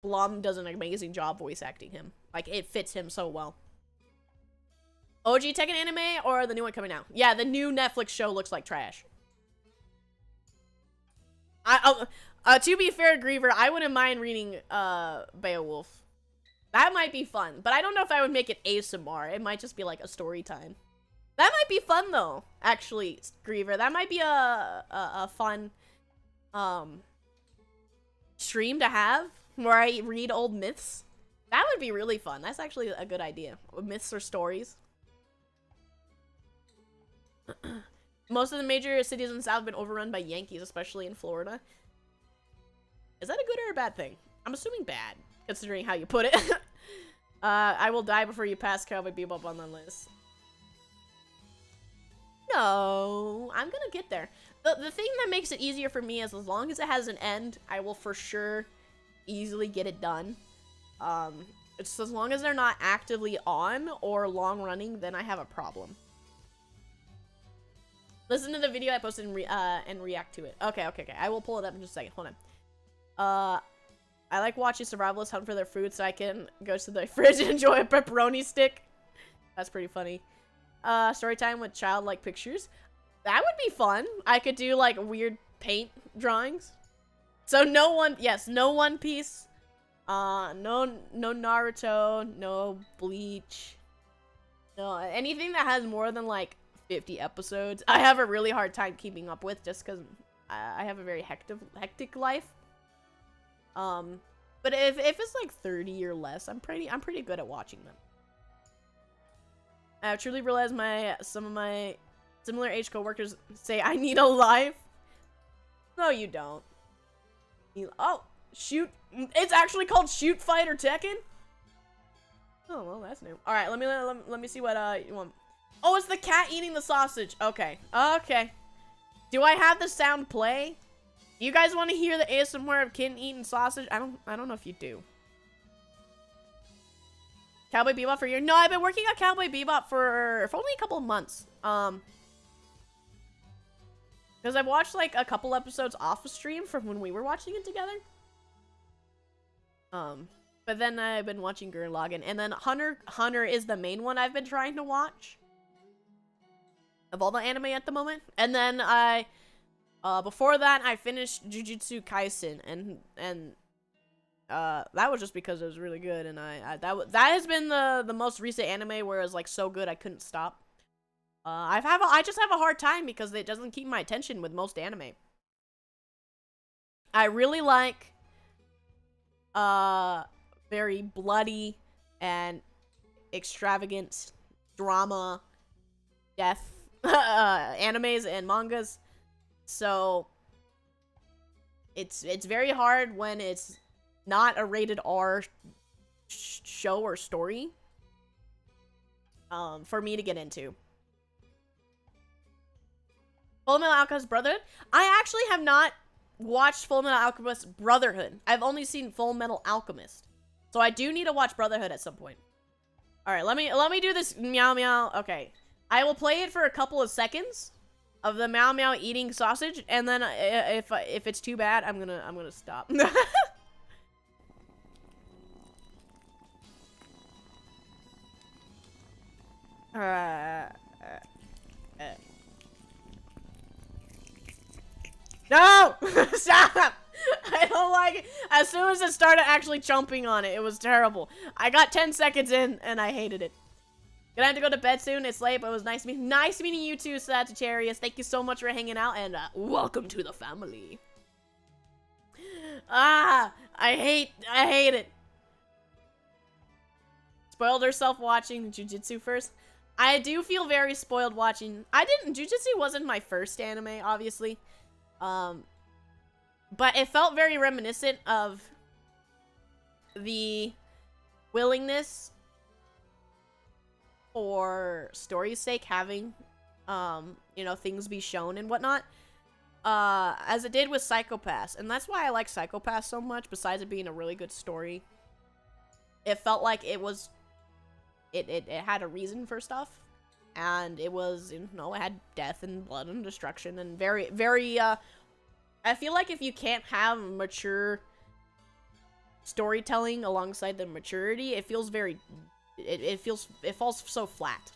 Blum does an amazing job voice acting him. Like, it fits him so well. OG Tekken anime or the new one coming out? Yeah, the new Netflix show looks like trash. To be fair, Griever, I wouldn't mind reading Beowulf. That might be fun, but I don't know if I would make it ASMR. It might just be like a story time. That might be fun though, actually, Griever. That might be a fun stream to have, where I read old myths. That would be really fun. That's actually a good idea. Myths or stories. Most of the major cities in the South have been overrun by Yankees, especially in Florida. Is that a good or a bad thing? I'm assuming bad. considering how you put it. I will die before you pass Cowboy Bebop on the list. No, I'm gonna get there. The thing that makes it easier for me is as long as it has an end, I will for sure easily get it done. It's as long as they're not actively on or long running, then I have a problem. Listen to the video I posted and react to it. Okay. I will pull it up in just a second. Hold on. I like watching survivalists hunt for their food so I can go to the fridge and enjoy a pepperoni stick. That's pretty funny. Story time with childlike pictures. That would be fun. I could do like weird paint drawings. So no One Piece. No Naruto, no Bleach. No, anything that has more than like 50 episodes. I have a really hard time keeping up with just because I have a very hectic life. But if it's like 30 or less, I'm pretty good at watching them. I've truly realized some of my similar age coworkers say I need a life. No, you don't. Oh, shoot! It's actually called Shoot Fighter Tekken. Oh well, that's new. All right, let me see what you want. Oh, it's the cat eating the sausage. Okay. Do I have the sound play? Do you guys want to hear the ASMR of kitten eating sausage? I don't know if you do. Cowboy Bebop for a year? No, I've been working on Cowboy Bebop for only a couple of months. Because I've watched like a couple episodes off of stream from when we were watching it together. But then I've been watching Gurren Lagann, and then Hunter is the main one I've been trying to watch of all the anime at the moment. And then before that I finished Jujutsu Kaisen, and that was just because it was really good, and that has been the most recent anime where it was like so good I couldn't stop. I just have a hard time because it doesn't keep my attention with most anime. I really like very bloody and extravagant drama, death animes and mangas. So it's very hard when it's not a rated R show or story for me to get into. Fullmetal Alchemist Brotherhood? I actually have not watched Fullmetal Alchemist Brotherhood. I've only seen Fullmetal Alchemist. So I do need to watch Brotherhood at some point. Alright, let me do this meow meow. Okay. I will play it for a couple of seconds of the meow meow eating sausage, and then if it's too bad, I'm gonna stop. No! Stop! I don't like it. As soon as it started actually chomping on it, it was terrible. I got 10 seconds in, and I hated it. Gonna have to go to bed soon. It's late, but it was nice meeting you too, Sagittarius. Thank you so much for hanging out, and welcome to the family. I hate it. Spoiled herself watching Jujutsu first. I do feel very spoiled watching. Jujutsu wasn't my first anime, obviously. But it felt very reminiscent of the willingness for story's sake having, you know, things be shown and whatnot, as it did with Psycho-Pass. And that's why I like Psycho-Pass so much, besides it being a really good story. It felt like it had a reason for stuff. And it was, you know, it had death and blood and destruction and very, very, I feel like if you can't have mature storytelling alongside the maturity, it feels very, it falls so flat.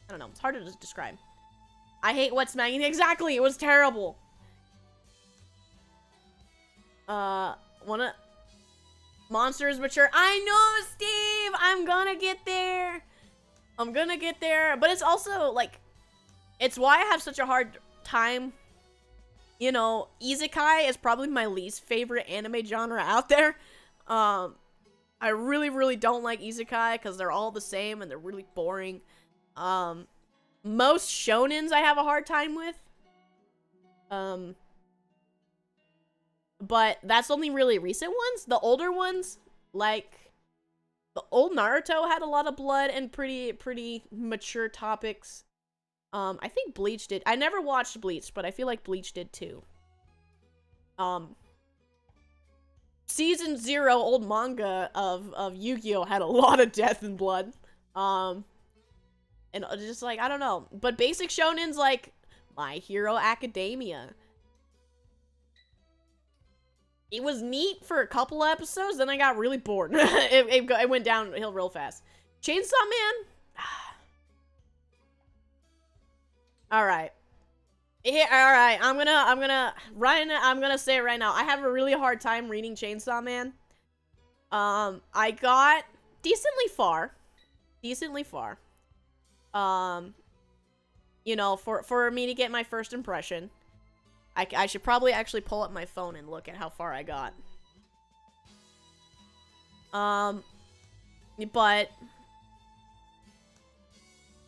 I don't know, it's hard to describe. I hate wet smacking. Exactly, it was terrible. Monster is mature. I know, Steve! I'm gonna get there. But it's also, like, it's why I have such a hard time. You know, isekai is probably my least favorite anime genre out there. I really, really don't like isekai because they're all the same and they're really boring. Most shonens I have a hard time with. But that's only really recent ones. The older ones, Like, the old Naruto had a lot of blood and pretty mature topics. I think Bleach did. I never watched Bleach, but I feel like Bleach did too. Season 0 old manga of Yu-Gi-Oh! Had a lot of death and blood. And just like, I don't know. But basic shonen's like My Hero Academia. It was neat for a couple episodes, then I got really bored. it went downhill real fast. Chainsaw Man? Alright. Yeah, alright, I'm gonna say it right now. I have a really hard time reading Chainsaw Man. I got decently far. You know, for me to get my first impression. I should probably actually pull up my phone and look at how far I got. But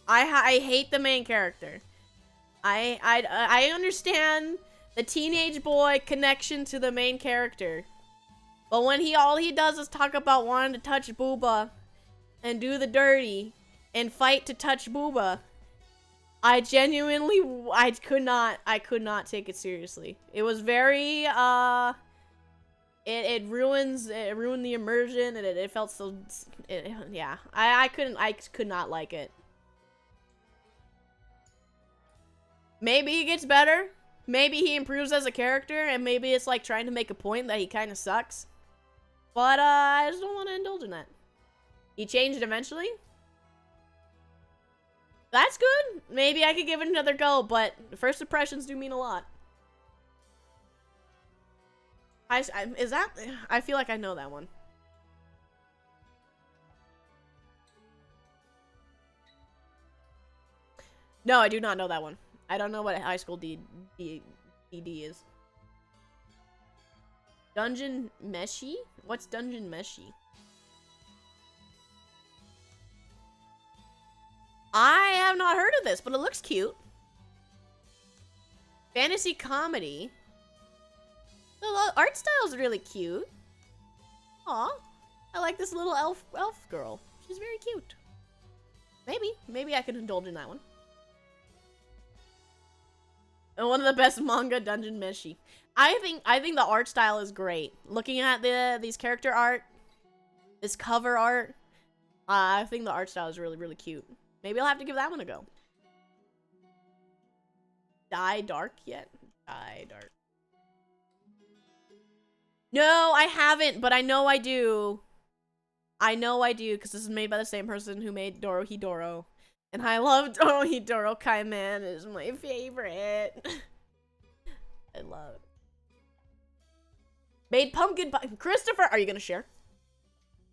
I hate the main character. I understand the teenage boy connection to the main character. But when all he does is talk about wanting to touch Booba and do the dirty and fight to touch Booba, I could not take it seriously. It was very, it ruined the immersion, and it felt so, yeah. I could not like it. Maybe he gets better. Maybe he improves as a character, and maybe it's like trying to make a point that he kind of sucks. But, I just don't want to indulge in that. He changed eventually. That's good. Maybe I could give it another go, but first impressions do mean a lot. I feel like I know that one. No, I do not know that one. I don't know what high school DD is. Dungeon Meshi? What's Dungeon Meshi? I have not heard of this, but it looks cute. Fantasy comedy. The art style is really cute. Aw, I like this little elf girl. She's very cute. Maybe I could indulge in that one. And one of the best manga, Dungeon Meshi. I think the art style is great. Looking at these character art, this cover art, I think the art style is really cute. Maybe I'll have to give that one a go. Die Dark yet? Die Dark. No, I haven't, but I know I do. I know I do, because this is made by the same person who made Dorohedoro. And I love Dorohedoro. Kaiman is my favorite. I love it. Made pumpkin pie. Christopher, are you gonna share?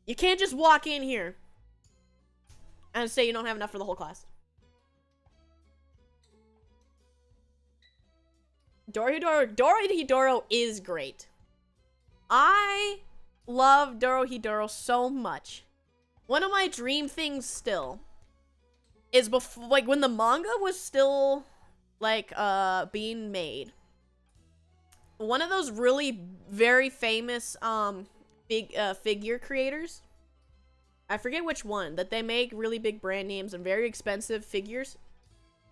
You can't just walk in here and say you don't have enough for the whole class. Dorohedoro is great. I love Dorohedoro so much. One of my dream things still is before, like, when the manga was still like being made. One of those really very famous big figure creators, I forget which one, that they make really big brand names and very expensive figures.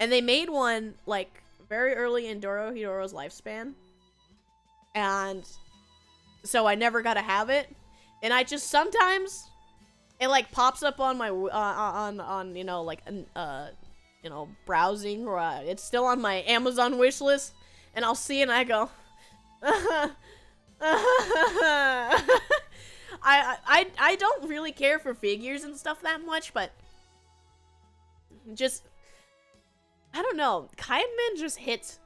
And they made one like very early in Dorohedoro's lifespan. And so I never got to have it. And I just sometimes it like pops up on my on you know, like you know, browsing, or it's still on my Amazon wish list, and I'll see it and I go I don't really care for figures and stuff that much, but just, I don't know, Kaiman just hits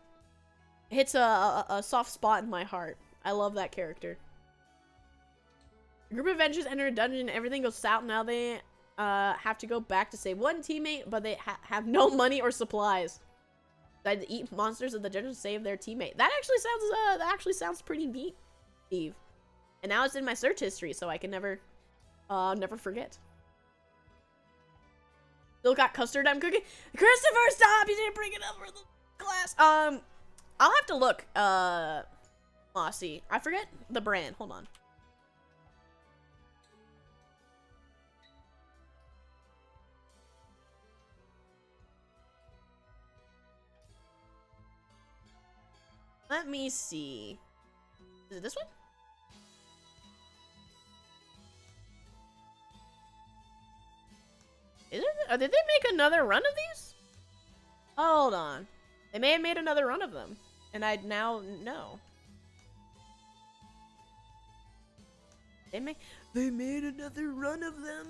a soft spot in my heart. I love that character. A group of adventurers enter a dungeon, everything goes south. Now they have to go back to save one teammate, but they have no money or supplies. They had to eat monsters of the dungeon to save their teammate. That actually sounds pretty neat, Steve. And now it's in my search history, so I can never forget. Still got custard I'm cooking. Christopher, stop! You didn't bring it up for the class. I'll have to look. Mossy. I forget the brand. Hold on. Let me see. Is it this one? Is it? Did they make another run of these? Hold on. They may have made another run of them. And I'd now know. They made another run of them?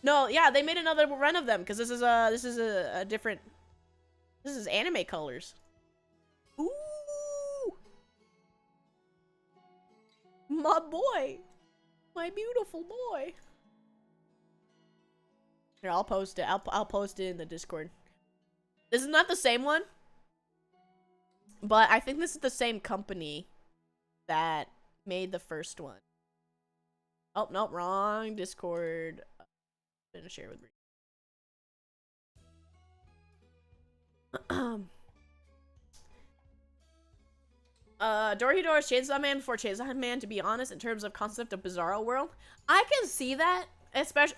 No, yeah, they made another run of them because this is a different. This is anime colors. Ooh, my boy, my beautiful boy. Here, I'll post it. I'll post it in the Discord. This is not the same one, but I think this is the same company that made the first one. Oh, no, wrong Discord. I'm gonna share with Brie. Dorohedoro's Chainsaw Man before Chainsaw Man, to be honest, in terms of concept of Bizarro World. I can see that, especially,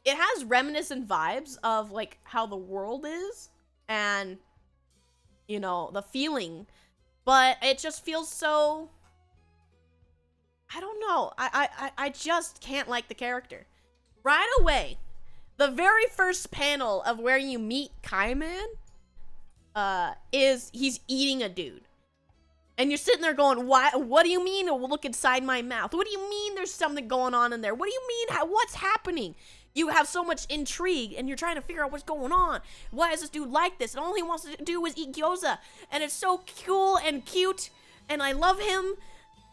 it has reminiscent vibes of, like, how the world is, and, you know, the feeling, but it just feels so, I don't know, I just can't like the character. Right away, the very first panel of where you meet Kaiman, is he's eating a dude. And you're sitting there going, what do you mean? Oh, look inside my mouth. What do you mean there's something going on in there? What do you mean? What's happening? You have so much intrigue, and you're trying to figure out what's going on. Why is this dude like this? And all he wants to do is eat gyoza. And it's so cool and cute, and I love him.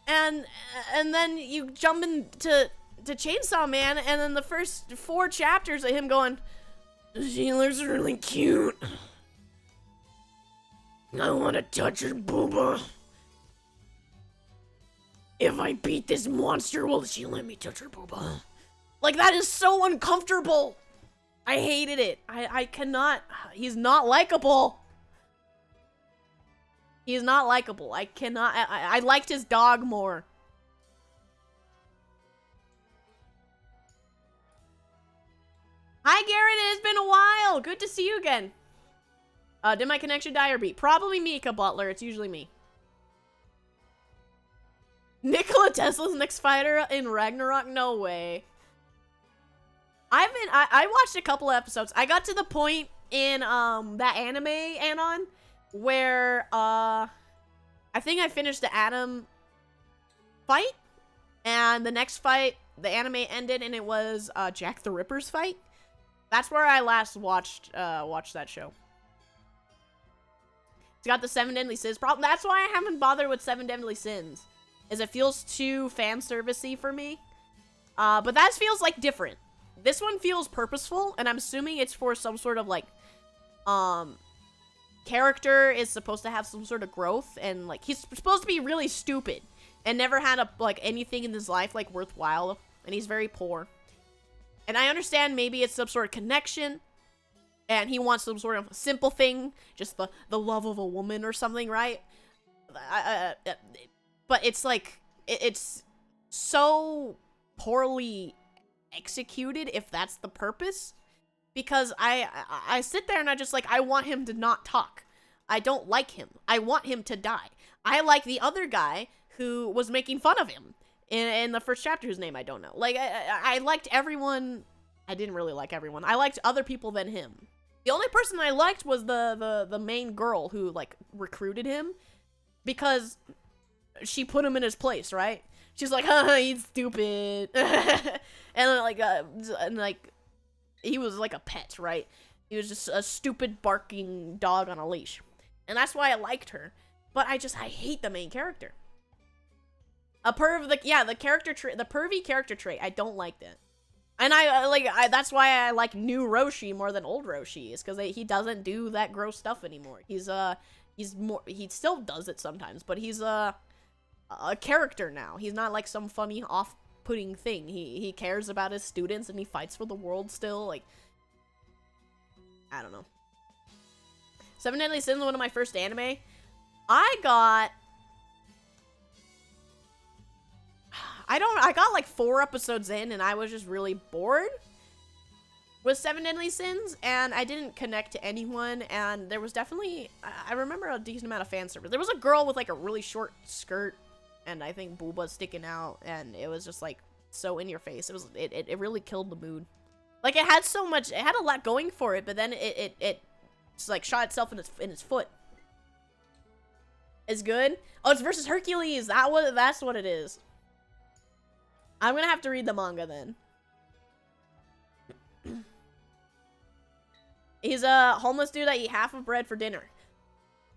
And then you jump into Chainsaw Man, and then the first 4 chapters of him going, she looks really cute. I want to touch her booba. If I beat this monster, will she let me touch her booba? Like, that is so uncomfortable. I hated it. I cannot. He's not likable. He's not likable. I cannot. I liked his dog more. Hi, Garrett. It has been a while. Good to see you again. Did my connection die or beat? Probably Mika Butler. It's usually me. Nikola Tesla's next fighter in Ragnarok? No way. I watched a couple of episodes. I got to the point in that anime Anon where I think I finished the Adam fight, and the next fight the anime ended and it was Jack the Ripper's fight. That's where I last watched that show. It's got the 7 Deadly Sins problem. That's why I haven't bothered with 7 Deadly Sins, is it feels too fan servicey for me. But that feels like different. This one feels purposeful, and I'm assuming it's for some sort of like character is supposed to have some sort of growth, and like he's supposed to be really stupid and never had anything in his life like worthwhile, and he's very poor. And I understand maybe it's some sort of connection, and he wants some sort of simple thing, just the love of a woman or something, right? But it's like, it's so poorly executed if that's the purpose. Because I sit there and I just like, I want him to not talk. I don't like him. I want him to die. I like the other guy who was making fun of him in the first chapter, whose name I don't know. Like, I liked everyone. I didn't really like everyone. I liked other people than him. The only person I liked was the main girl who, like, recruited him. Because she put him in his place, right? She's like, he's stupid. and like, he was like a pet, right? He was just a stupid barking dog on a leash. And that's why I liked her. But I hate the main character. The pervy character trait, I don't like that. And that's why I like new Roshi more than old Roshi, is because he doesn't do that gross stuff anymore. He still does it sometimes, but he's a character now. He's not like some funny off-putting thing. He cares about his students and he fights for the world still. Like, I don't know. 7 Deadly Sins was one of my first anime. I got like 4 episodes in and I was just really bored. with Seven Deadly Sins, and I didn't connect to anyone, and there was definitely, I remember a decent amount of fan service. There was a girl with like a really short skirt, and I think booba sticking out, and it was just like so in your face. It really killed the mood. Like it had so much, it had a lot going for it, but then it just like shot itself in its foot. It's good. Oh, it's versus Hercules. That's what it is. I'm gonna have to read the manga then. He's a homeless dude that eat half of bread for dinner.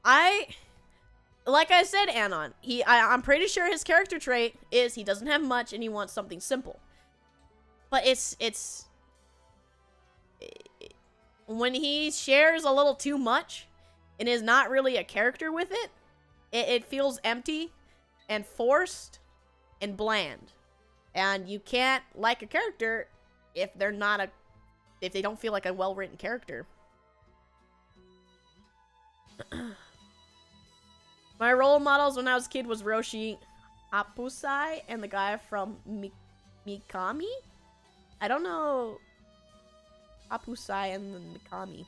Like I said, Anon, I'm pretty sure his character trait is he doesn't have much and he wants something simple. But it's when he shares a little too much and is not really a character with it, it feels empty and forced and bland. And you can't like a character if if they don't feel like a well-written character. My role models when I was a kid was Roshi Apusai and the guy from Mikami? I don't know Apusai and the Mikami.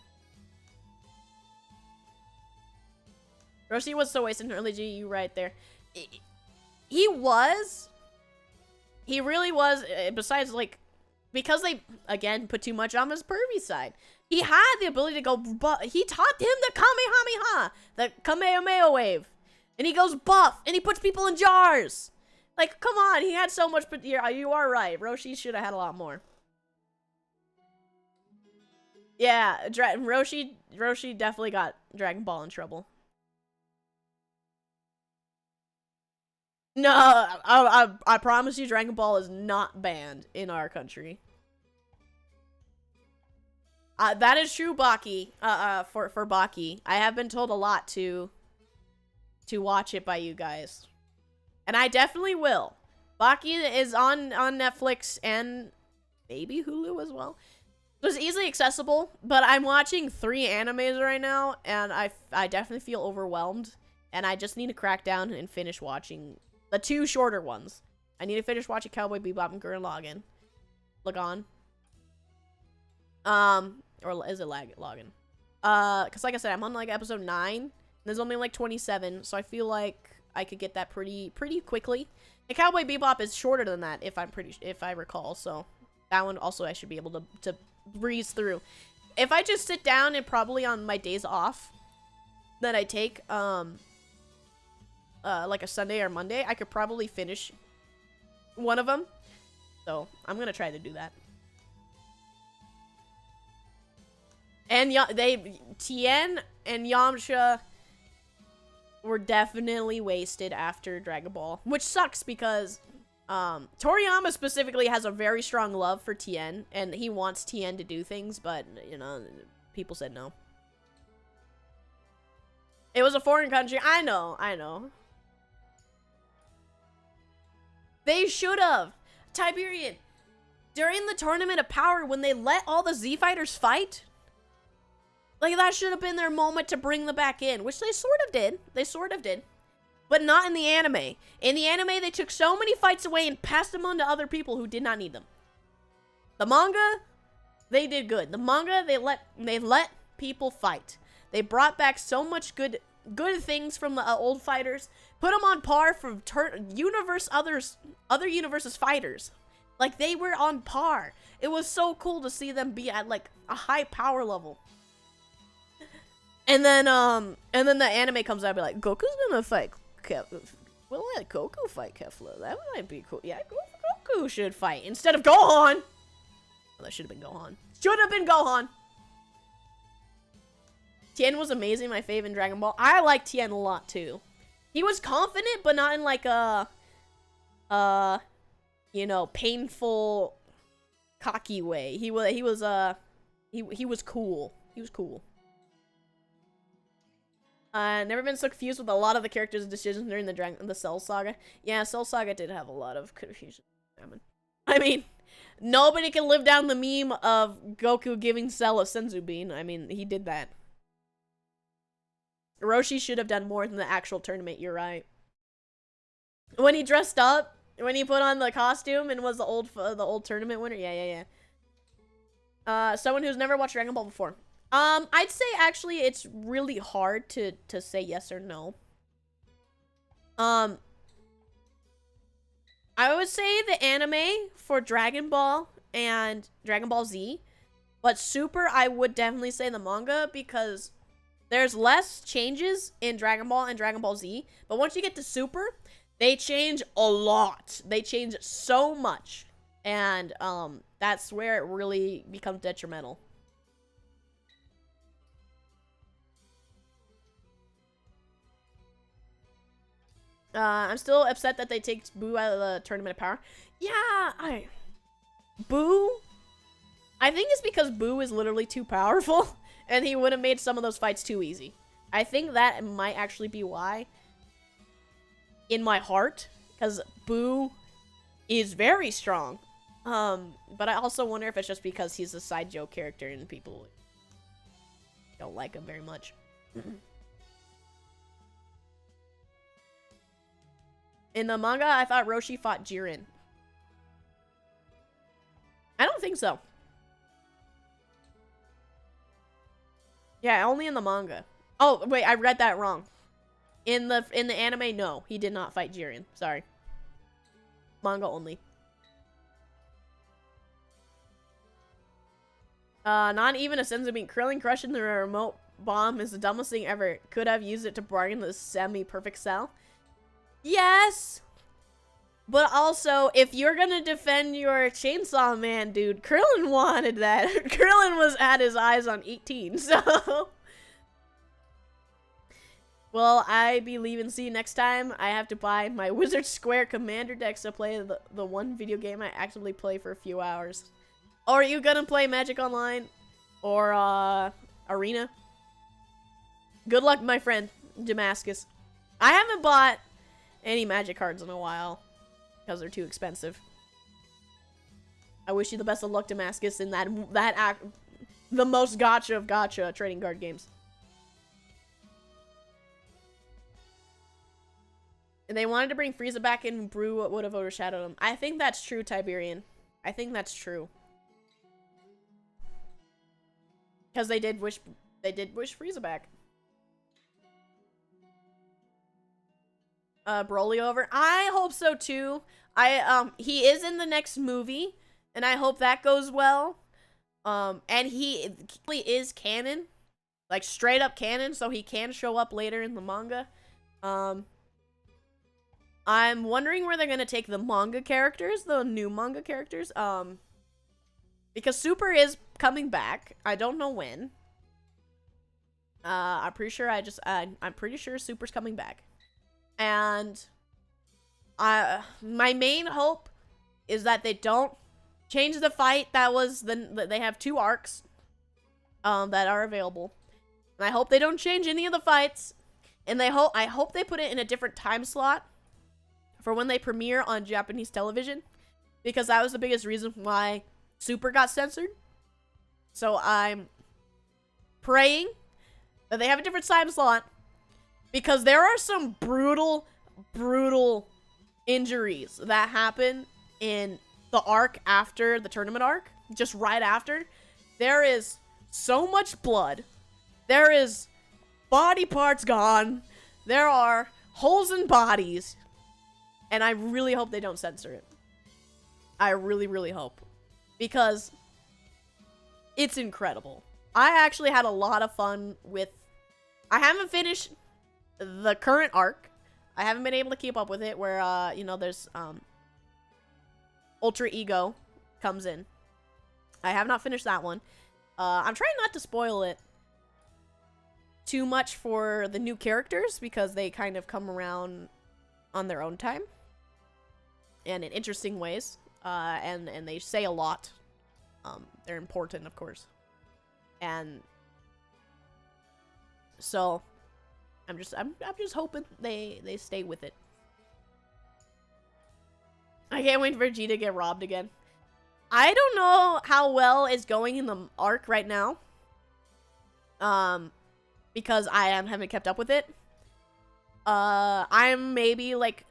Roshi was so wasted in early G, you right there. He really was, besides like, because they, again, put too much on his pervy side. He had the ability to go, he taught him the Kamehameha, the Kamehameha wave. And he goes buff, and he puts people in jars. Like, come on, he had so much, but you are right. Roshi should have had a lot more. Yeah, Roshi definitely got Dragon Ball in trouble. No, I promise you Dragon Ball is not banned in our country. That is true, Baki. For Baki. I have been told a lot to watch it by you guys. And I definitely will. Baki is on Netflix and maybe Hulu as well. So it's easily accessible, but I'm watching 3 animes right now, and I definitely feel overwhelmed. And I just need to crack down and finish watching the 2 shorter ones. I need to finish watching Cowboy Bebop and Gurren Lagann. Or is it Lagann? Because like I said, I'm on like episode 9. There's only like 27, so I feel like I could get that pretty quickly. And Cowboy Bebop is shorter than that, if I recall. So that one also I should be able to breeze through. If I just sit down and probably on my days off that I take, like a Sunday or Monday, I could probably finish one of them. So I'm gonna try to do that. And Tien and Yamcha were definitely wasted after Dragon Ball, which sucks because Toriyama specifically has a very strong love for Tien, and he wants Tien to do things, but you know, people said no. It was a foreign country. I know. They should have. Tiberian, during the Tournament of Power, when they let all the Z fighters fight, like, that should have been their moment to bring them back in, which they sort of did. But not in the anime. In the anime, they took so many fights away and passed them on to other people who did not need them. The manga, they did good. The manga, they let people fight. They brought back so much good things from the old fighters. Put them on par from other universes fighters. Like, they were on par. It was so cool to see them be at like a high power level. And then the anime comes out and be like, Goku's gonna fight we'll let Goku fight Kefla. That might be cool. Yeah, Goku should fight instead of Gohan. Oh, that should have been Gohan. Should have been Gohan. Tien was amazing, my fave in Dragon Ball. I like Tien a lot too. He was confident, but not in like a you know, painful, cocky way. He was cool. He was cool. Never been so confused with a lot of the characters' decisions during the Cell Saga. Yeah, Cell Saga did have a lot of confusion. I mean, nobody can live down the meme of Goku giving Cell a senzu bean. I mean, he did that. Roshi should have done more than the actual tournament, you're right. When he dressed up, when he put on the costume and was the old tournament winner, yeah. Someone who's never watched Dragon Ball before. I'd say actually it's really hard to say yes or no. I would say the anime for Dragon Ball and Dragon Ball Z, but Super, I would definitely say the manga because there's less changes in Dragon Ball and Dragon Ball Z, but once you get to Super, they change a lot. They change so much, and that's where it really becomes detrimental. I'm still upset that they take Boo out of the Tournament of Power. Yeah, Boo? I think it's because Boo is literally too powerful, and he would have made some of those fights too easy. I think that might actually be why. In my heart, because Boo is very strong. But I also wonder if it's just because he's a side joke character and people don't like him very much. In the manga, I thought Roshi fought Jiren. I don't think so. Yeah, only in the manga. Oh, wait, I read that wrong. In the anime, no, he did not fight Jiren. Sorry. Manga only. Not even a Sensubin. Krillin crushing the remote bomb is the dumbest thing ever. Could have used it to bargain the semi-perfect cell. Yes! But also, if you're gonna defend your Chainsaw Man, dude, Krillin wanted that. Krillin was at his eyes on 18, so... Well, I be leaving. See you next time. I have to buy my Wizard Square Commander decks to play the one video game I actively play for a few hours. Or are you gonna play Magic Online? Or, Arena? Good luck, my friend, Damascus. I haven't bought any Magic cards in a while because they're too expensive. I wish you the best of luck, Damascus, in the most gacha of gacha trading card games. And they wanted to bring Frieza back in, Brew would have overshadowed him. I think that's true, Tiberian. I think that's true. Because they did wish Frieza back. Broly over. I hope so too. He is in the next movie, and I hope that goes well. And he is canon, like straight up canon, so he can show up later in the manga. I'm wondering where they're gonna take the manga characters, the new manga characters. Because Super is coming back. I don't know when. I'm pretty sure I'm pretty sure Super's coming back. And my main hope is that they don't change the fight they have 2 arcs that are available. And I hope they don't change any of the fights. And I hope they put it in a different time slot for when they premiere on Japanese television, because that was the biggest reason why Super got censored. So I'm praying that they have a different time slot, because there are some brutal injuries that happen in the arc after the tournament arc, just right after. There is so much blood. There is body parts gone. There are holes in bodies. And I really hope they don't censor it. I really, really hope. Because it's incredible. I actually had a lot of fun with... I haven't finished the current arc. I haven't been able to keep up with it, where, you know, there's, Ultra Ego comes in. I have not finished that one. I'm trying not to spoil it too much for the new characters, because they kind of come around on their own time. And in interesting ways. And they say a lot. They're important, of course. And so I'm just hoping they stay with it. I can't wait for G to get robbed again. I don't know how well it's going in the arc right now. Because I haven't kept up with it. I'm maybe like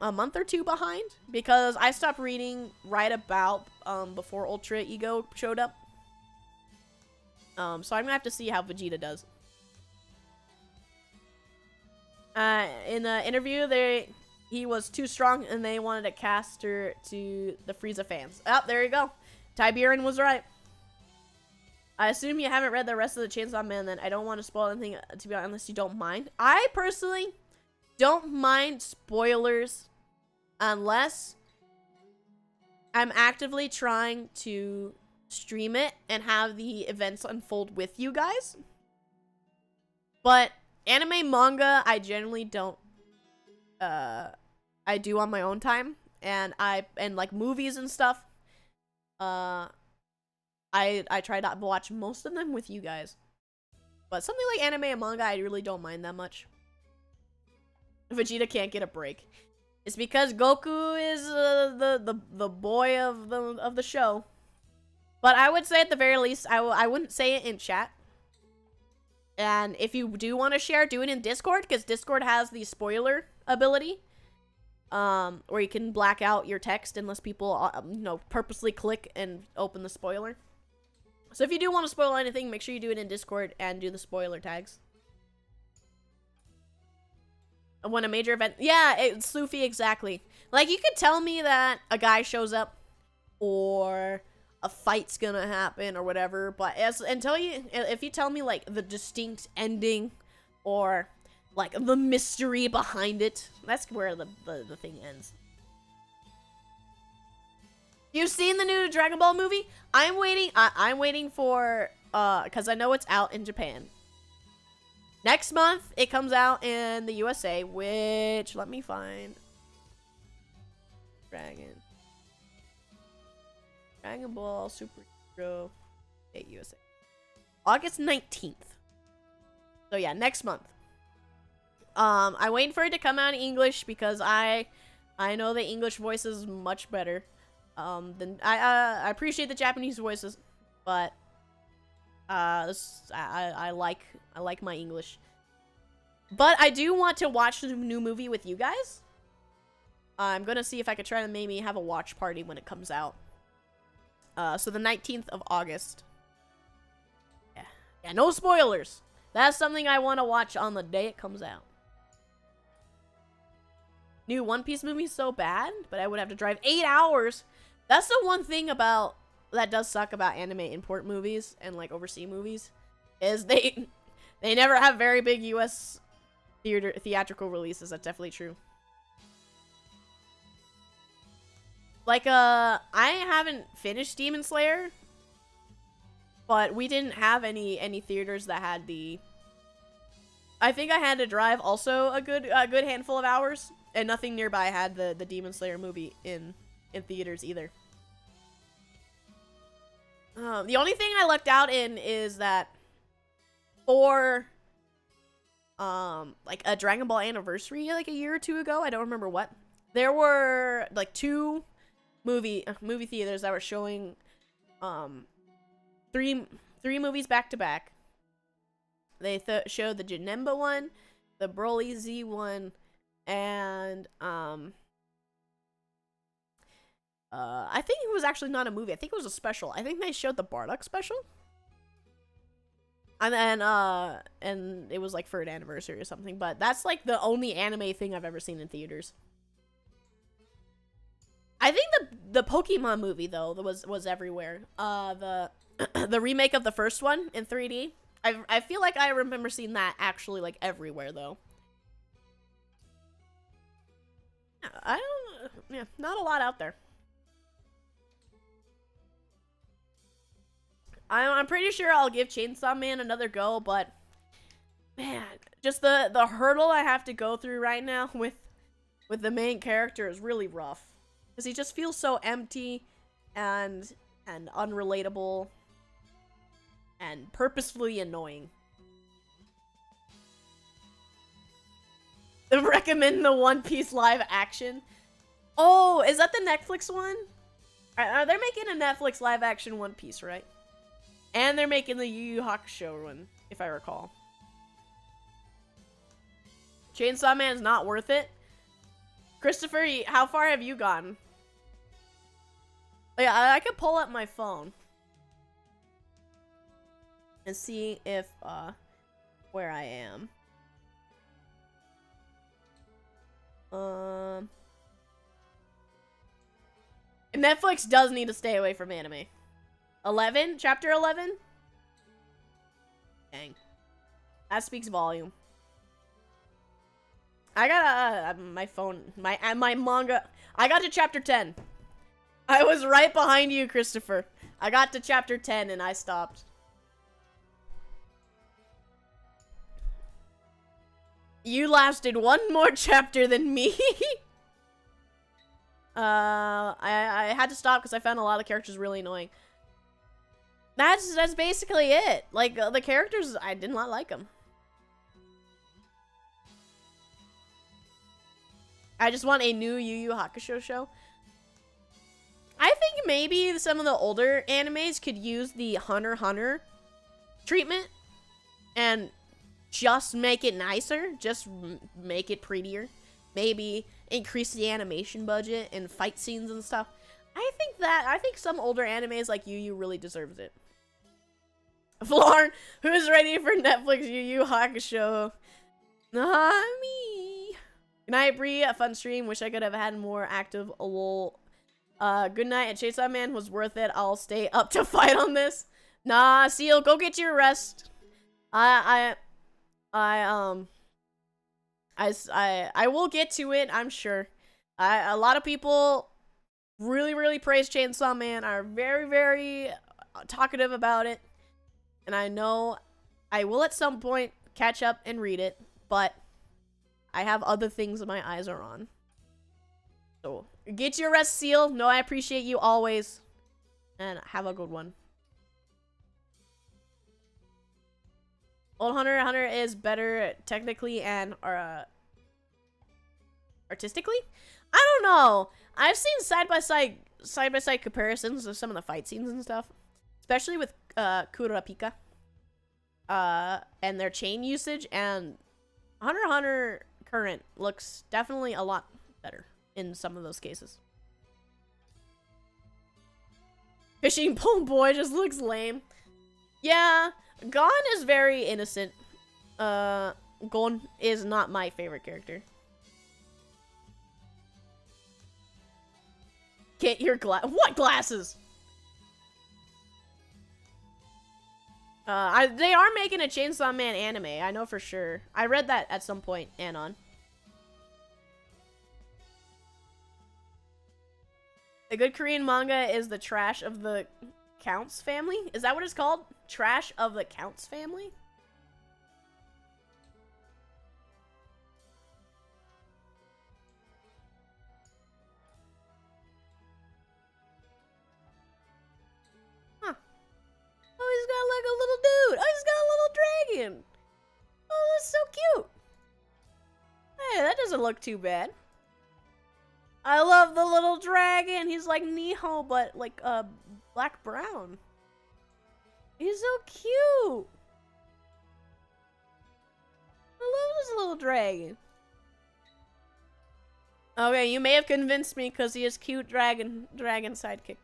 a month or 2 behind, because I stopped reading right about before Ultra Ego showed up. So I'm gonna have to see how Vegeta does. In the interview, he was too strong, and they wanted to cast her to the Frieza fans. Oh, there you go. Tiberian was right. I assume you haven't read the rest of the Chainsaw Man, then. I don't want to spoil anything, to be honest, unless you don't mind. I personally don't mind spoilers unless I'm actively trying to stream it and have the events unfold with you guys. But anime, manga, I generally don't. I do on my own time, and like movies and stuff. I try to watch most of them with you guys. But something like anime and manga, I really don't mind that much. Vegeta can't get a break. It's because Goku is the boy of the show. But I would say at the very least, I wouldn't say it in chat. And if you do want to share, do it in Discord, because Discord has the spoiler ability. Where you can black out your text unless people, purposely click and open the spoiler. So if you do want to spoil anything, make sure you do it in Discord and do the spoiler tags. When a major event... Yeah, it's Luffy, exactly. Like, you could tell me that a guy shows up, or a fight's gonna happen, or whatever, but if you tell me, like, the distinct ending, or, like, the mystery behind it, that's where the thing ends. You've seen the new Dragon Ball movie? I'm waiting for, because I know it's out in Japan. Next month, it comes out in the USA, which, let me find. Dragon Ball Super Hero USA. August 19th. So yeah, next month. I'm waiting for it to come out in English because I know the English voice is much better. Then I appreciate the Japanese voices, but I like my English. But I do want to watch the new movie with you guys. I'm gonna see if I could try to maybe have a watch party when it comes out. So the 19th of August. Yeah, no spoilers. That's something I want to watch on the day it comes out. New One Piece movie is so bad, but I would have to drive 8 hours. That's the one thing that does suck about anime import movies and like overseas movies, is they never have very big US theatrical releases. That's definitely true. Like I haven't finished Demon Slayer, but we didn't have any theaters that had the. I think I had to drive also a good handful of hours, and nothing nearby had the Demon Slayer movie in theaters either. The only thing I lucked out in is that for like a Dragon Ball anniversary like a year or two ago, I don't remember what, there were like 2 movie theaters that were showing three movies back to back. They showed the Janemba one, the Broly Z one, and I think it was actually not a movie. I think it was a special. I think they showed the Bardock special. And then, and it was like for an anniversary or something. But that's like the only anime thing I've ever seen in theaters. I think the Pokemon movie though was everywhere. The remake of the first one in 3D. I feel like I remember seeing that actually like everywhere though. Yeah, not a lot out there. I'm pretty sure I'll give Chainsaw Man another go, but man, just the hurdle I have to go through right now with the main character is really rough, because he just feels so empty and unrelatable and purposefully annoying. I recommend the One Piece live action. Oh, is that the Netflix one? They're making a Netflix live action One Piece, right? And they're making the Yu Yu Hakusho one, if I recall. Chainsaw Man is not worth it. Christopher, how far have you gone? Yeah, I could pull up my phone and see if where I am. Netflix does need to stay away from anime. 11? Chapter 11? Dang. That speaks volume. I got my phone, my manga. I got to chapter 10. I was right behind you, Christopher. I got to chapter 10 and I stopped. You lasted one more chapter than me. I had to stop because I found a lot of characters really annoying. That's basically it. Like, the characters, I did not like them. I just want a new Yu Yu Hakusho show. I think maybe some of the older animes could use the Hunter x Hunter treatment and just make it nicer, just make it prettier. Maybe increase the animation budget and fight scenes and stuff. I think some older animes like Yu Yu really deserves it. Floorn, who's ready for Netflix Yu Yu Hakusho? Not me. Good night, Brie. A fun stream. Wish I could have had more active lol. Good night. And Chainsaw Man was worth it. I'll stay up to fight on this. Nah, Seal, go get your rest. I will get to it, I'm sure. A lot of people really praise Chainsaw Man, are very talkative about it. And I know I will at some point catch up and read it, but I have other things that my eyes are on. So, get your rest, Seal. No, I appreciate you always. And have a good one. Old Hunter x Hunter is better technically and artistically? I don't know. I've seen side-by-side comparisons of some of the fight scenes and stuff. Especially with Kurapika. And their chain usage, and Hunter x Hunter current looks definitely a lot better in some of those cases. Fishing pole boy just looks lame. Yeah, Gon is very innocent. Gon is not my favorite character. Get your what glasses? They are making a Chainsaw Man anime, I know for sure. I read that at some point, Anon. A good Korean manga is the Trash of the Counts Family? Is that what it's called? Trash of the Counts Family? Huh. Oh, he's got like a little dude. Oh, he's got a little dragon. Oh, that's so cute. Hey, that doesn't look too bad. I love the little dragon. He's like Niho, but like black brown. He's so cute. I love this little dragon. Okay, you may have convinced me because he is cute dragon sidekick.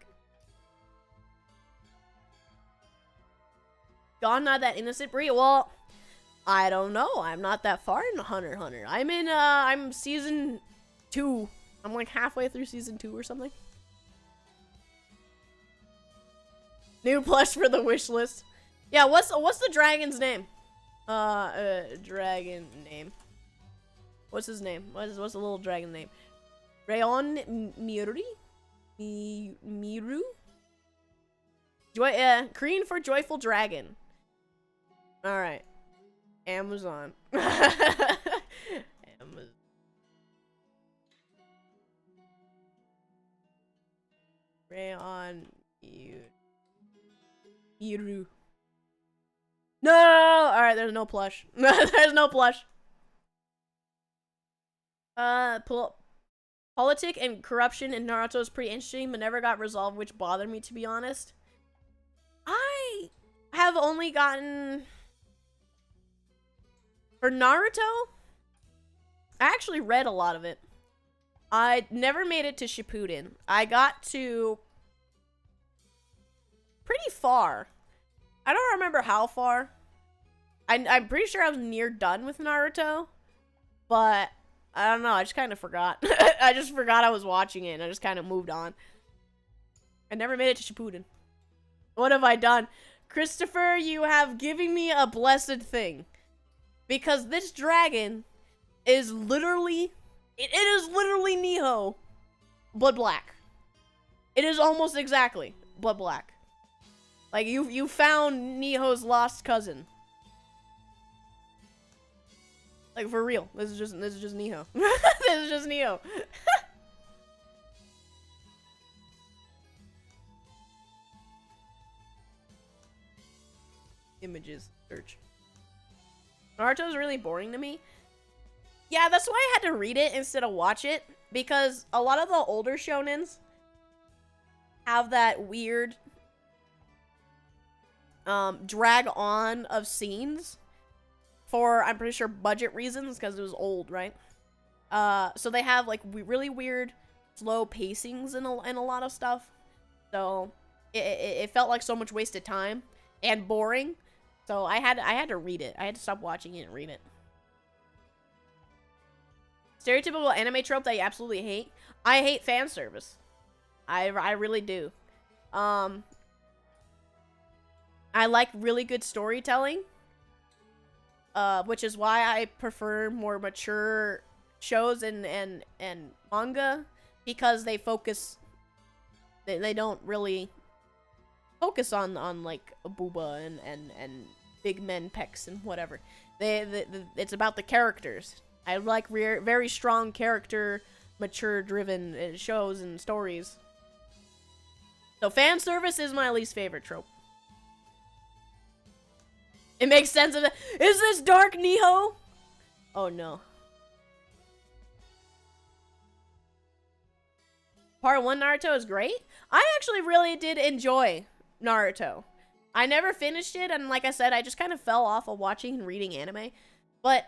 Gone, not that innocent Brie. Well, I don't know. I'm not that far in Hunter x Hunter. I'm season 2. I'm like halfway through season 2 or something. New plush for the wish list. Yeah, what's the dragon's name? Dragon name. What's his name? What's the little dragon name? Rayon Miru? Miru? Korean for joyful dragon. Alright. Amazon. Amazon. Rayon Miru. No! Alright, there's no plush. There's no plush. Politic and corruption in Naruto is pretty interesting, but never got resolved, which bothered me, to be honest. I have only gotten... For Naruto, I actually read a lot of it. I never made it to Shippuden. I got to... pretty far. I don't remember how far. I'm pretty sure I was near done with Naruto, but I don't know. I just kind of forgot. I just forgot I was watching it, and I just kind of moved on. I never made it to Shippuden. What have I done? Christopher, you have given me a blessed thing. Because this dragon is literally... It is literally Niho. Blood black. It is almost exactly blood black. Like, you found Niho's lost cousin. Like, for real. This is just Niho. This is just Niho. Images. Search. Naruto's really boring to me. Yeah, that's why I had to read it instead of watch it. Because a lot of the older shonens have that weird drag on of scenes. For, I'm pretty sure, budget reasons, because it was old, right? So they have, like, really weird, slow pacings in a lot of stuff. So, it felt like so much wasted time, and boring. So, I had to read it. I had to stop watching it and read it. Stereotypical anime trope that you absolutely hate? I hate fan service. I really do. I like really good storytelling. Which is why I prefer more mature shows and manga, because they focus, they don't really focus on like a booba and big men pecs and whatever. It's about the characters. I like very strong character, mature driven shows and stories. So fan service is my least favorite trope. It makes sense of it. Is this Dark Niho? Oh no. Part 1 Naruto is great. I actually really did enjoy Naruto. I never finished it, and like I said, I just kind of fell off of watching and reading anime. But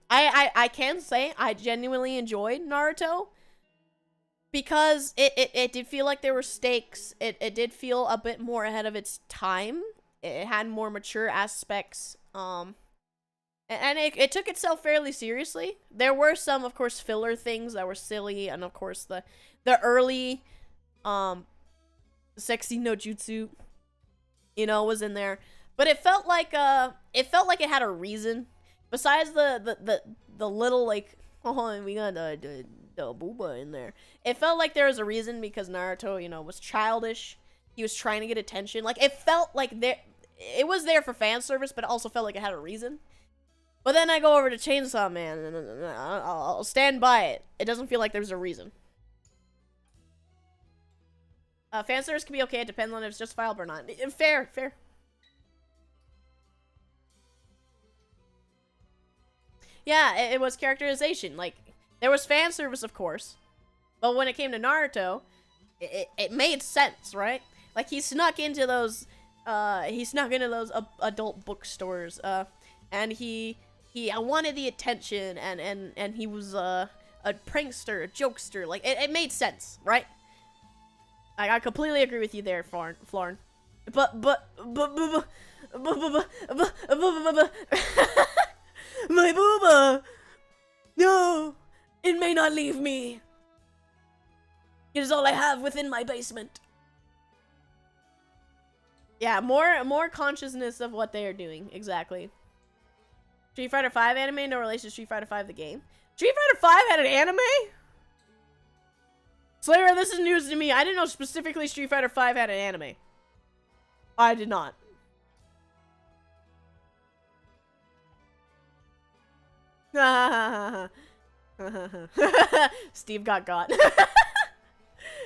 I can say I genuinely enjoyed Naruto. Because it did feel like there were stakes. It did feel a bit more ahead of its time. It had more mature aspects, and it took itself fairly seriously. There were some, of course, filler things that were silly, and of course the early, sexy no jutsu, was in there. But it felt like it had a reason. Besides the little, like, oh, we got the booba in there. It felt like there was a reason, because Naruto, was childish. He was trying to get attention. Like, it felt like it was there for fan service, but it also felt like it had a reason. But then I go over to Chainsaw Man, and I'll stand by it. It doesn't feel like there's a reason. Fan service can be okay. It depends on if it's justifiable or not. Fair. Yeah, it was characterization. Like, there was fan service, of course. But when it came to Naruto, it made sense, right? Like, he snuck into those adult bookstores, and he wanted the attention, and he was a prankster, a jokester. Like, it made sense, right? I completely agree with you there, Florin. But my booba! No! It may not leave me. It is all I have within my basement. Yeah, more consciousness of what they are doing. Exactly. Street Fighter 5 anime, no relation to Street Fighter 5 the game. Street Fighter 5 had an anime? Slayer, this is news to me. I didn't know specifically Street Fighter 5 had an anime. I did not. Steve got.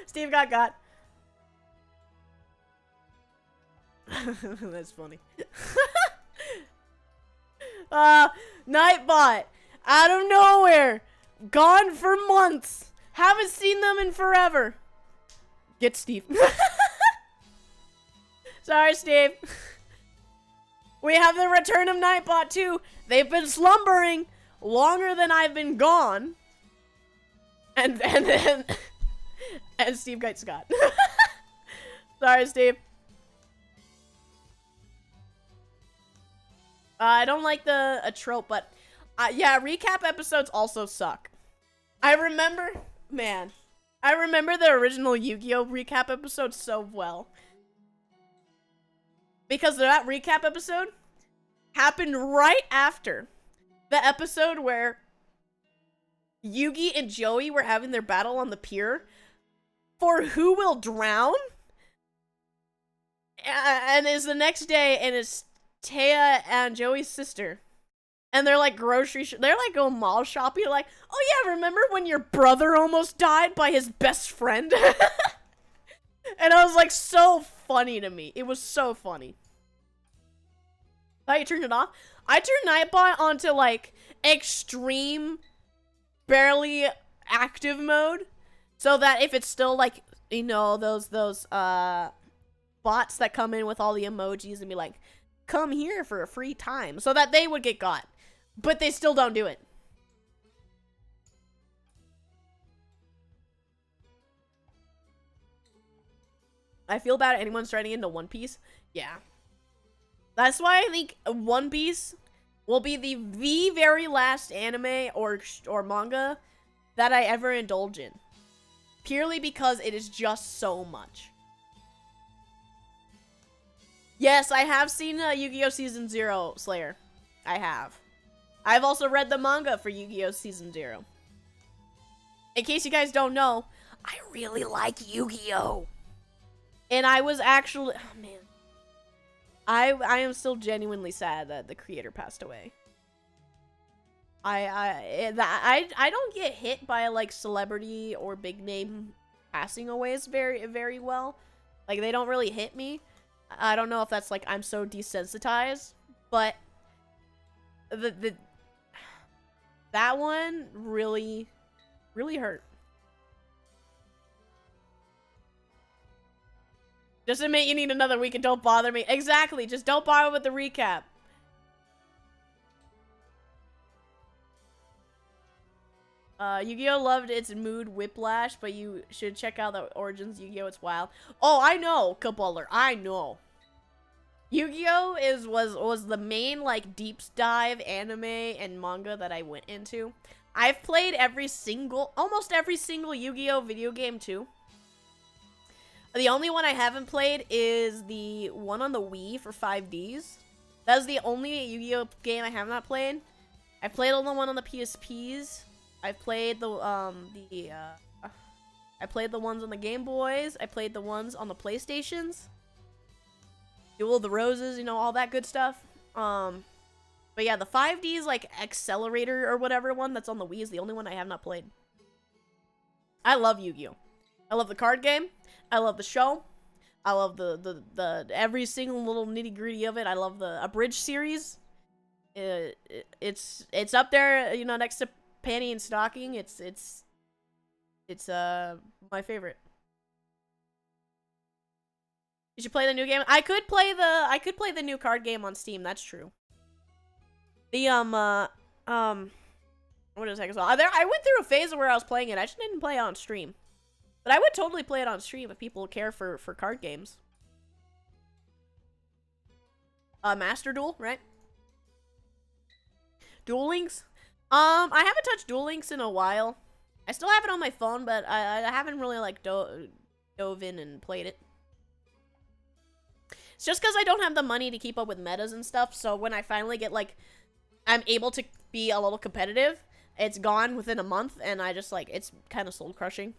Steve got. That's funny. Nightbot, out of nowhere, gone for months. Haven't seen them in forever. Get Steve. Sorry, Steve. We have the return of Nightbot too. They've been slumbering longer than I've been gone. And Steve got Scott. Sorry, Steve. I don't like a trope, but yeah, recap episodes also suck. I remember the original Yu-Gi-Oh! Recap episode so well. Because that recap episode happened right after the episode where Yugi and Joey were having their battle on the pier for who will drown. And it's the next day, and it's Taya and Joey's sister. And they're like they're like going mall shopping, like, oh yeah, remember when your brother almost died by his best friend? And I was like, so funny to me. It was so funny. Thought you turned it off? I turned Nightbot onto like extreme, barely active mode. So that if it's still like, you know, those bots that come in with all the emojis and be like, come here for a free time. So that they would get got. But they still don't do it. I feel bad anyone starting into One Piece. Yeah. That's why I think One Piece will be the very last anime or manga that I ever indulge in. Purely because it is just so much. Yes, I have seen Yu-Gi-Oh! Season 0, Slayer. I have. I've also read the manga for Yu-Gi-Oh! Season 0. In case you guys don't know, I really like Yu-Gi-Oh! And I was actually... Oh, man. I am still genuinely sad that the creator passed away. I don't get hit by, like, celebrity or big name passing aways very, very well. Like, they don't really hit me. I don't know if that's, like, I'm so desensitized. But... That one really, really hurt. Just admit you need another week and don't bother me. Exactly, just don't bother with the recap. Yu-Gi-Oh! Loved its mood whiplash, but you should check out the Origins Yu-Gi-Oh! It's wild. Oh, I know, Kabuller, I know. Yu-Gi-Oh! was the main, like, deep dive anime and manga that I went into. I've played almost every single Yu-Gi-Oh! Video game, too. The only one I haven't played is the one on the Wii for 5Ds. That was the only Yu-Gi-Oh! Game I have not played. I played all the one on the PSPs. I've played I played the ones on the Game Boys. I played the ones on the PlayStations. Duel of the Roses, you know, all that good stuff. But yeah, the 5Ds, like, Accelerator or whatever one that's on the Wii is the only one I have not played. I love Yu-Gi-Oh! I love the card game. I love the show. I love the every single little nitty-gritty of it. I love the Abridged series. It's up there, you know, next to Panty and Stocking. It's my favorite. You should play the new game. I could play the new card game on Steam. That's true. The what is that? I went through a phase where I was playing it. I just didn't play it on stream, but I would totally play it on stream if people care for card games. Master Duel, right? Duel Links. I haven't touched Duel Links in a while. I still have it on my phone, but I haven't really like dove in and played it. It's just because I don't have the money to keep up with metas and stuff, so when I finally get, like, I'm able to be a little competitive, it's gone within a month, and I just, like, it's kind of soul-crushing.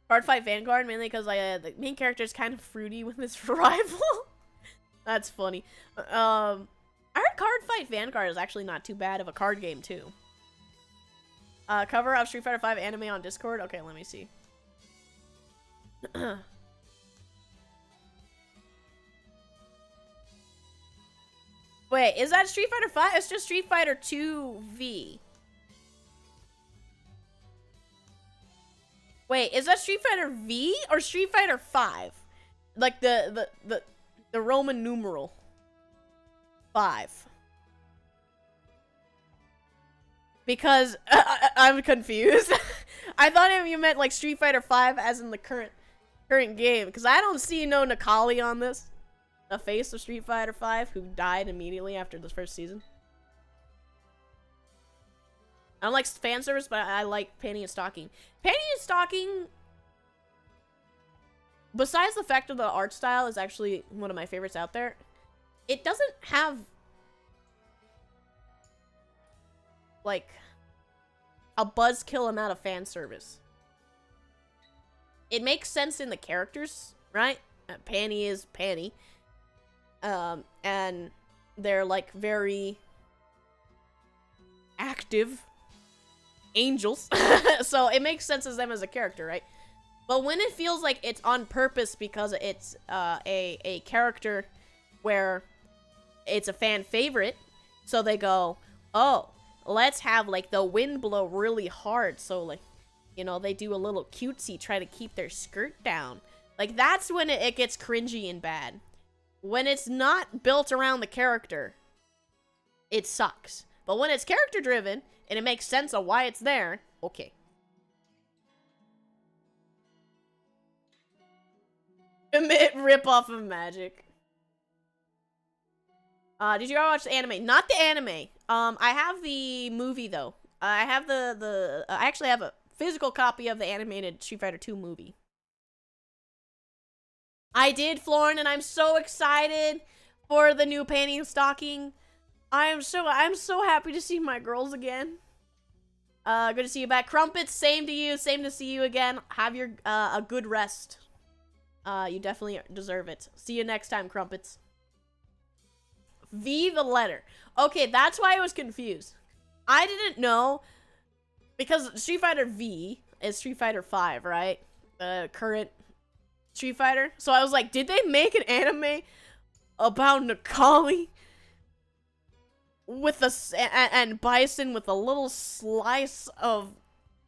Card Fight Vanguard, mainly because the main character is kind of fruity with his rival. That's funny. I heard Card Fight Vanguard is actually not too bad of a card game, too. Cover of Street Fighter V anime on Discord? Okay, let me see. Wait, is that Street Fighter 5? It's just Street Fighter 2V. Wait, is that Street Fighter V or Street Fighter 5? Like the Roman numeral 5. Because I'm confused. I thought you meant like Street Fighter 5 as in the current game, because I don't see no Nakali on this. a face of Street Fighter V who died immediately after the first season. I don't like fan service, but I like panty and stocking. Panty and stocking, besides the fact of the art style, is actually one of my favorites out there. It doesn't have, like, a buzzkill amount of fan service. It makes sense in the characters, right? Panty is Panty. And they're, like, very active angels. So it makes sense as them as a character, right? But when it feels like it's on purpose because it's a character where it's a fan favorite, so they go, oh, let's have, like, the wind blow really hard, so, like, you know, they do a little cutesy, try to keep their skirt down. Like, that's when it gets cringy and bad. When it's not built around the character, it sucks. But when it's character driven, and it makes sense of why it's there, okay. Admit rip-off of Magic. Did you ever watch the anime? Not the anime. I have the movie, though. I have I actually have a physical copy of the animated Street Fighter 2 movie. I did, Florin, and I'm so excited for the new panty and stocking. I'm so happy to see my girls again. Good to see you back. Crumpets, same to you. Same to see you again. Have your a good rest. You definitely deserve it. See you next time, Crumpets. V the letter. Okay, that's why I was confused. I didn't know, because Street Fighter V is Street Fighter 5, right? The current Street Fighter. So I was like, did they make an anime about Nikali with and Bison with a little slice of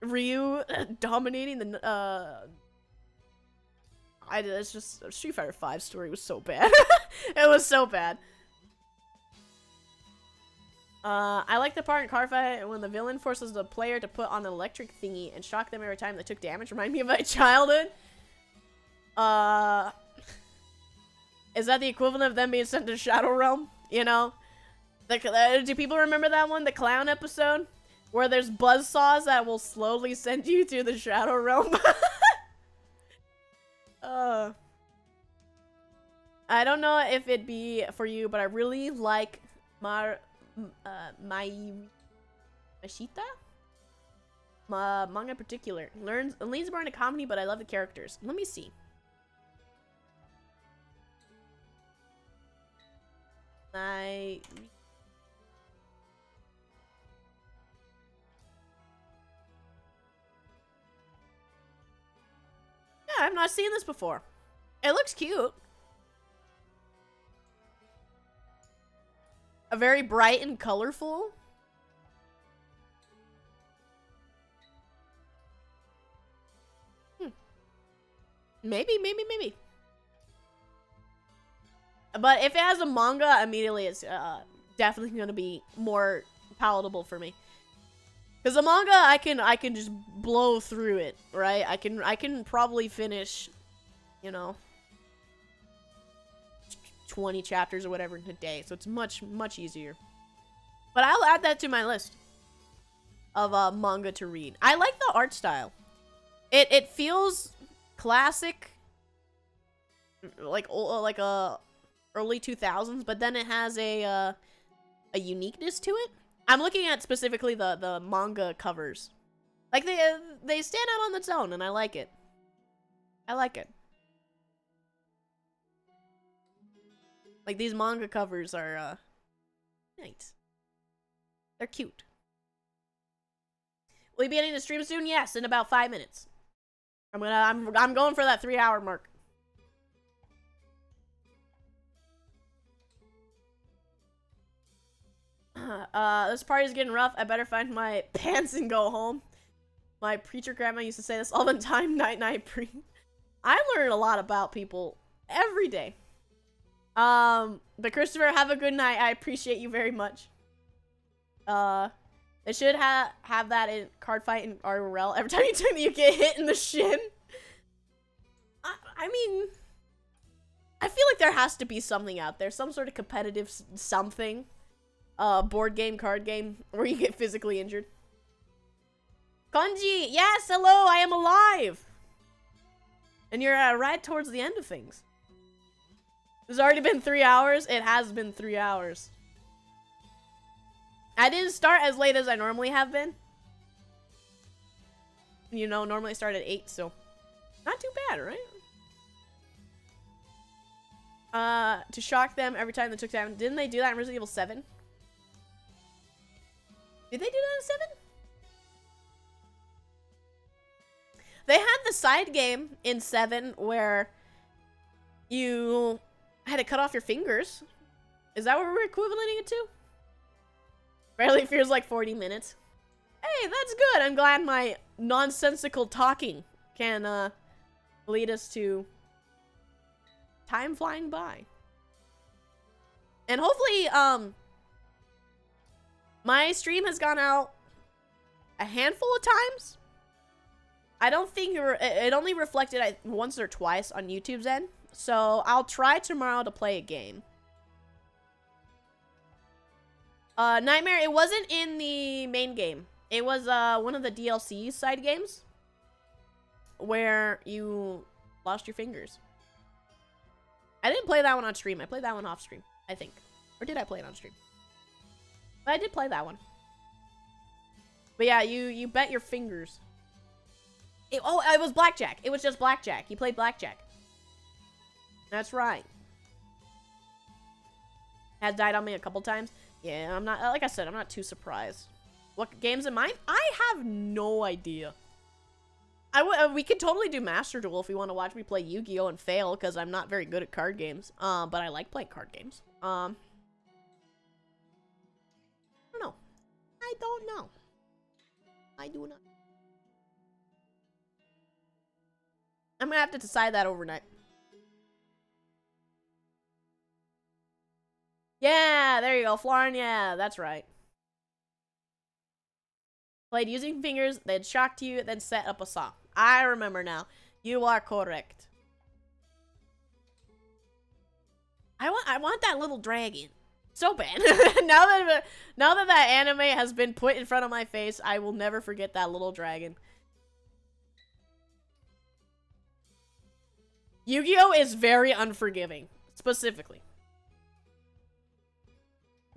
Ryu dominating the it's just Street Fighter 5 story was so bad. It was so bad. I like the part in Car Fight when the villain forces the player to put on an electric thingy and shock them every time they took damage. Remind me of my childhood. Is that the equivalent of them being sent to Shadow Realm? You know? Do people remember that one? The clown episode? Where there's buzzsaws that will slowly send you to the Shadow Realm? I don't know if it'd be for you, but I really like Mashita? Manga in particular. Leans more into comedy, but I love the characters. Let me see. Yeah, I've not seen this before. It looks cute. A very bright and colorful. Maybe. But if it has a manga, immediately it's definitely going to be more palatable for me. Because the manga, I can just blow through it, right? I can probably finish, you know, 20 chapters or whatever in a day. So it's much easier. But I'll add that to my list of manga to read. I like the art style. It feels classic, like a early 2000s, but then it has a uniqueness to it. I'm looking at specifically the manga covers. Like they stand out on its own, and I like it. I like it. Like these manga covers are nice. They're cute. Will you be ending the stream soon? Yes, in about 5 minutes. I'm going for that 3-hour mark. This party's getting rough. I better find my pants and go home. My preacher grandma used to say this all the time. Night night, Brie. I learn a lot about people every day. But Christopher, have a good night. I appreciate you very much. They should have that in Card Fight and RRL. Every time you get hit in the shin. I mean, I feel like there has to be something out there, some sort of competitive something, board game, card game, where you get physically injured. goinG, yes, hello, I am alive. And you're right towards the end of things. It's already been 3 hours. It has been 3 hours. I didn't start as late as I normally have been. You know, normally I start at 8, so not too bad, right? To shock them every time they took time. Didn't they do that in Resident Evil 7? Did they do that in 7? They had the side game in 7 where you had to cut off your fingers. Is that what we're equivalenting it to? Barely feels like 40 minutes. Hey, that's good. I'm glad my nonsensical talking can lead us to time flying by. And hopefully, my stream has gone out a handful of times. I don't think it only reflected once or twice on YouTube's end. So I'll try tomorrow to play a game. Nightmare, it wasn't in the main game. It was one of the DLC side games where you lost your fingers. I didn't play that one on stream. I played that one off stream, I think. Or did I play it on stream? But I did play that one. But yeah, you bet your fingers. It was blackjack. It was just blackjack. You played blackjack. That's right. Has died on me a couple times. Yeah, I'm not, like I said, I'm not too surprised. What game's in mine? I have no idea. We could totally do Master Duel if you want to watch me play Yu-Gi-Oh! And fail, because I'm not very good at card games. But I like playing card games. I don't know. I don't know. I do not. I'm gonna have to decide that overnight. Yeah, there you go, Florin. Yeah, that's right. Played using fingers, then shocked you, then set up a song. I remember now. You are correct. I want that little dragon so bad. now that anime has been put in front of my face, I will never forget that little dragon. Yu-Gi-Oh! Is very unforgiving, specifically.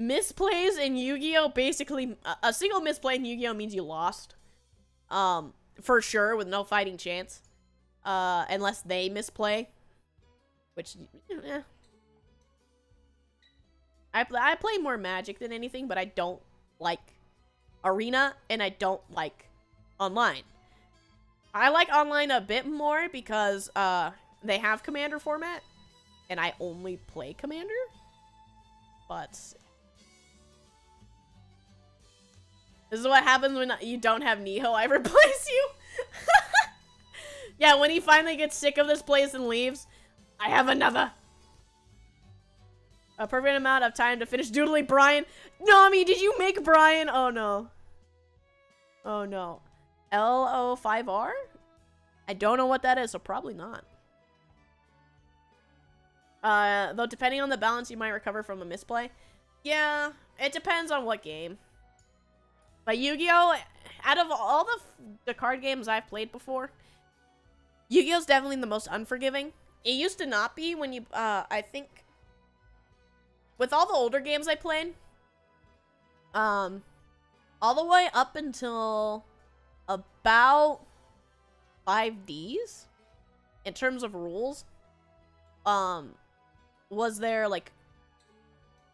Misplays in Yu-Gi-Oh! Basically, a single misplay in Yu-Gi-Oh! Means you lost. For sure, with no fighting chance. Unless they misplay. Which, eh. I play more Magic than anything, but I don't like Arena, and I don't like online. I like online a bit more because, they have Commander format, and I only play Commander. But this is what happens when you don't have Niho. I replace you. Yeah, when he finally gets sick of this place and leaves, I have another. A perfect amount of time to finish doodling Brian. Nami, did you make Brian? Oh no. Oh no. LO5R? I don't know what that is, so probably not. Though depending on the balance, you might recover from a misplay. Yeah, it depends on what game. But Yu-Gi-Oh! Out of all the card games I've played before, Yu-Gi-Oh's definitely the most unforgiving. It used to not be when you, I think, with all the older games I played, all the way up until about 5Ds, in terms of rules, was there, like,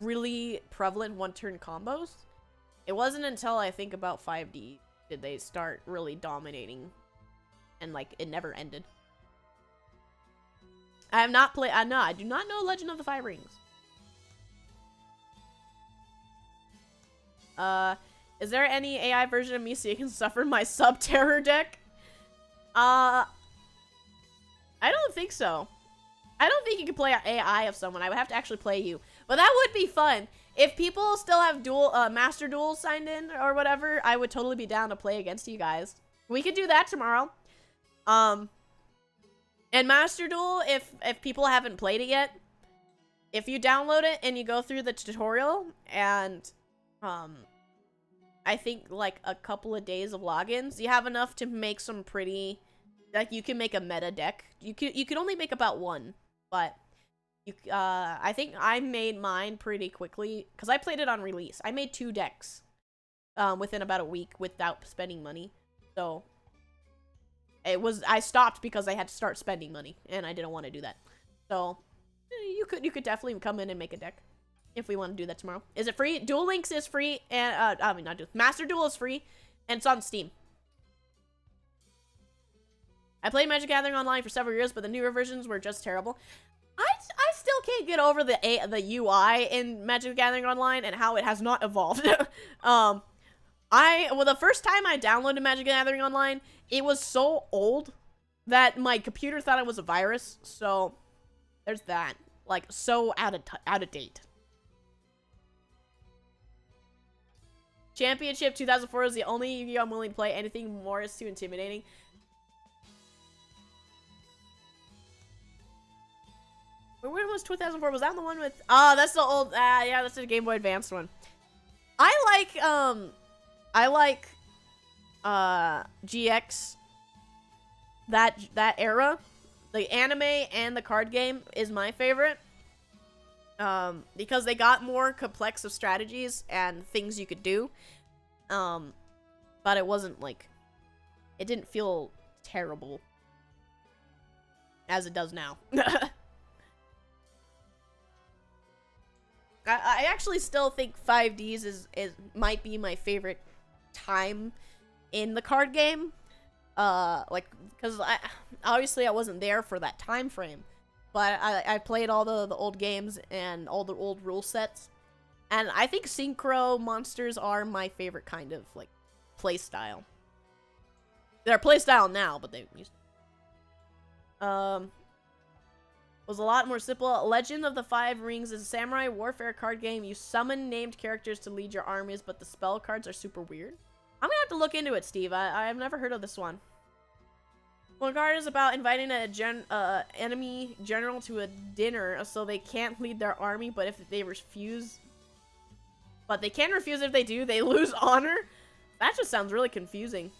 really prevalent one-turn combos? It wasn't until, I think, about 5D did they start really dominating, and, like, it never ended. I have not played, no, I do not know Legend of the Five Rings. Is there any AI version of me so you can suffer my sub-terror deck? I don't think so. I don't think you can play AI of someone. I would have to actually play you. But that would be fun. If people still have Master Duels signed in or whatever, I would totally be down to play against you guys. We could do that tomorrow. And And Master Duel, if people haven't played it yet, if you download it and you go through the tutorial and I think like a couple of days of logins, you have enough to make some pretty, like, you can make a meta deck. You could only make about one, but you I think I made mine pretty quickly because I played it on release. I made 2 decks within about a week without spending money. So I stopped because I had to start spending money and I didn't want to do that. So you could definitely come in and make a deck if we want to do that tomorrow. Is it free? Duel Links is free, and I mean not Duel. Master Duel is free, and it's on Steam. I played Magic Gathering Online for several years, but the newer versions were just terrible. I still can't get over the UI in Magic Gathering Online and how it has not evolved. Well, the first time I downloaded Magic Gathering Online, it was so old that my computer thought it was a virus. So there's that. Like, so out of date. Championship 2004 is the only Yu-Gi-Oh! I'm willing to play. Anything more is too intimidating. When was 2004? Was that the one with... Oh, that's the old... yeah, that's the Game Boy Advance one. I like GX. That era. The anime and the card game is my favorite. Because they got more complex of strategies and things you could do. But it wasn't like... It didn't feel terrible. As it does now. I actually still think 5Ds is might be my favorite time in the card game. Like, because obviously I wasn't there for that time frame. But I played all the old games and all the old rule sets. And I think synchro monsters are my favorite kind of, like, play style. They're play style now, but they used to. Was a lot more simple. Legend of the Five Rings is a samurai warfare card game. You summon named characters to lead your armies, but the spell cards are super weird. I'm gonna have to look into it, Steve. I've never heard of this one. One card is about inviting a enemy general to a dinner so they can't lead their army, but if they refuse... But they can refuse if they do, they lose honor? That just sounds really confusing.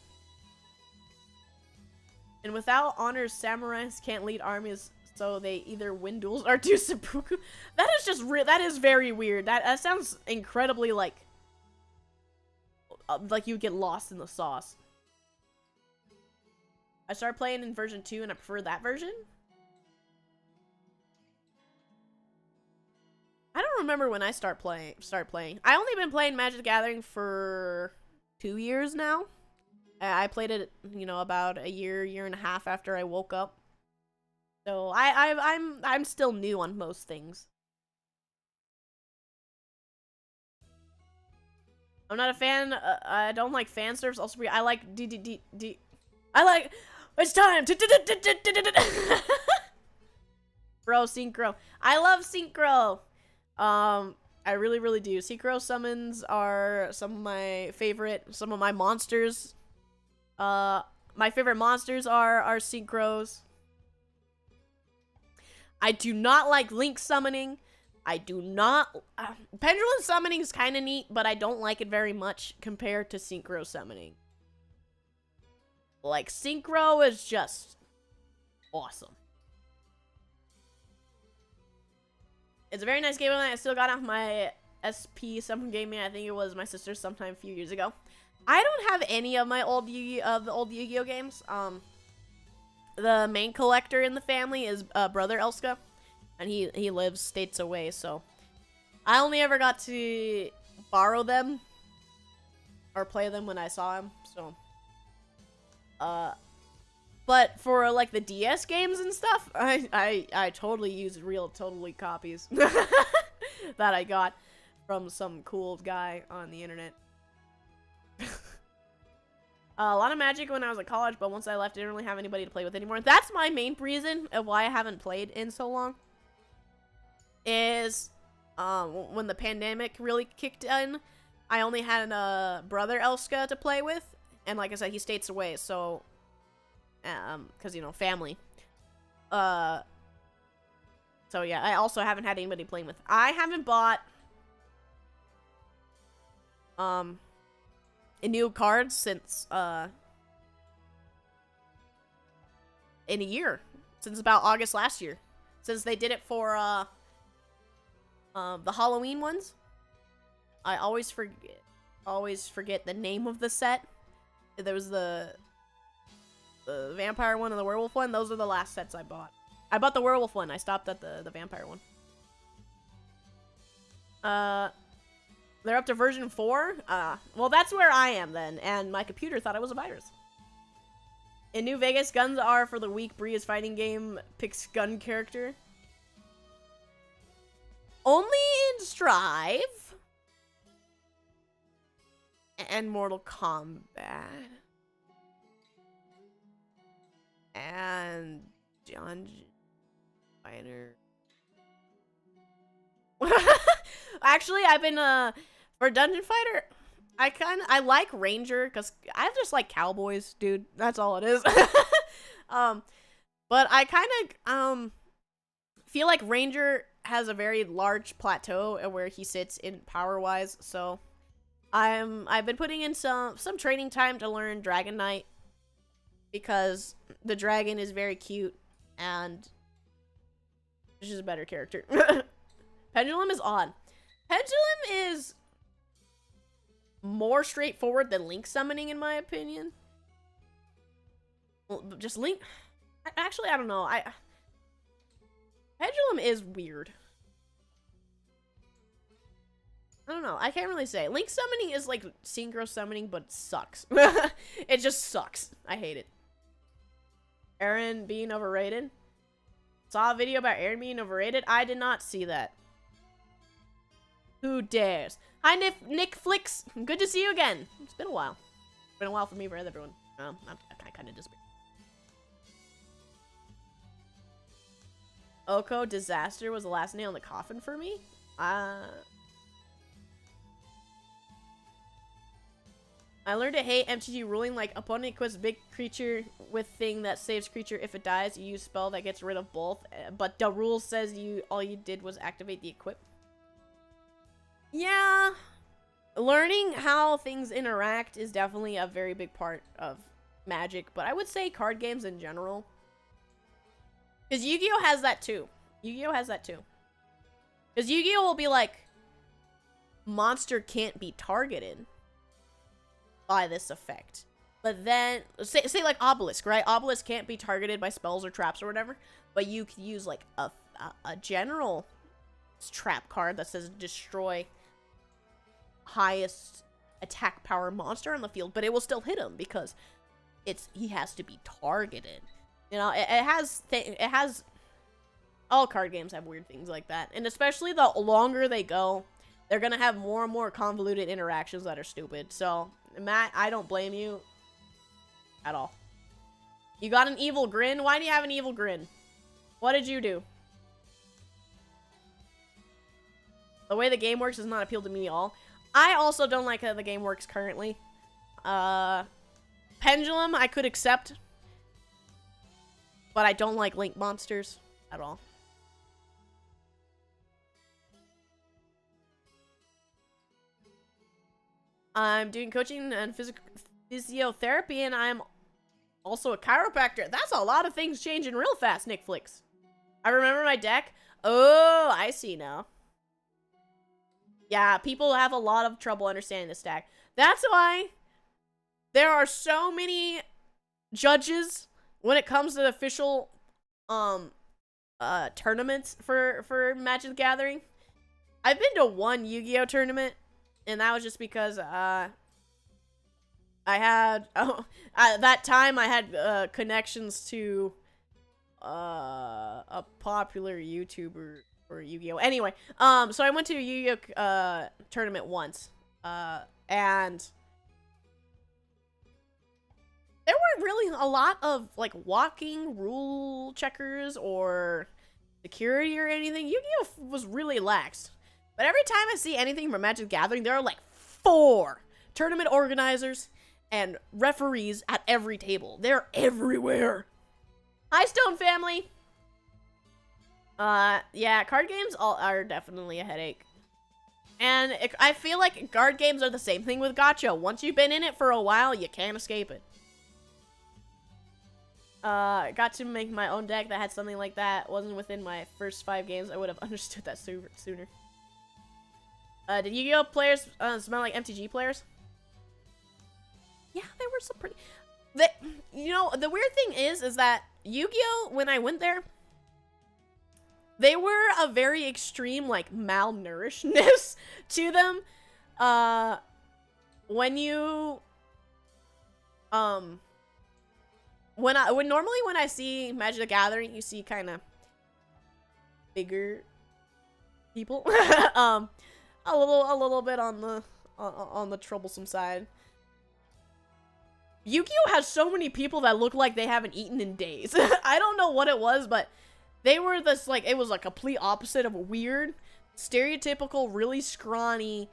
And without honors, samurais can't lead armies, so they either win duels or do seppuku. That is just that is very weird. That sounds incredibly like you get lost in the sauce. I started playing in version 2 and I prefer that version. I don't remember when I started playing. I only been playing Magic the Gathering for 2 years now. I played it, you know, about a year and a half after I woke up. So I'm still new on most things. I'm not a fan. I don't like fan serves. Also, I like I like. It's time. Bro, synchro. I love synchro. I really do. Synchro summons are some of my favorite. Some of my monsters. My favorite monsters are synchros. I do not like link summoning. I do not... pendulum summoning is kind of neat, but I don't like it very much compared to synchro summoning. Like, synchro is just awesome. It's a very nice game. I still got off my SP someone gave me. I think it was my sister's sometime a few years ago. I don't have any of my old Yu-Gi-Oh games. The main collector in the family is brother Elska, and he lives states away, so I only ever got to borrow them or play them when I saw him. So, but for like the DS games and stuff, I totally use real copies that I got from some cool guy on the internet. A lot of Magic when I was at college, but once I left, I didn't really have anybody to play with anymore. That's my main reason of why I haven't played in so long. Is when the pandemic really kicked in, I only had a brother Elska to play with, and like I said, he states away, so because you know, family. So yeah, I also haven't had anybody playing with. I haven't bought a new card since in a year. Since about August last year. Since they did it for the Halloween ones. I always forget the name of the set. There was the vampire one and the werewolf one. Those are the last sets I bought. I bought the werewolf one. I stopped at the vampire one. They're up to version 4? Well, that's where I am then, and my computer thought it was a virus. In New Vegas, guns are for the weak. Brie is fighting game picks gun character. Only in Strive. And Mortal Kombat. And Dungeon Fighter. Actually, I've been, for Dungeon Fighter, I like Ranger, because I just like cowboys, dude. That's all it is. But I kind of, feel like Ranger has a very large plateau where he sits in power-wise, so I've been putting in some training time to learn Dragon Knight, because the dragon is very cute, and it's just a better character. Pendulum is on. Pendulum is more straightforward than Link summoning, in my opinion. Well, just Link... Actually, I don't know. Pendulum is weird. I don't know. I can't really say. Link summoning is like synchro summoning, but it sucks. It just sucks. I hate it. Aaron being overrated. Saw a video about Aaron being overrated. I did not see that. Who dares? Hi, Nick Flicks. Good to see you again. It's been a while. It's been a while for me, for everyone. I kind of disappeared. Oko Disaster was the last nail in the coffin for me. I learned to hate MTG ruling, like opponent equips big creature with thing that saves creature if it dies. You use spell that gets rid of both, but the rule says all you did was activate the equip. Yeah, learning how things interact is definitely a very big part of Magic, but I would say card games in general. Because Yu-Gi-Oh! Has that too. Yu-Gi-Oh! Has that too. Because Yu-Gi-Oh! Will be like, monster can't be targeted by this effect. But then, say like Obelisk, right? Obelisk can't be targeted by spells or traps or whatever, but you could use like a general trap card that says destroy highest attack power monster on the field, but it will still hit him because he has to be targeted. You know, it has all card games have weird things like that, and especially the longer they go, they're gonna have more and more convoluted interactions that are stupid. So Matt, I don't blame you at all. You got an evil grin? Why do you have an evil grin? What did you do? The way the game works does not appeal to me at all. I also don't like how the game works currently. Pendulum, I could accept. But I don't like Link monsters at all. I'm doing coaching and physiotherapy, and I'm also a chiropractor. That's a lot of things changing real fast, Nick Flicks. I remember my deck. Oh, I see now. Yeah, people have a lot of trouble understanding this deck. That's why there are so many judges when it comes to the official tournaments for Magic the Gathering. I've been to one Yu-Gi-Oh tournament, and that was just because I had that time I had connections to a popular YouTuber for Yu-Gi-Oh. Anyway, so I went to a Yu-Gi-Oh tournament once, and there weren't really a lot of like walking rule checkers or security or anything. Yu-Gi-Oh was really lax. But every time I see anything from Magic the Gathering, there are like 4 tournament organizers and referees at every table. They're everywhere. Hi, Stone family. Yeah, card games are definitely a headache. And I feel like card games are the same thing with gacha. Once you've been in it for a while, you can't escape it. Got to make my own deck that had something like that. Wasn't within my first 5 games. I would have understood that sooner. Did Yu-Gi-Oh players smell like MTG players? Yeah, they were some pretty... You know, the weird thing is that Yu-Gi-Oh, when I went there, they were a very extreme, like, malnourishedness to them. When you... When I see Magic the Gathering, you see kind of bigger people. A little bit on the troublesome side. Yu-Gi-Oh has so many people that look like they haven't eaten in days. I don't know what it was, but they were this, like, it was a complete opposite of weird, stereotypical, really scrawny,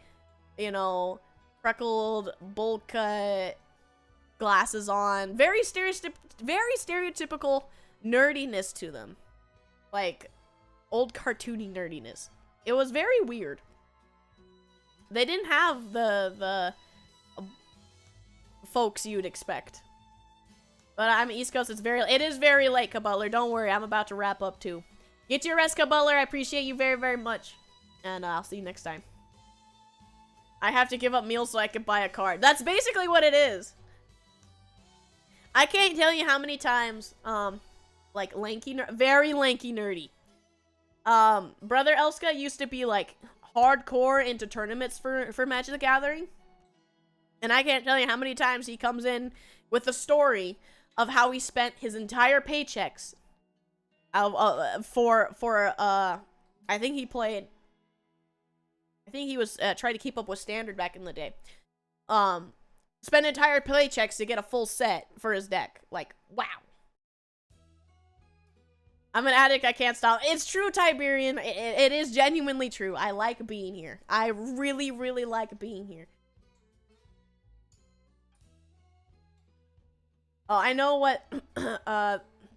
you know, freckled, bowl cut, glasses on, very stereotypical nerdiness to them, like old cartoony nerdiness. It was very weird. They didn't have the folks you'd expect. But I'm East Coast. It is very late, Kabutler. Don't worry, I'm about to wrap up too. Get your rest, Kabutler. I appreciate you very, very much, and I'll see you next time. I have to give up meals so I can buy a card. That's basically what it is. I can't tell you how many times, like, very lanky nerdy. Brother Elska used to be, like, hardcore into tournaments for Magic the Gathering. And I can't tell you how many times he comes in with a story of how he spent his entire paychecks I think he was trying to keep up with Standard back in the day. Spend entire paychecks to get a full set for his deck. Like, wow. I'm an addict, I can't stop. It's true, Tiberian. It is genuinely true. I like being here. I really, really like being here. Oh, I know what,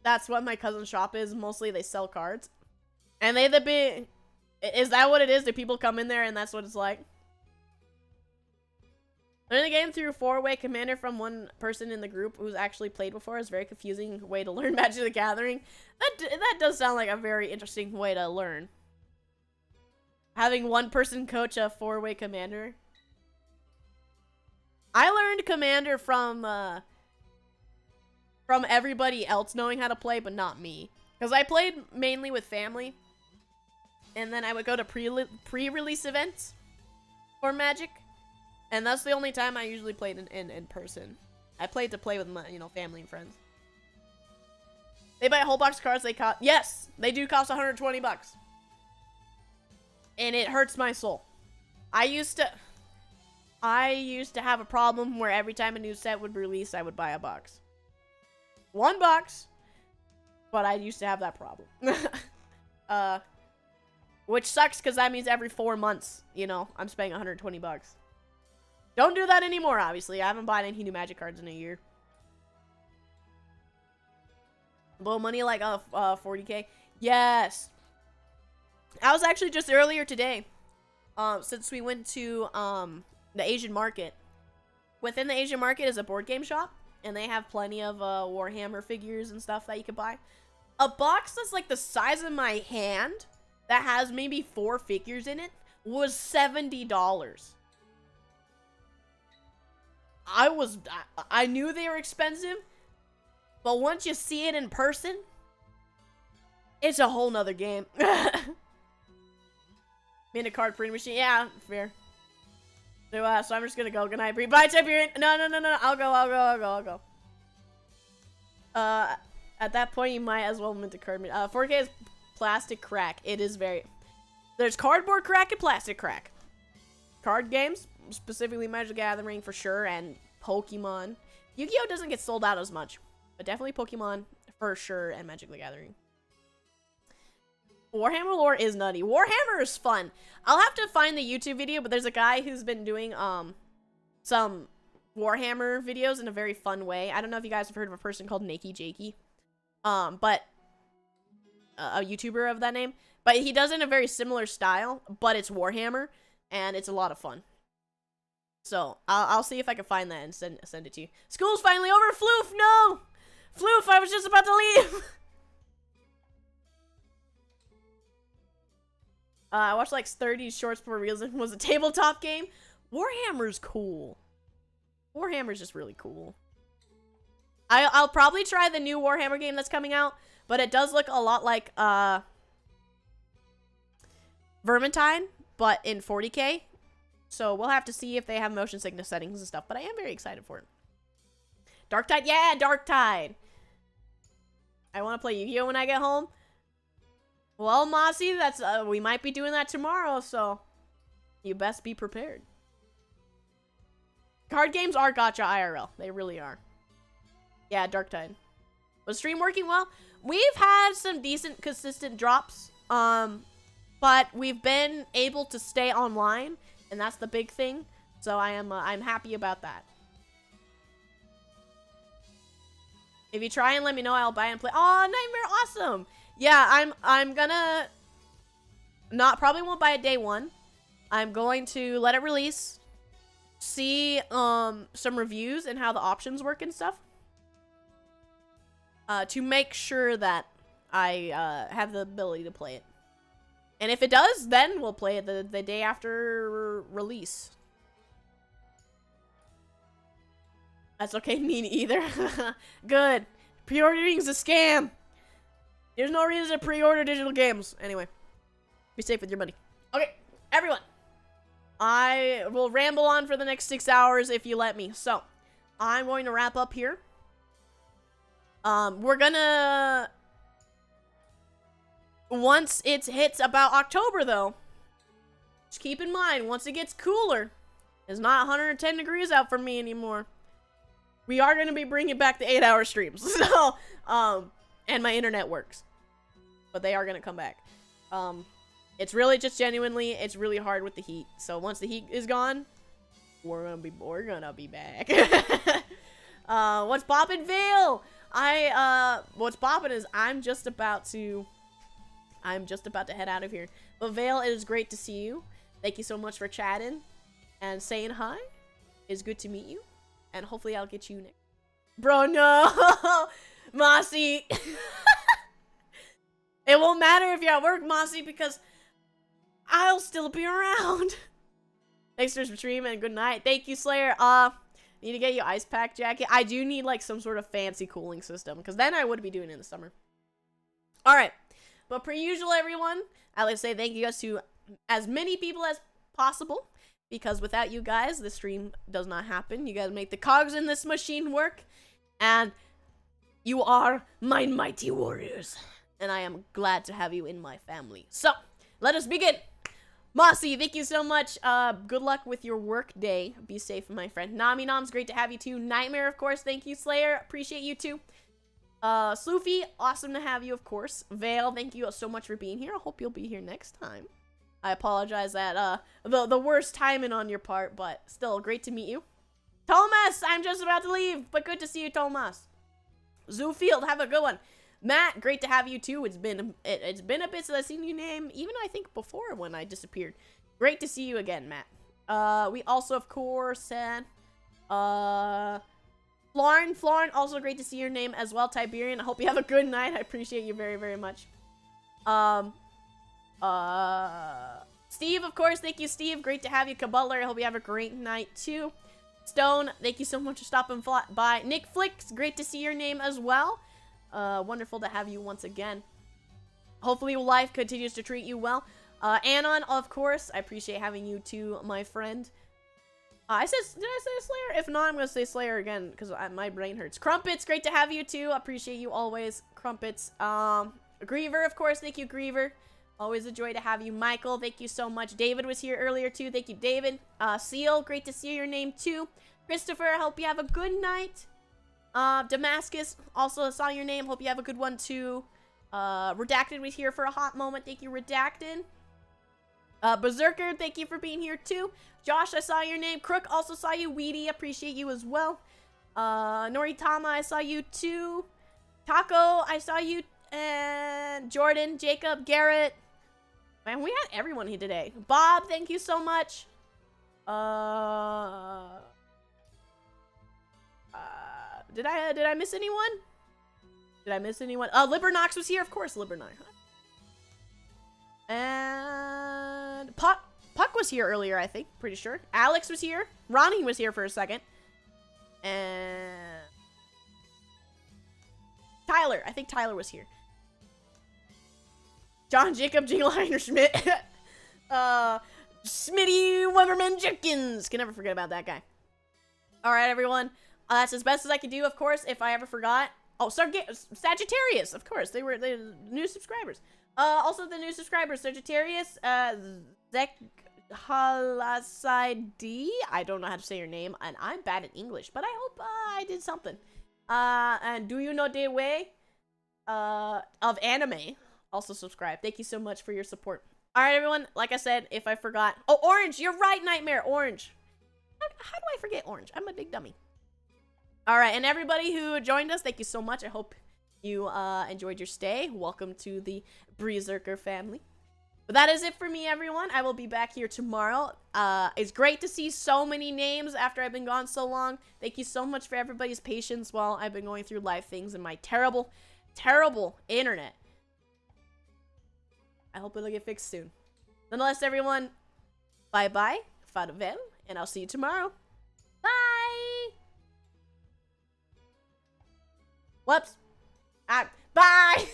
that's what my cousin's shop is. Mostly they sell cards. And is that what it is? Do people come in there and that's what it's like? Learn the game through 4-way commander from one person in the group who's actually played before is a very confusing way to learn Magic the Gathering. That does sound like a very interesting way to learn. Having one person coach a 4-way commander. I learned commander from everybody else knowing how to play, but not me. Because I played mainly with family. And then I would go to pre-release events for Magic. And that's the only time I usually played in person. I played to play with my, family and friends. They buy a whole box of cards, yes, they do cost 120 bucks. And it hurts my soul. I used to have a problem where every time a new set would release, I would buy a box. One box, but I used to have that problem. Which sucks because that means every 4 months, I'm spending 120 bucks. Don't do that anymore, obviously. I haven't bought any new Magic cards in a year. Blow money like 40K. Yes. I was actually just earlier today, since we went to the Asian market. Within the Asian market is a board game shop, and they have plenty of Warhammer figures and stuff that you can buy. A box that's like the size of my hand, that has maybe 4 figures in it, was $70. I knew they were expensive, but once you see it in person, it's a whole nother game. Made a card printing machine. Yeah, fair. So I'm just gonna go. Good night, Brie. Bye, Tiberian. No. I'll go. At that point, you might as well mint a card. 4K is plastic crack. It is very... There's cardboard crack and plastic crack. Card games, specifically Magic the Gathering for sure, and Pokemon. Yu-Gi-Oh doesn't get sold out as much, but definitely Pokemon for sure, and Magic the Gathering. Warhammer lore is nutty. Warhammer is fun. I'll have to find the YouTube video, but there's a guy who's been doing some Warhammer videos in a very fun way. I don't know if you guys have heard of a person called Nakey Jakey. But a YouTuber of that name. But he does it in a very similar style, but it's Warhammer, and it's a lot of fun. So, I'll see if I can find that and send it to you. School's finally over! Floof, no! Floof, I was just about to leave! I watched like 30 shorts before realizing it was a tabletop game. Warhammer's cool. Warhammer's just really cool. I'll probably try the new Warhammer game that's coming out, but it does look a lot like Vermintide, but in 40K. So we'll have to see if they have motion sickness settings and stuff, but I am very excited for it. Darktide, yeah, Darktide. I want to play Yu-Gi-Oh when I get home. Well, Mossy, that's we might be doing that tomorrow, so you best be prepared. Card games are gacha IRL. They really are. Yeah, Darktide. Was stream working well? We've had some decent, consistent drops, but we've been able to stay online, and that's the big thing. So I'm happy about that. If you try and let me know, I'll buy and play. Oh, Nightmare, awesome! Yeah, I'm gonna probably won't buy it day one. I'm going to let it release, see some reviews and how the options work and stuff, to make sure that I have the ability to play it. And if it does, then we'll play it the day after release. That's okay, me neither. Good. Pre-ordering's a scam. There's no reason to pre-order digital games. Anyway, be safe with your money. Okay, everyone. I will ramble on for the next 6 hours if you let me. So, I'm going to wrap up here. We're gonna... Once it hits about October, though, just keep in mind, once it gets cooler, it's not 110 degrees out for me anymore. We are going to be bringing back the 8-hour streams. So, and my internet works. But they are going to come back. It's really just genuinely, it's really hard with the heat. So once the heat is gone, we're gonna be back. What's poppin', Vale? What's poppin' is I'm just about to head out of here. But Vale, it is great to see you. Thank you so much for chatting and saying hi. It's good to meet you. And hopefully I'll get you next. Bro, no! Mossy! It won't matter if you're at work, Mossy, because I'll still be around. Thanks for streaming and good night. Thank you, Slayer. Need to get you ice pack jacket. I do need like some sort of fancy cooling system, because then I would be doing it in the summer. Alright. But per usual, everyone, I'd like to say thank you guys to as many people as possible. Because without you guys, the stream does not happen. You guys make the cogs in this machine work. And you are my mighty warriors. And I am glad to have you in my family. So, let us begin. Mossy, thank you so much. Good luck with your work day. Be safe, my friend. Nami Nom's great to have you too. Nightmare, of course. Thank you, Slayer. Appreciate you too. Sloofy, awesome to have you, of course. Vale, thank you so much for being here. I hope you'll be here next time. I apologize that, the worst timing on your part, but still, great to meet you. Thomas, I'm just about to leave, but good to see you, Thomas. Zoofield, have a good one. Matt, great to have you too. It's been a bit since I've seen your name, even I think before when I disappeared. Great to see you again, Matt. We also, of course, had, Florin, also great to see your name as well. Tiberian, I hope you have a good night. I appreciate you very, very much. Steve, of course, thank you, Steve. Great to have you. Kabutler, I hope you have a great night, too. Stone, thank you so much for stopping by. Nick Flicks, great to see your name as well. Wonderful to have you once again. Hopefully life continues to treat you well. Anon, of course, I appreciate having you too, my friend. Did I say Slayer? If not, I'm gonna say Slayer again, because my brain hurts. Crumpets, great to have you too. Appreciate you always, Crumpets. Griever, of course, thank you, Griever. Always a joy to have you. Michael, thank you so much. David was here earlier too. Thank you, David. Seal, great to see your name too. Christopher, hope you have a good night. Damascus, also saw your name. Hope you have a good one too. Redacted was here for a hot moment. Thank you, Redacted. Berserker, thank you for being here too. Josh, I saw your name. Crook, also saw you. Weedy, appreciate you as well. Noritama, I saw you too. Taco, I saw you and Jordan, Jacob, Garrett. Man, we had everyone here today. Bob, thank you so much. Did I miss anyone? Did I miss anyone? Libernox was here, of course, Libernox. And Puck was here earlier, I think, pretty sure. Alex was here. Ronnie was here for a second. And Tyler, I think Tyler was here. John Jacob Jingleheimer Schmidt. Smitty Weberman Jenkins. Can never forget about that guy. Alright, everyone. That's as best as I can do, of course, if I ever forgot. Oh, Sagittarius, of course. They're new subscribers. Also the new subscribers, Sagittarius, Zek Halasai. I don't know how to say your name, and I'm bad at English, but I hope I did something. And do you know the way of anime? Also subscribe. Thank you so much for your support. Alright, everyone, like I said, if I forgot. Oh, Orange, you're right, Nightmare, Orange. How do I forget Orange? I'm a big dummy. Alright, and everybody who joined us, thank you so much. I hope you enjoyed your stay. Welcome to the Breezerker family. But that is it for me, everyone. I will be back here tomorrow. It's great to see so many names after I've been gone so long. Thank you so much for everybody's patience while I've been going through life things in my terrible, terrible internet. I hope it'll get fixed soon. Nonetheless, everyone, bye-bye, farewell, and I'll see you tomorrow. Bye! Whoops. Bye!